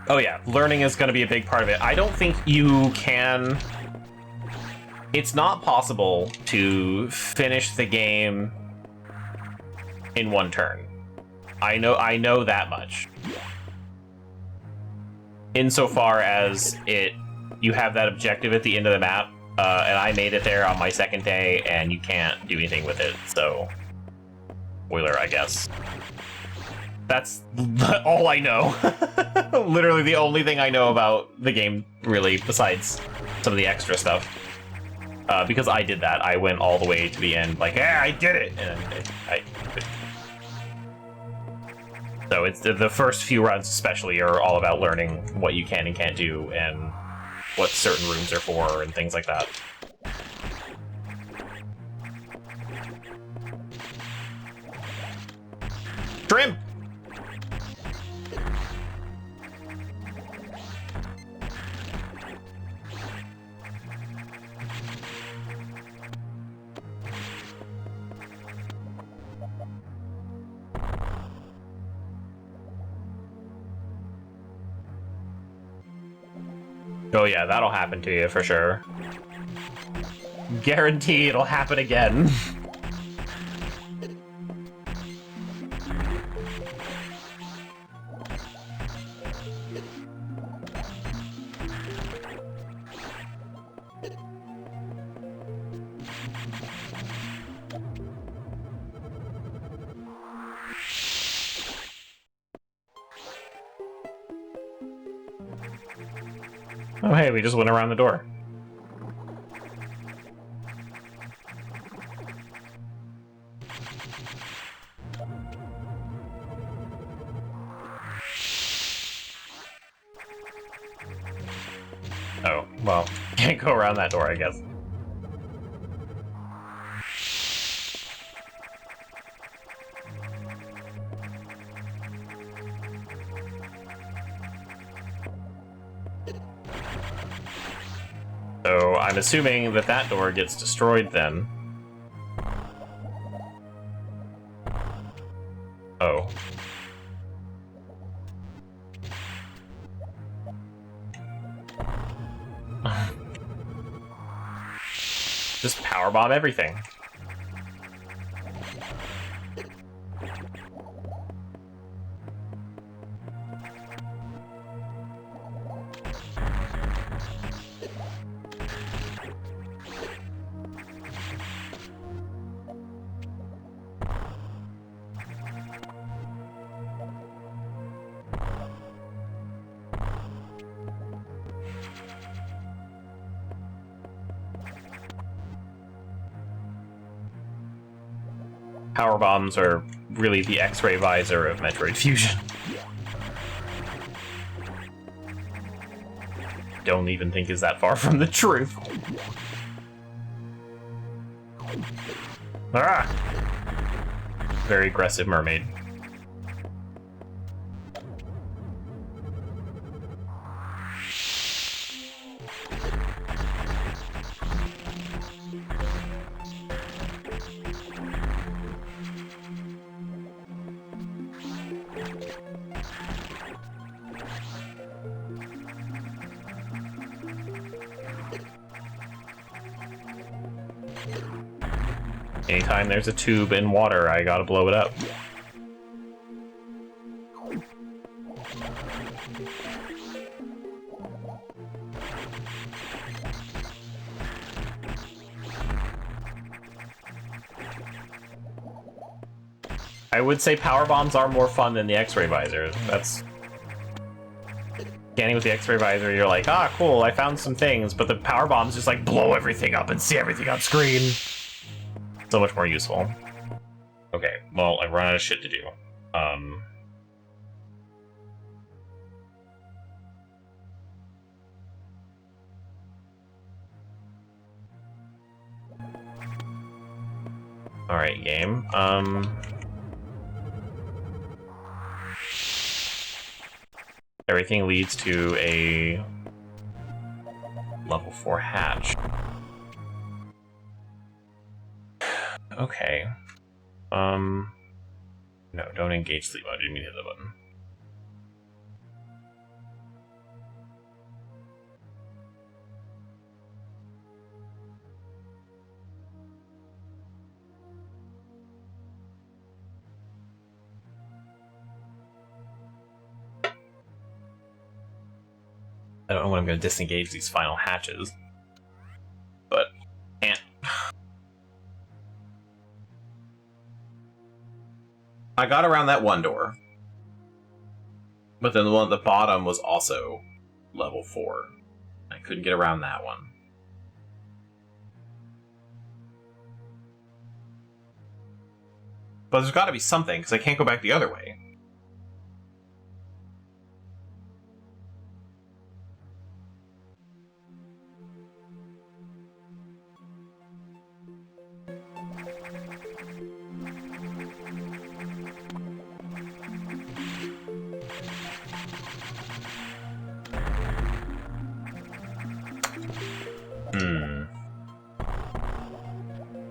Oh yeah, learning is going to be a big part of it. I don't think you can... It's not possible to finish the game in one turn. I know that much. Insofar as you have that objective at the end of the map, and I made it there on my second day, and you can't do anything with it, so... Spoiler, I guess. That's all I know. Literally the only thing I know about the game, really, besides some of the extra stuff. Because I did that. I went all the way to the end, like, yeah, I did it! And so it's the first few runs especially are all about learning what you can and can't do, and what certain rooms are for, and things like that. Shrimp! Oh yeah, that'll happen to you for sure. Guarantee it'll happen again. Oh hey, we just went around the door. Oh, well, can't go around that door, I guess. So I'm assuming that that door gets destroyed then. Oh. Just powerbomb everything. Power bombs are really the X-ray visor of Metroid Fusion. Don't even think is that far from the truth. Ah! Very aggressive mermaid. Anytime there's a tube in water, I gotta blow it up. I would say power bombs are more fun than the X-ray visor. That's... Scanning with the X-ray visor, you're like, ah, cool, I found some things, but the power bombs just like blow everything up and see everything on screen. So much more useful. Okay, well, I've run out of shit to do. Alright, game. Everything leads to a level 4 hatch. Okay. No, don't engage sleep mode. I didn't mean to hit the button. I don't know when I'm going to disengage these final hatches, but can't. I got around that one door, but then the one at the bottom was also level 4. I couldn't get around that one. But there's got to be something, because I can't go back the other way.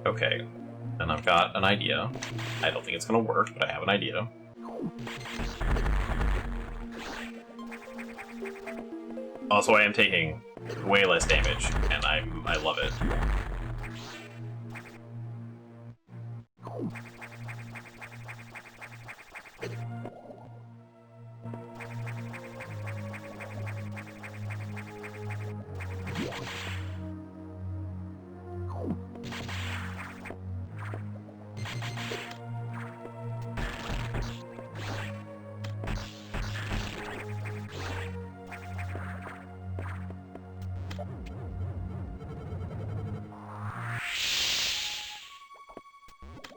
Okay, and I've got an idea. I don't think it's gonna work, but I have an idea. Also, I am taking way less damage, and I love it.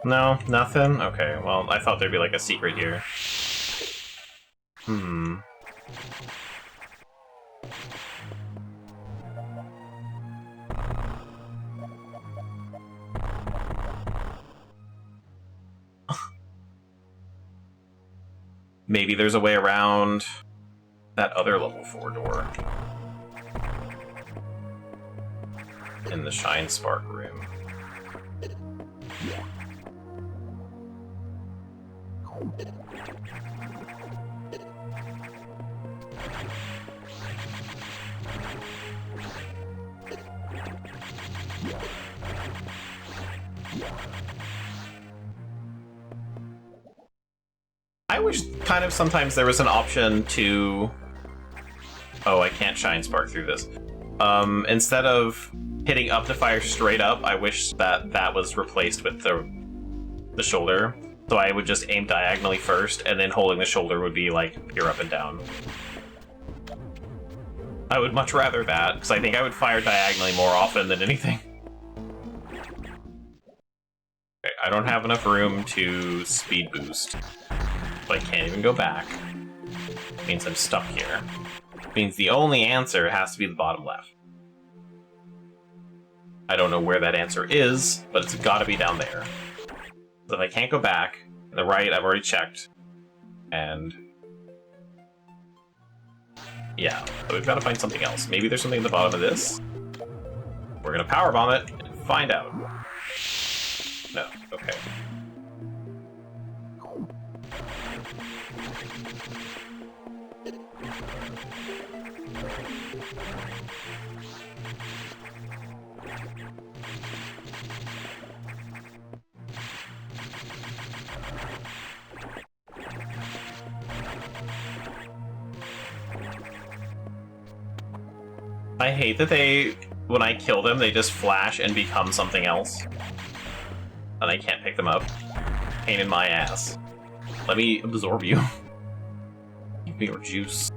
No, nothing? Okay, well, I thought there'd be like a secret here. Maybe there's a way around that other level 4 door. In the Shine Spark room. I wish kind of sometimes there was an option to... Oh, I can't Shine Spark through this. Instead of hitting up to fire straight up, I wish that that was replaced with the shoulder. So I would just aim diagonally first, and then holding the shoulder would be like pure up and down. I would much rather that, because I think I would fire diagonally more often than anything. Okay, I don't don't have enough room to speed boost. So I can't even go back. Means I'm stuck here. Means the only answer has to be the bottom left. I don't know where that answer is, but it's gotta be down there. So if I can't go back, the right I've already checked. And yeah, so we've got to find something else. Maybe there's something at the bottom of this. We're gonna powerbomb it and find out. No, okay. I hate that when I kill them, they just flash and become something else. And I can't pick them up. Pain in my ass. Let me absorb you. Give me your juice.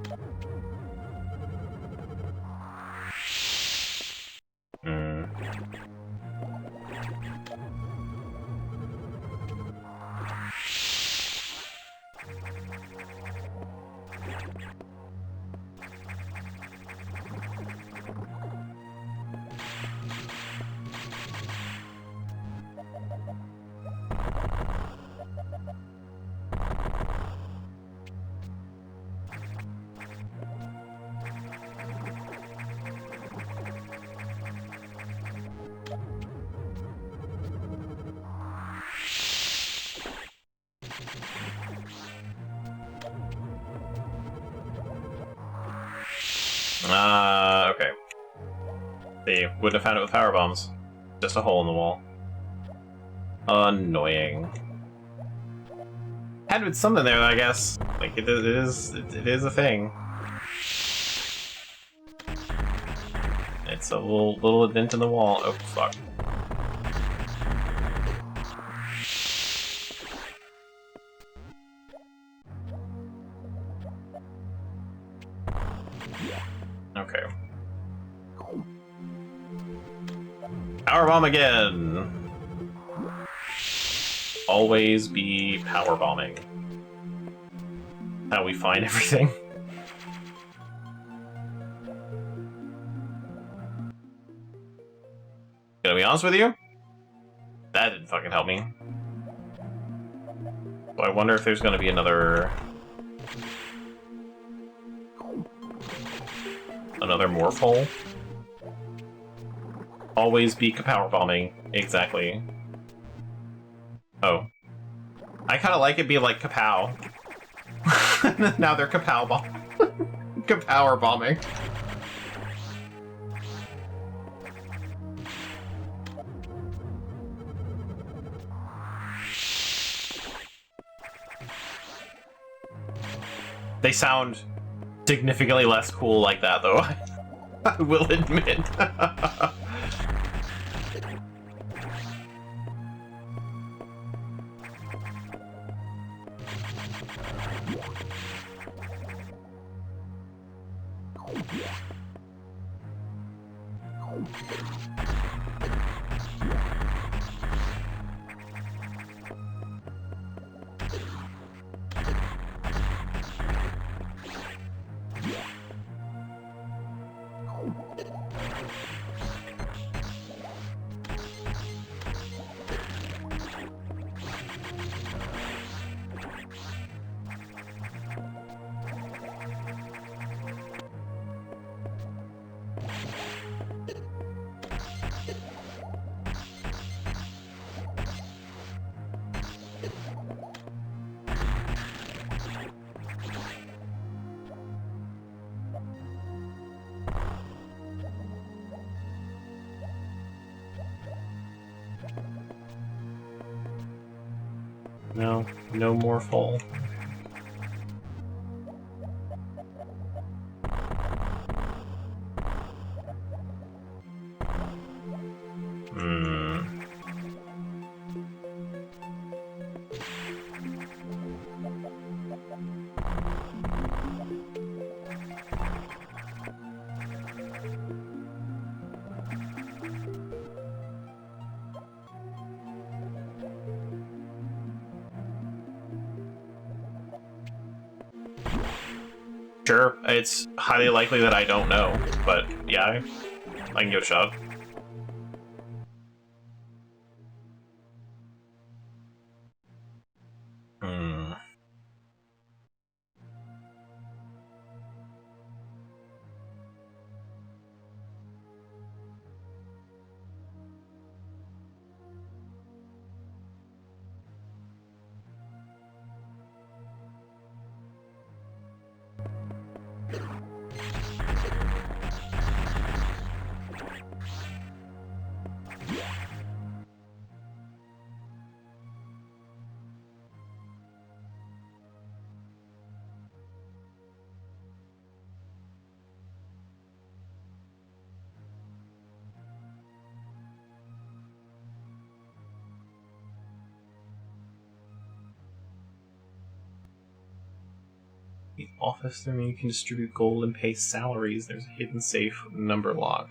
Okay. They wouldn't have found it with power bombs. Just a hole in the wall. Annoying. Had been something there, I guess. Like it is a thing. It's a little dent in the wall. Oh fuck. Okay. Powerbomb again! Always be powerbombing. How we find everything. Gonna be honest with you? That didn't fucking help me. So I wonder if there's gonna be another morph hole. Always be powerbombing. Exactly. Oh. I kinda like it being like kapow. Now they're kapow bomb. Kapower bombing. They sound significantly less cool like that, though. I will admit. No more full. Sure, it's highly likely that I don't know, but yeah, I can give it a shot. Hmm. The office there you can distribute gold and pay salaries. There's a hidden safe number lock.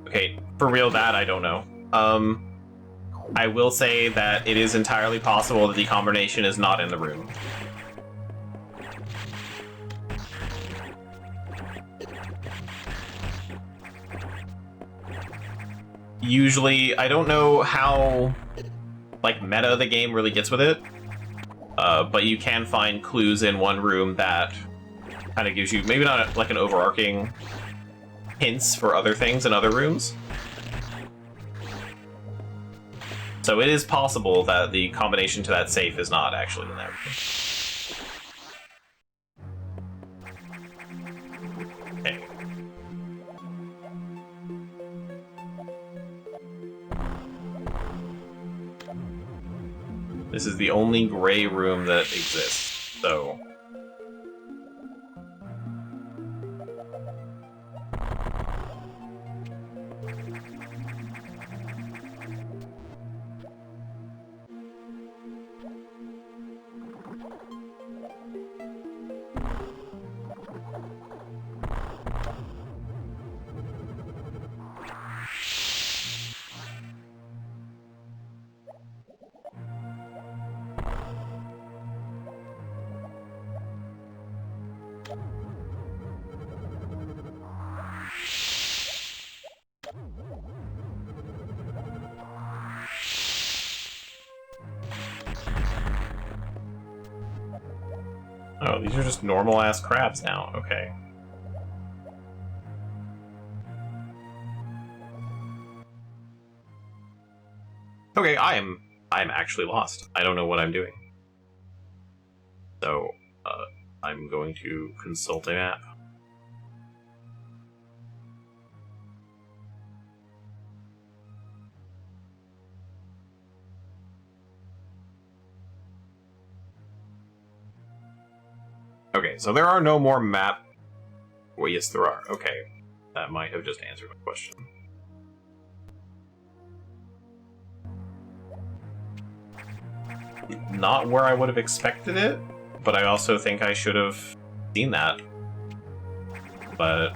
Okay, for real, that I don't know. I will say that it is entirely possible that the combination is not in the room. Usually, I don't know how, like, meta the game really gets with it, but you can find clues in one room that kind of gives you, maybe not like an overarching hints for other things in other rooms. So it is possible that the combination to that safe is not actually in that room. Okay. This is the only gray room that exists, so... Oh, these are just normal-ass crabs now. Okay. Okay, I'm actually lost. I don't know what I'm doing. So, I'm going to consult a map. Okay, so there are no more map... Well, yes, there are. Okay. That might have just answered my question. Not where I would have expected it, but I also think I should have seen that. But,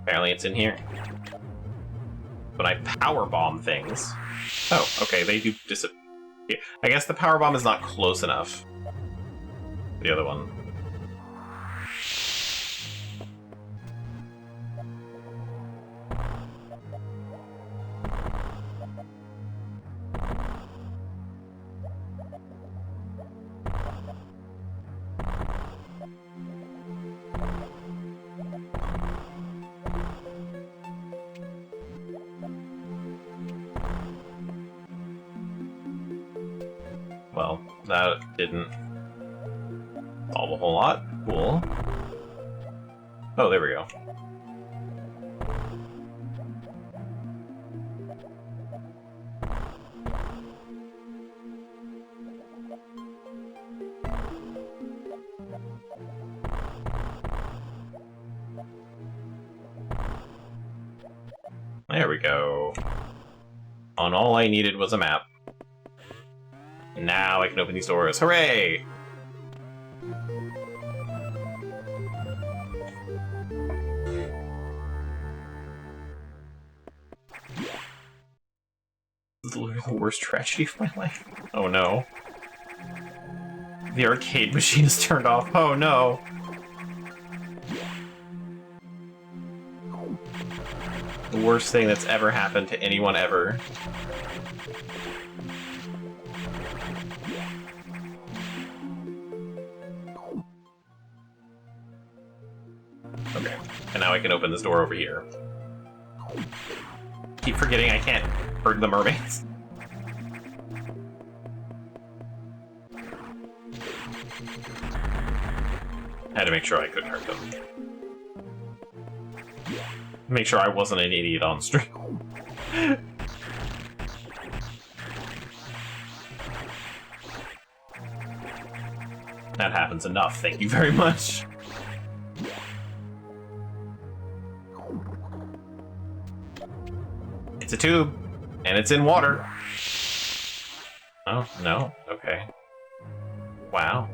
apparently it's in here. But I powerbomb things. Oh, okay, they do disappear. I guess the powerbomb is not close enough. The other one. Well, that didn't solve a whole lot. Cool. Oh, there we go. There we go. And all I needed was a map. Now I can open these doors. Hooray! The worst tragedy of my life. Oh no. The arcade machine is turned off. Oh no. The worst thing that's ever happened to anyone ever. Okay, and now I can open this door over here. Keep forgetting I can't hurt the mermaids. Had to make sure I couldn't hurt them. Make sure I wasn't an idiot on stream. That happens enough, thank you very much. It's a tube, and it's in water. Oh, no? Okay. Wow.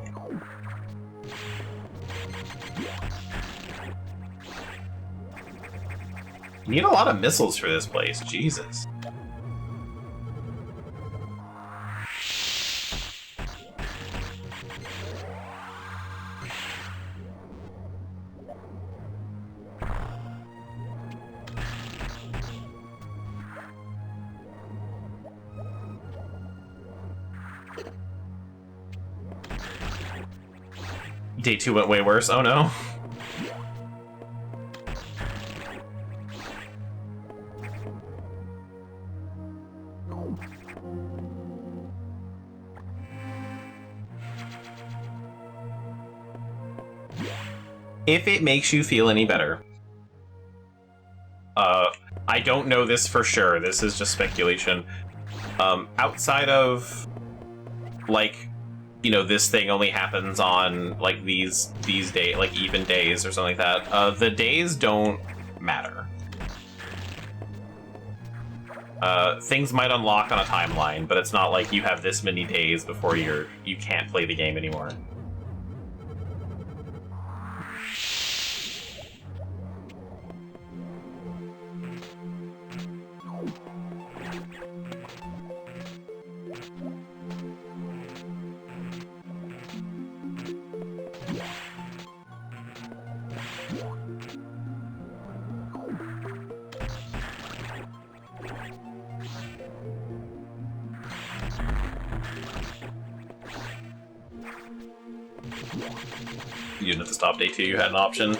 You need a lot of missiles for this place, Jesus. Day 2 went way worse, oh no. If it makes you feel any better. I don't know this for sure, this is just speculation. Outside of, like, you know, this thing only happens on, like, these days, like, even days or something like that, the days don't matter. Things might unlock on a timeline, but it's not like you have this many days before you can't play the game anymore. You didn't have to stop day 2, you had an option.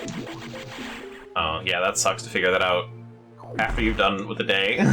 Oh, yeah, that sucks to figure that out after you've done with the day.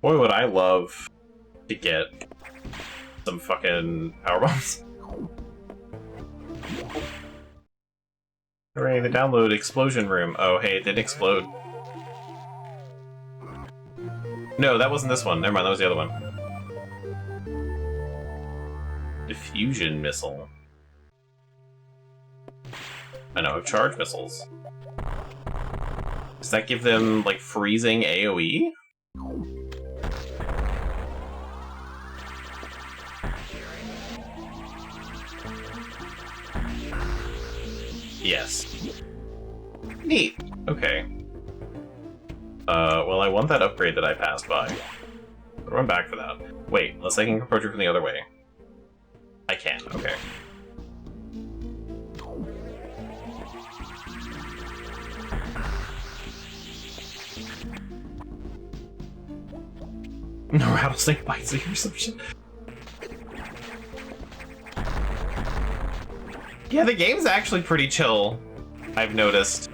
Boy, would I love to get some fucking power bombs. Hooray, the download explosion room. Oh, hey, it didn't explode. No, that wasn't this one. Never mind, that was the other one. Diffusion missile. I know, charge missiles. Does that give them, like, freezing AoE? Yes. Neat. Okay. Well, I want that upgrade that I passed by. I'll run back for that. Wait, unless I can approach it from the other way. I can, okay. No rattlesnake bites you or some shit. Yeah, the game's actually pretty chill, I've noticed.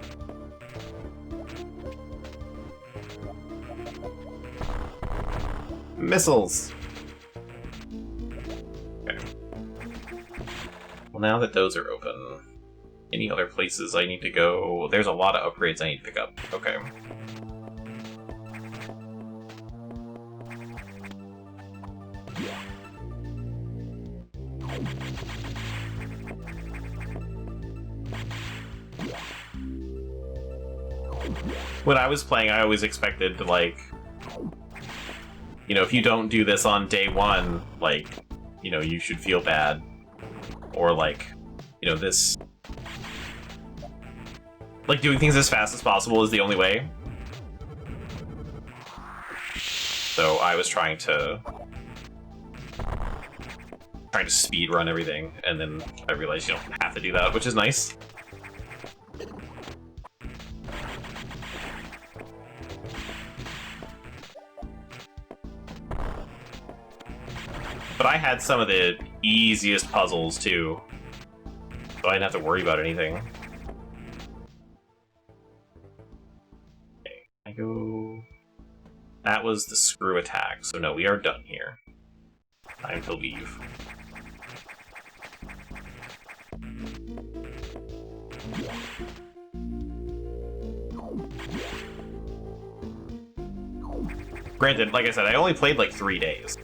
Missiles. Okay. Well, now that those are open, any other places I need to go? There's a lot of upgrades I need to pick up. Okay. When I was playing, I always expected to, like, you know, if you don't do this on day one, like, you know, you should feel bad. Or, like, you know, this... Like, doing things as fast as possible is the only way. So I was trying to speed run everything, and then I realized you don't have to do that, which is nice. But I had some of the easiest puzzles, too. So I didn't have to worry about anything. Okay, I go... That was the screw attack, so no, we are done here. Time to leave. Granted, like I said, I only played like 3 days.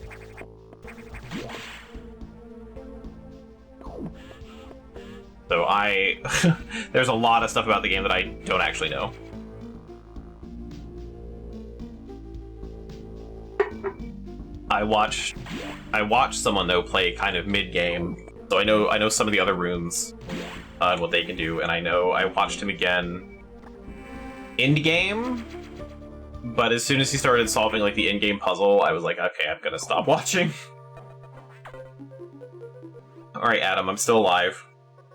So there's a lot of stuff about the game that I don't actually know. I watched someone though play kind of mid-game, so I know some of the other runes and what they can do, and I watched him again end-game, but as soon as he started solving like the in-game puzzle, I was like, okay, I'm gonna stop watching. Alright, Adam, I'm still alive.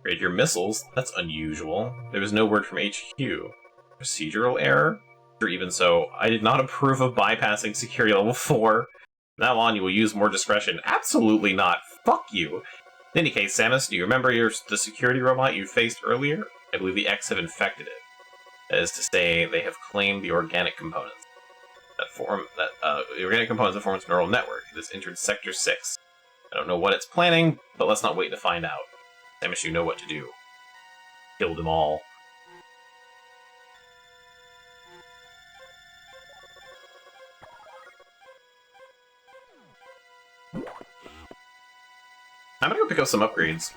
Raid your missiles? That's unusual. There was no word from HQ. Procedural error? Or even so, I did not approve of bypassing security level 4. From now on, you will use more discretion. Absolutely not. Fuck you. In any case, Samus, do you remember the security robot you faced earlier? I believe the X have infected it. That is to say, they have claimed the organic components. The organic components that form its neural network. It has entered Sector 6. I don't know what it's planning, but let's not wait to find out. Samus, you know what to do. Kill them all. I'm gonna go pick up some upgrades.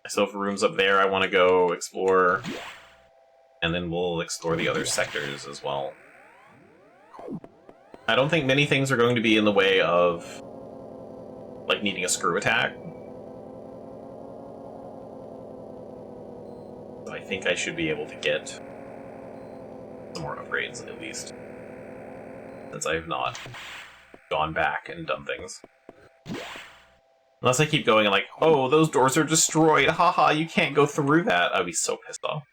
I still have rooms up there I want to go explore. And then we'll explore the other sectors as well. I don't think many things are going to be in the way of, like, needing a screw attack. So I think I should be able to get some more upgrades, at least. Since I have not gone back and done things. Unless I keep going and like, oh, those doors are destroyed, haha, you can't go through that. I'd be so pissed off.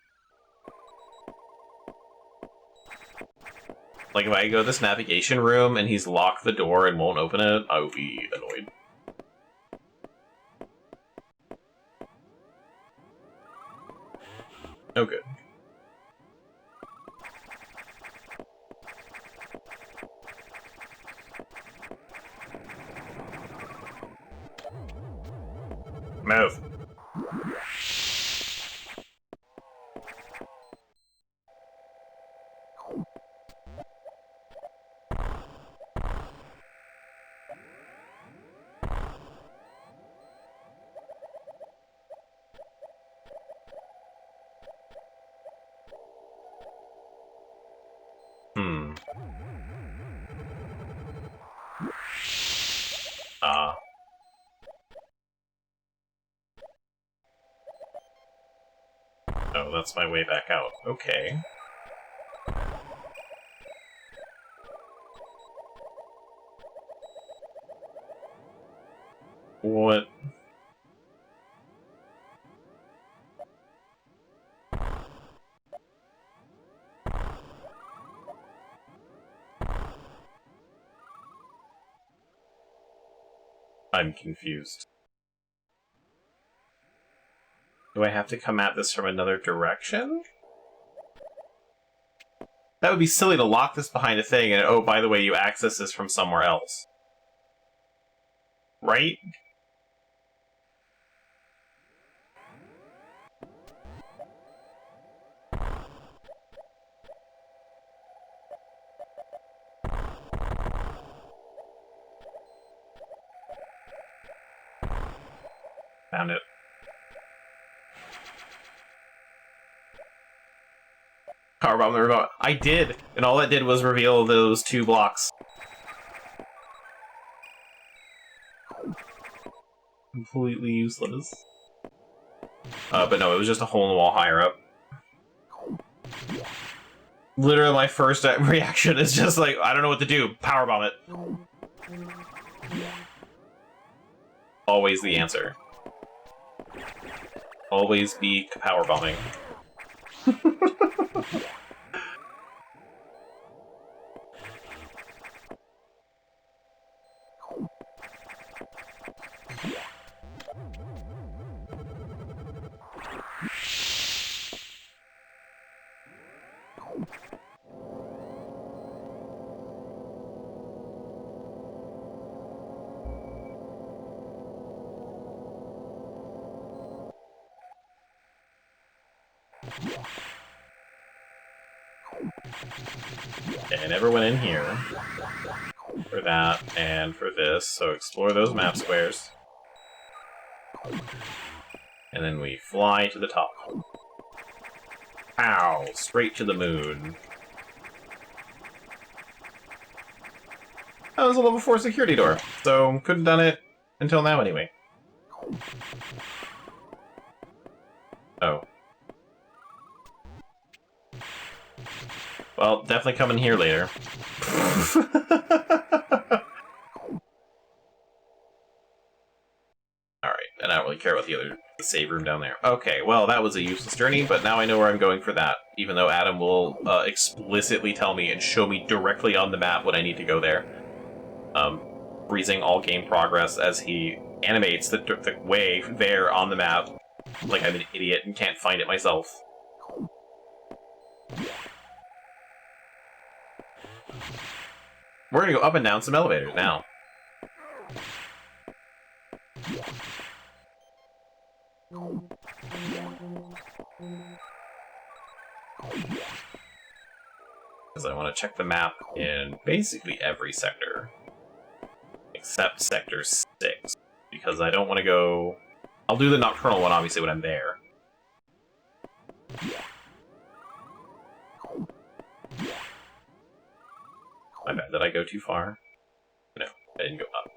Like, if I go to this navigation room and he's locked the door and won't open it, I would be annoyed. Oh, good. Move. Oh, that's my way back out. Okay. What? I'm confused. Do I have to come at this from another direction? That would be silly to lock this behind a thing and, oh, by the way, you access this from somewhere else. Right? Found it. Power bomb the remote. I did! And all that did was reveal those 2 blocks. Completely useless. But no, it was just a hole in the wall higher up. Literally my first reaction is just like, I don't know what to do. Power bomb it. Always the answer. Always be power bombing. Okay, I never went in here for that and for this, so explore those map squares. And then we fly to the top. Ow! Straight to the moon. That was a level 4 security door, so couldn't have done it until now anyway. Oh. Well, definitely coming here later. Alright, and I don't really care about the save room down there. Okay, well, that was a useless journey, but now I know where I'm going for that, even though Adam will explicitly tell me and show me directly on the map when I need to go there. Freezing all game progress as he animates the way there on the map, like I'm an idiot and can't find it myself. We're gonna go up and down some elevators now. Because I want to check the map in basically every sector. Except Sector 6. Because I don't want to go... I'll do the Nocturnal one, obviously, when I'm there. My bad, did I go too far? No, I didn't go up.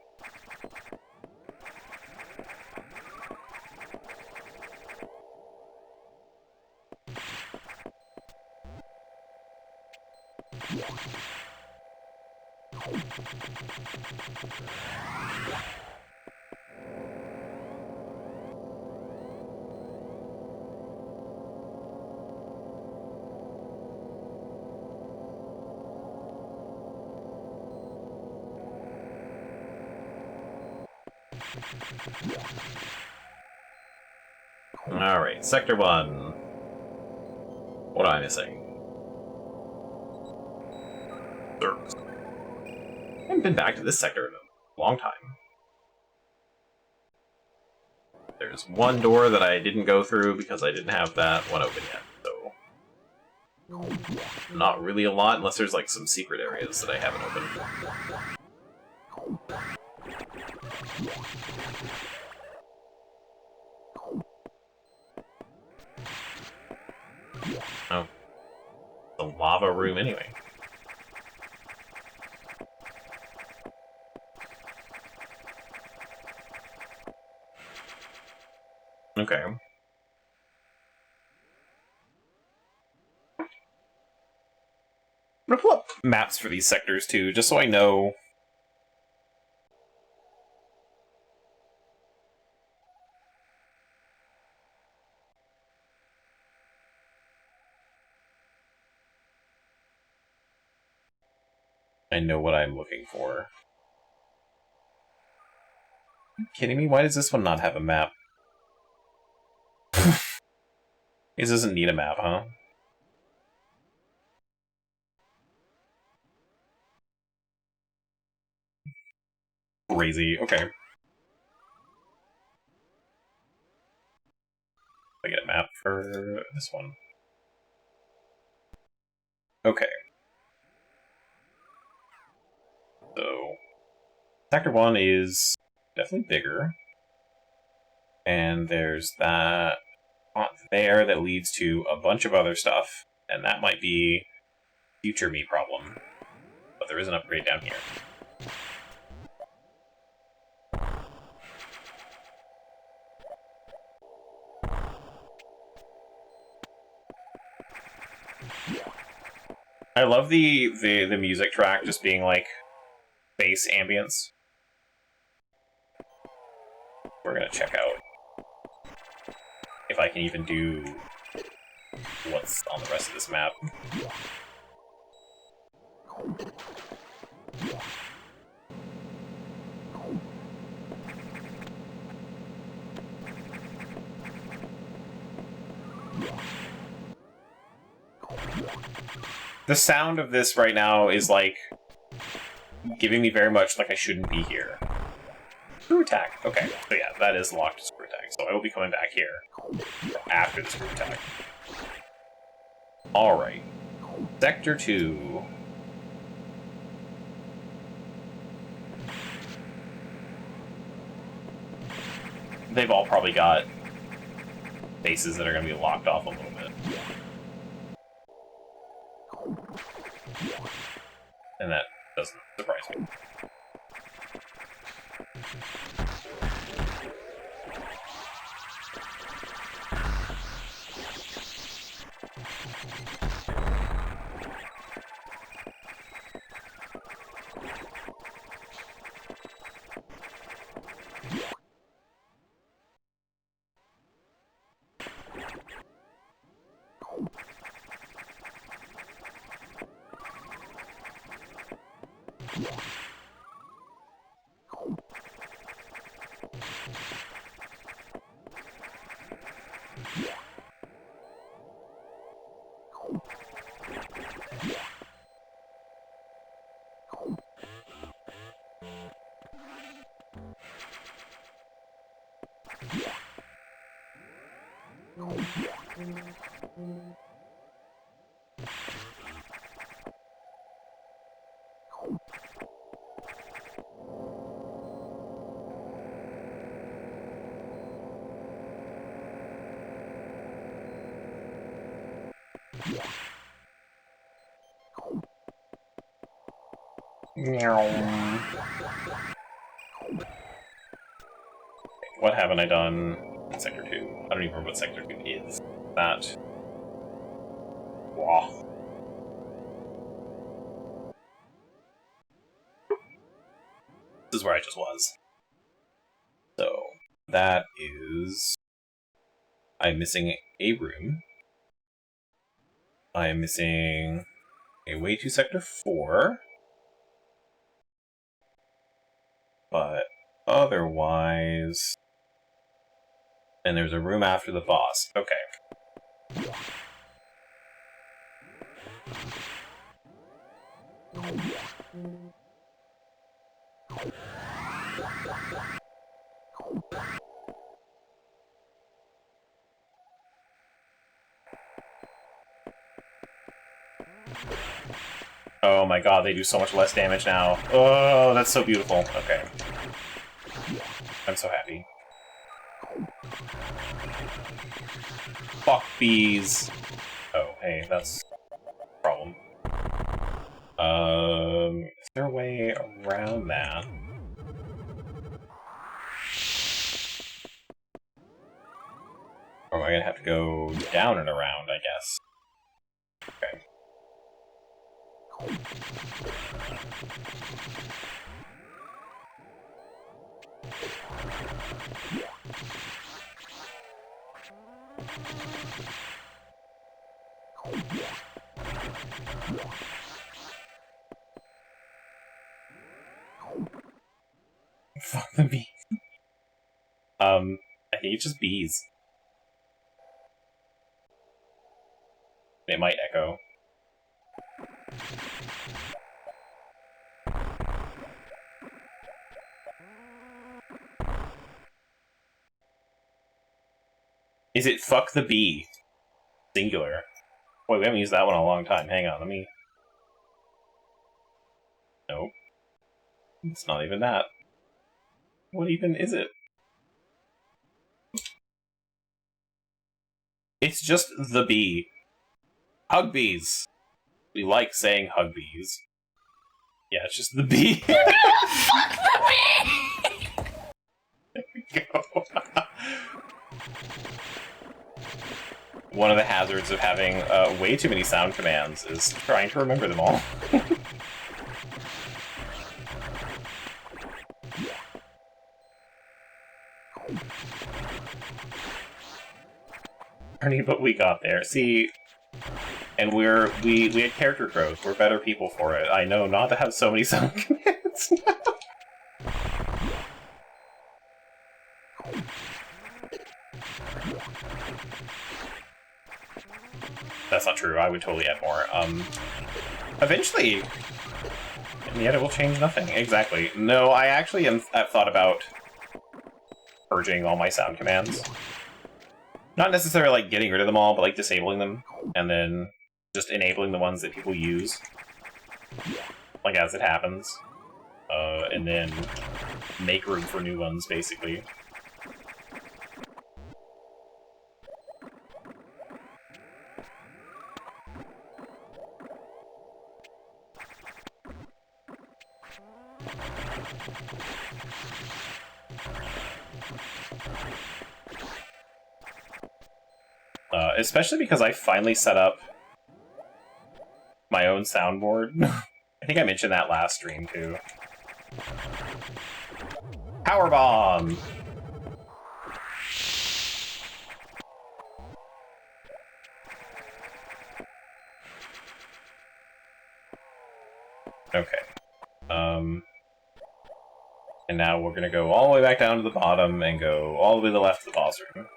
Alright, Sector 1. What am I missing? Circles. I haven't been back to this sector in a long time. There's one door that I didn't go through because I didn't have that one open yet, so... Not really a lot, unless there's like some secret areas that I haven't opened. Oh. The lava room anyway. Okay. I'm gonna pull up maps for these sectors too, just so I know. I know what I'm looking for. Are you kidding me? Why does this one not have a map? This doesn't need a map, huh? Crazy. Okay. I get a map for this one. Okay. So, Sector 1 is definitely bigger. And there's that spot there that leads to a bunch of other stuff. And that might be future me problem. But there is an upgrade down here. I love the music track just being like bass ambience. We're gonna check out if I can even do what's on the rest of this map. The sound of this right now is like giving me very much like I shouldn't be here. Screw attack. Okay, so yeah, that is locked to screw attack. So I will be coming back here after the screw attack. Alright. Sector 2. They've all probably got bases that are going to be locked off a little bit. And that doesn't surprise me. What haven't I done in Sector 2? I don't even remember what Sector 2 is. That. Wow. This is where I just was. So, that is... I'm missing a room. I am missing a way to Sector 4. But otherwise... And there's a room after the boss. Okay. Oh my god, they do so much less damage now. Oh, that's so beautiful. Okay. I'm so happy. Fuck bees. Oh, hey, that's a problem. Is there a way around that? Or am I gonna have to go down and around, I guess? Okay. Fuck the bees. I think it's just bees. It might echo. Is it fuck the bee? Singular. Wait, we haven't used that one in a long time. Hang on, let me... Nope. It's not even that. What even is it? It's just the bee. Hug bees. We like saying hug bees. Yeah, it's just the bee. Fuck the bee! There we go. One of the hazards of having way too many sound commands is trying to remember them all. Ernie, but we got there. See, and we had character growth. We're better people for it. I know not to have so many sound commands. That's not true. I would totally add more. Eventually, and yet it will change nothing. Exactly. No, I actually have thought about purging all my sound commands. Not necessarily like getting rid of them all, but like disabling them, and then just enabling the ones that people use, like as it happens, and then make room for new ones, basically. Especially because I finally set up my own soundboard. I think I mentioned that last stream, too. Powerbomb! Okay. And now we're gonna go all the way back down to the bottom and go all the way to the left of the boss room.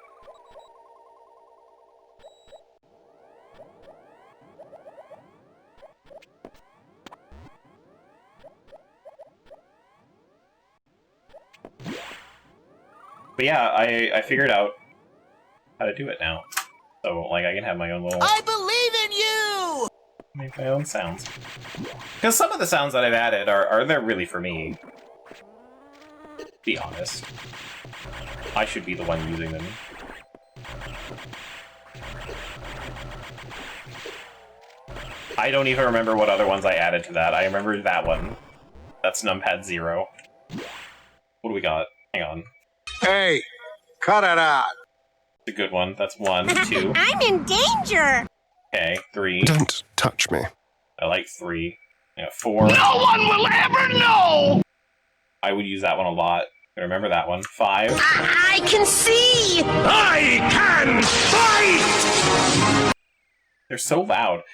But yeah, I figured out how to do it now. So, like, I can have my own little... I believe in you! Make my own sounds. Because some of the sounds that I've added are they're really for me. Be honest. I should be the one using them. I don't even remember what other ones I added to that. I remember that one. That's numpad 0. What do we got? Hang on. Hey, cut it out. It's a good one. That's 1, 2. I'm in danger! Okay, 3. Don't touch me. I like 3. Yeah, 4. No one will ever know! I would use that one a lot. I remember that one. 5. I can see! I can fight! They're so loud.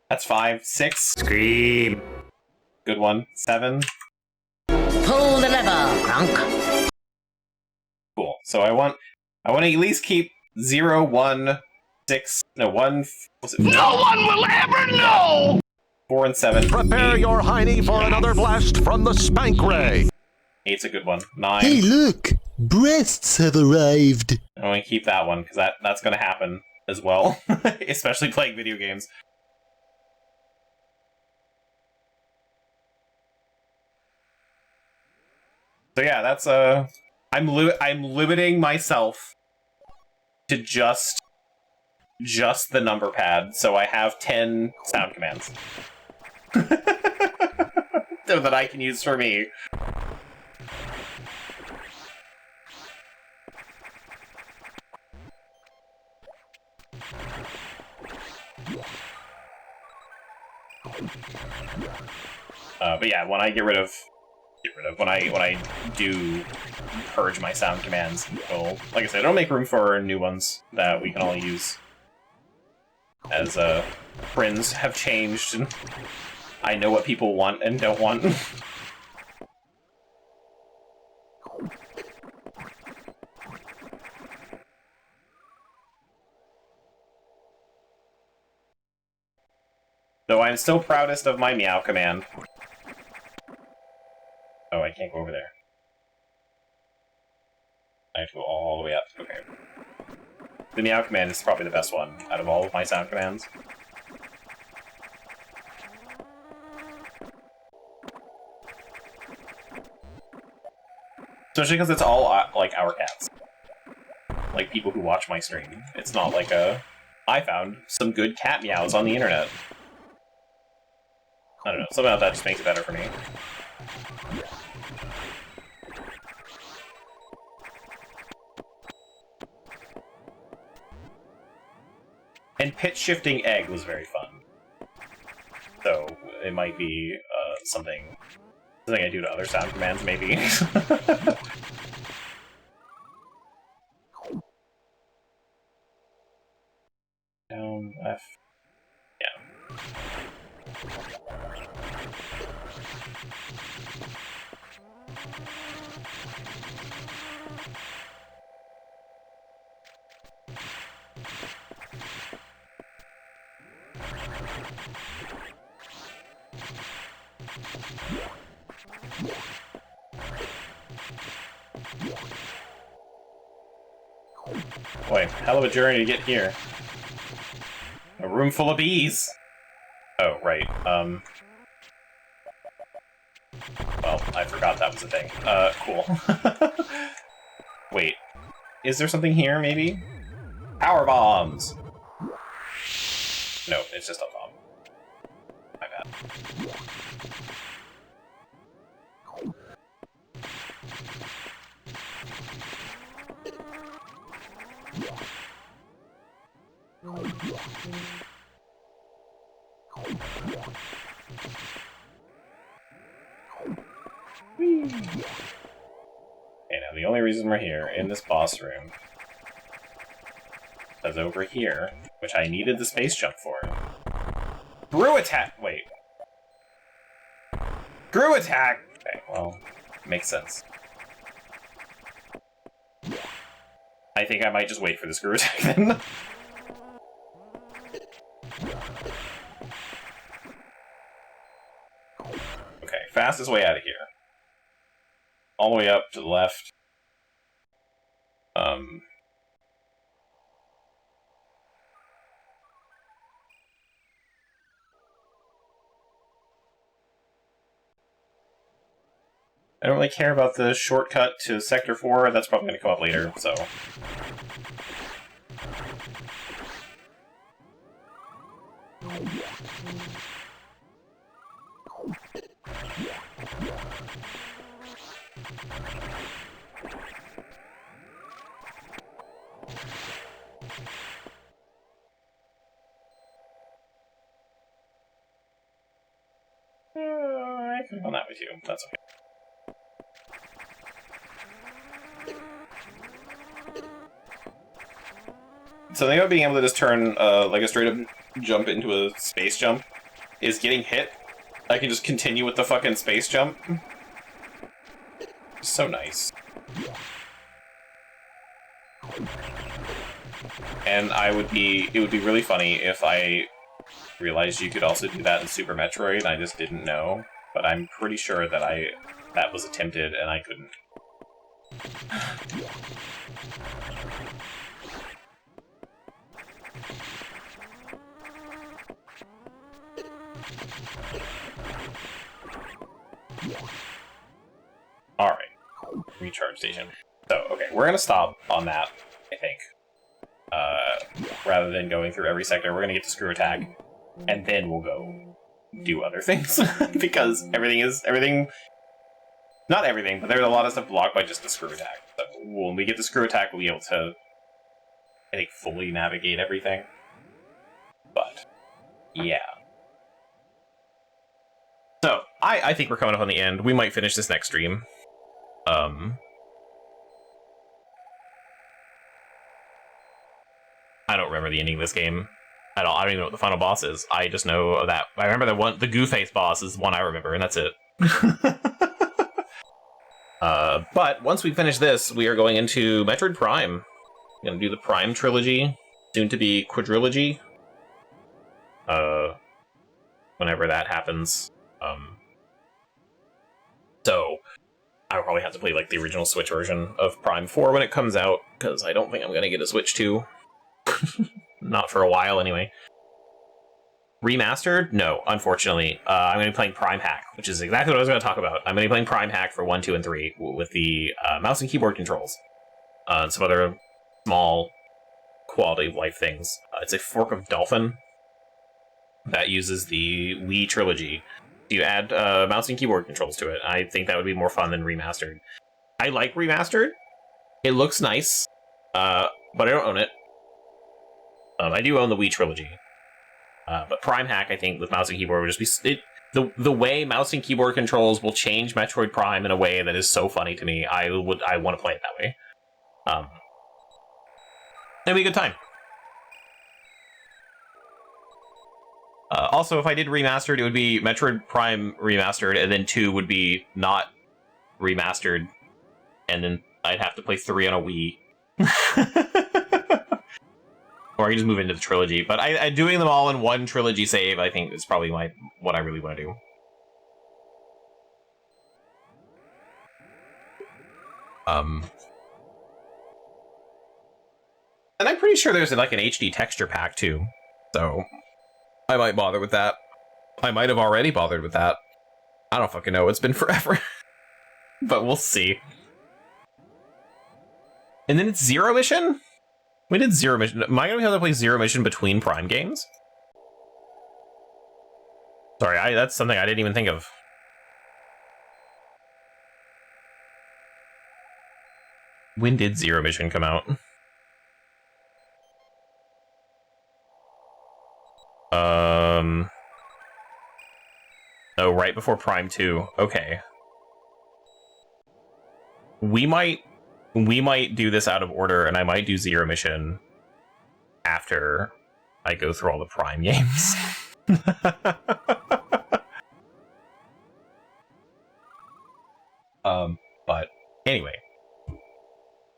That's 5. 6. Scream. Good one. 7. Pull the lever, Crunk. Cool. So I want to at least keep 0, 1, 6. No, 1. Was it 4? No one will ever know! 4 and 7. Prepare 8. your hiney for another blast from the spank ray. 8's a good one. 9. Hey, look! Breasts have arrived! I want to keep that one, because that's going to happen as well. Especially playing video games. So yeah, that's I'm limiting myself to just the number pad, so I have 10 sound commands. So that I can use for me. But yeah, when I when I do purge my sound commands, well, like I said, it'll make room for new ones that we can all use. As friends have changed, and I know what people want and don't want. Though I'm still proudest of my meow command. Oh, I can't go over there. I have to go all the way up. Okay. The meow command is probably the best one out of all of my sound commands. Especially because it's all, like, our cats. Like, people who watch my stream. It's not like a... I found some good cat meows on the internet. I don't know, something about that just makes it better for me. And pitch-shifting egg was very fun. So, it might be, something I do to other sound commands, maybe. Down, left. Yeah. Boy, hell of a journey to get here. A room full of bees! Oh, right, well, I forgot that was a thing. Cool. Wait. Is there something here, maybe? Power bombs! No, it's just a bomb. My bad. Okay, now the only reason we're here in this boss room is over here, which I needed the space jump for. Brew attack! Wait. Screw attack! Okay, well, makes sense. I think I might just wait for the screw attack then. Okay, fastest way out of here. All the way up to the left. I don't really care about the shortcut to Sector 4, that's probably going to come up later, so... I could have done that with you, that's okay. So the thing about being able to just turn like a straight up jump into a space jump is getting hit. I can just continue with the fucking space jump. So nice. And it would be really funny if I realized you could also do that in Super Metroid and I just didn't know. But I'm pretty sure that that was attempted and I couldn't. Alright. Recharge station. So, okay, we're gonna stop on that, I think. Rather than going through every sector, we're gonna get to screw attack, and then we'll go do other things. Because everything... Not everything, but there's a lot of stuff blocked by just the screw attack. So when we get the screw attack, we'll be able to, I think, fully navigate everything. But, yeah. So, I think we're coming up on the end. We might finish this next stream. I don't remember the ending of this game at all. I don't even know what the final boss is. I just know that I remember the Goo-Face boss is one I remember, and that's it. But once we finish this, we are going into Metroid Prime. We're gonna do the Prime trilogy, soon to be quadrilogy. whenever that happens. So I'll probably have to play like the original Switch version of Prime 4 when it comes out, because I don't think I'm gonna get a Switch 2. Not for a while anyway. Remastered? No, unfortunately. I'm going to be playing Prime Hack, which is exactly what I was going to talk about. I'm going to be playing Prime Hack for 1, 2, and 3 with the mouse and keyboard controls. And some other small quality of life things. It's a fork of Dolphin that uses the Wii trilogy. You add mouse and keyboard controls to it. I think that would be more fun than remastered. I like remastered. It looks nice, but I don't own it. I do own the Wii trilogy. But Prime Hack, I think, with mouse and keyboard would just be... The way mouse and keyboard controls will change Metroid Prime in a way that is so funny to me. I want to play it that way. It'd be a good time. Also, if I did remastered, it would be Metroid Prime remastered, and then 2 would be not remastered, and then I'd have to play 3 on a Wii. Or I can just move into the trilogy. But I doing them all in one trilogy save, I think, is probably what I really want to do. And I'm pretty sure there's like an HD texture pack too, so I might bother with that. I might have already bothered with that. I don't fucking know. It's been forever, but we'll see. And then it's Zero Mission. We did Zero Mission. Am I gonna be able to play Zero Mission between Prime games? Sorry, that's something I didn't even think of. When did Zero Mission come out? Oh, right before Prime 2. Okay. We might do this out of order, and I might do Zero Mission after I go through all the Prime games. But anyway.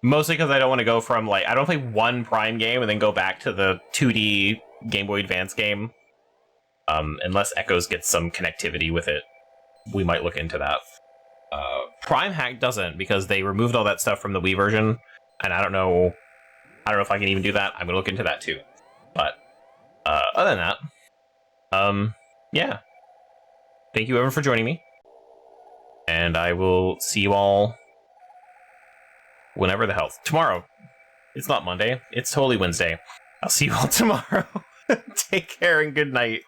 Mostly because I don't want to go from, like, I don't play one Prime game and then go back to the 2D Game Boy Advance game. Unless Echoes gets some connectivity with it, we might look into that. Prime Hack doesn't, because they removed all that stuff from the Wii version, and I don't know if I can even do that. I'm gonna look into that too. But other than that, yeah. Thank you everyone for joining me, and I will see you all whenever the hell. Tomorrow. It's not Monday. It's totally Wednesday. I'll see you all tomorrow. Take care and good night.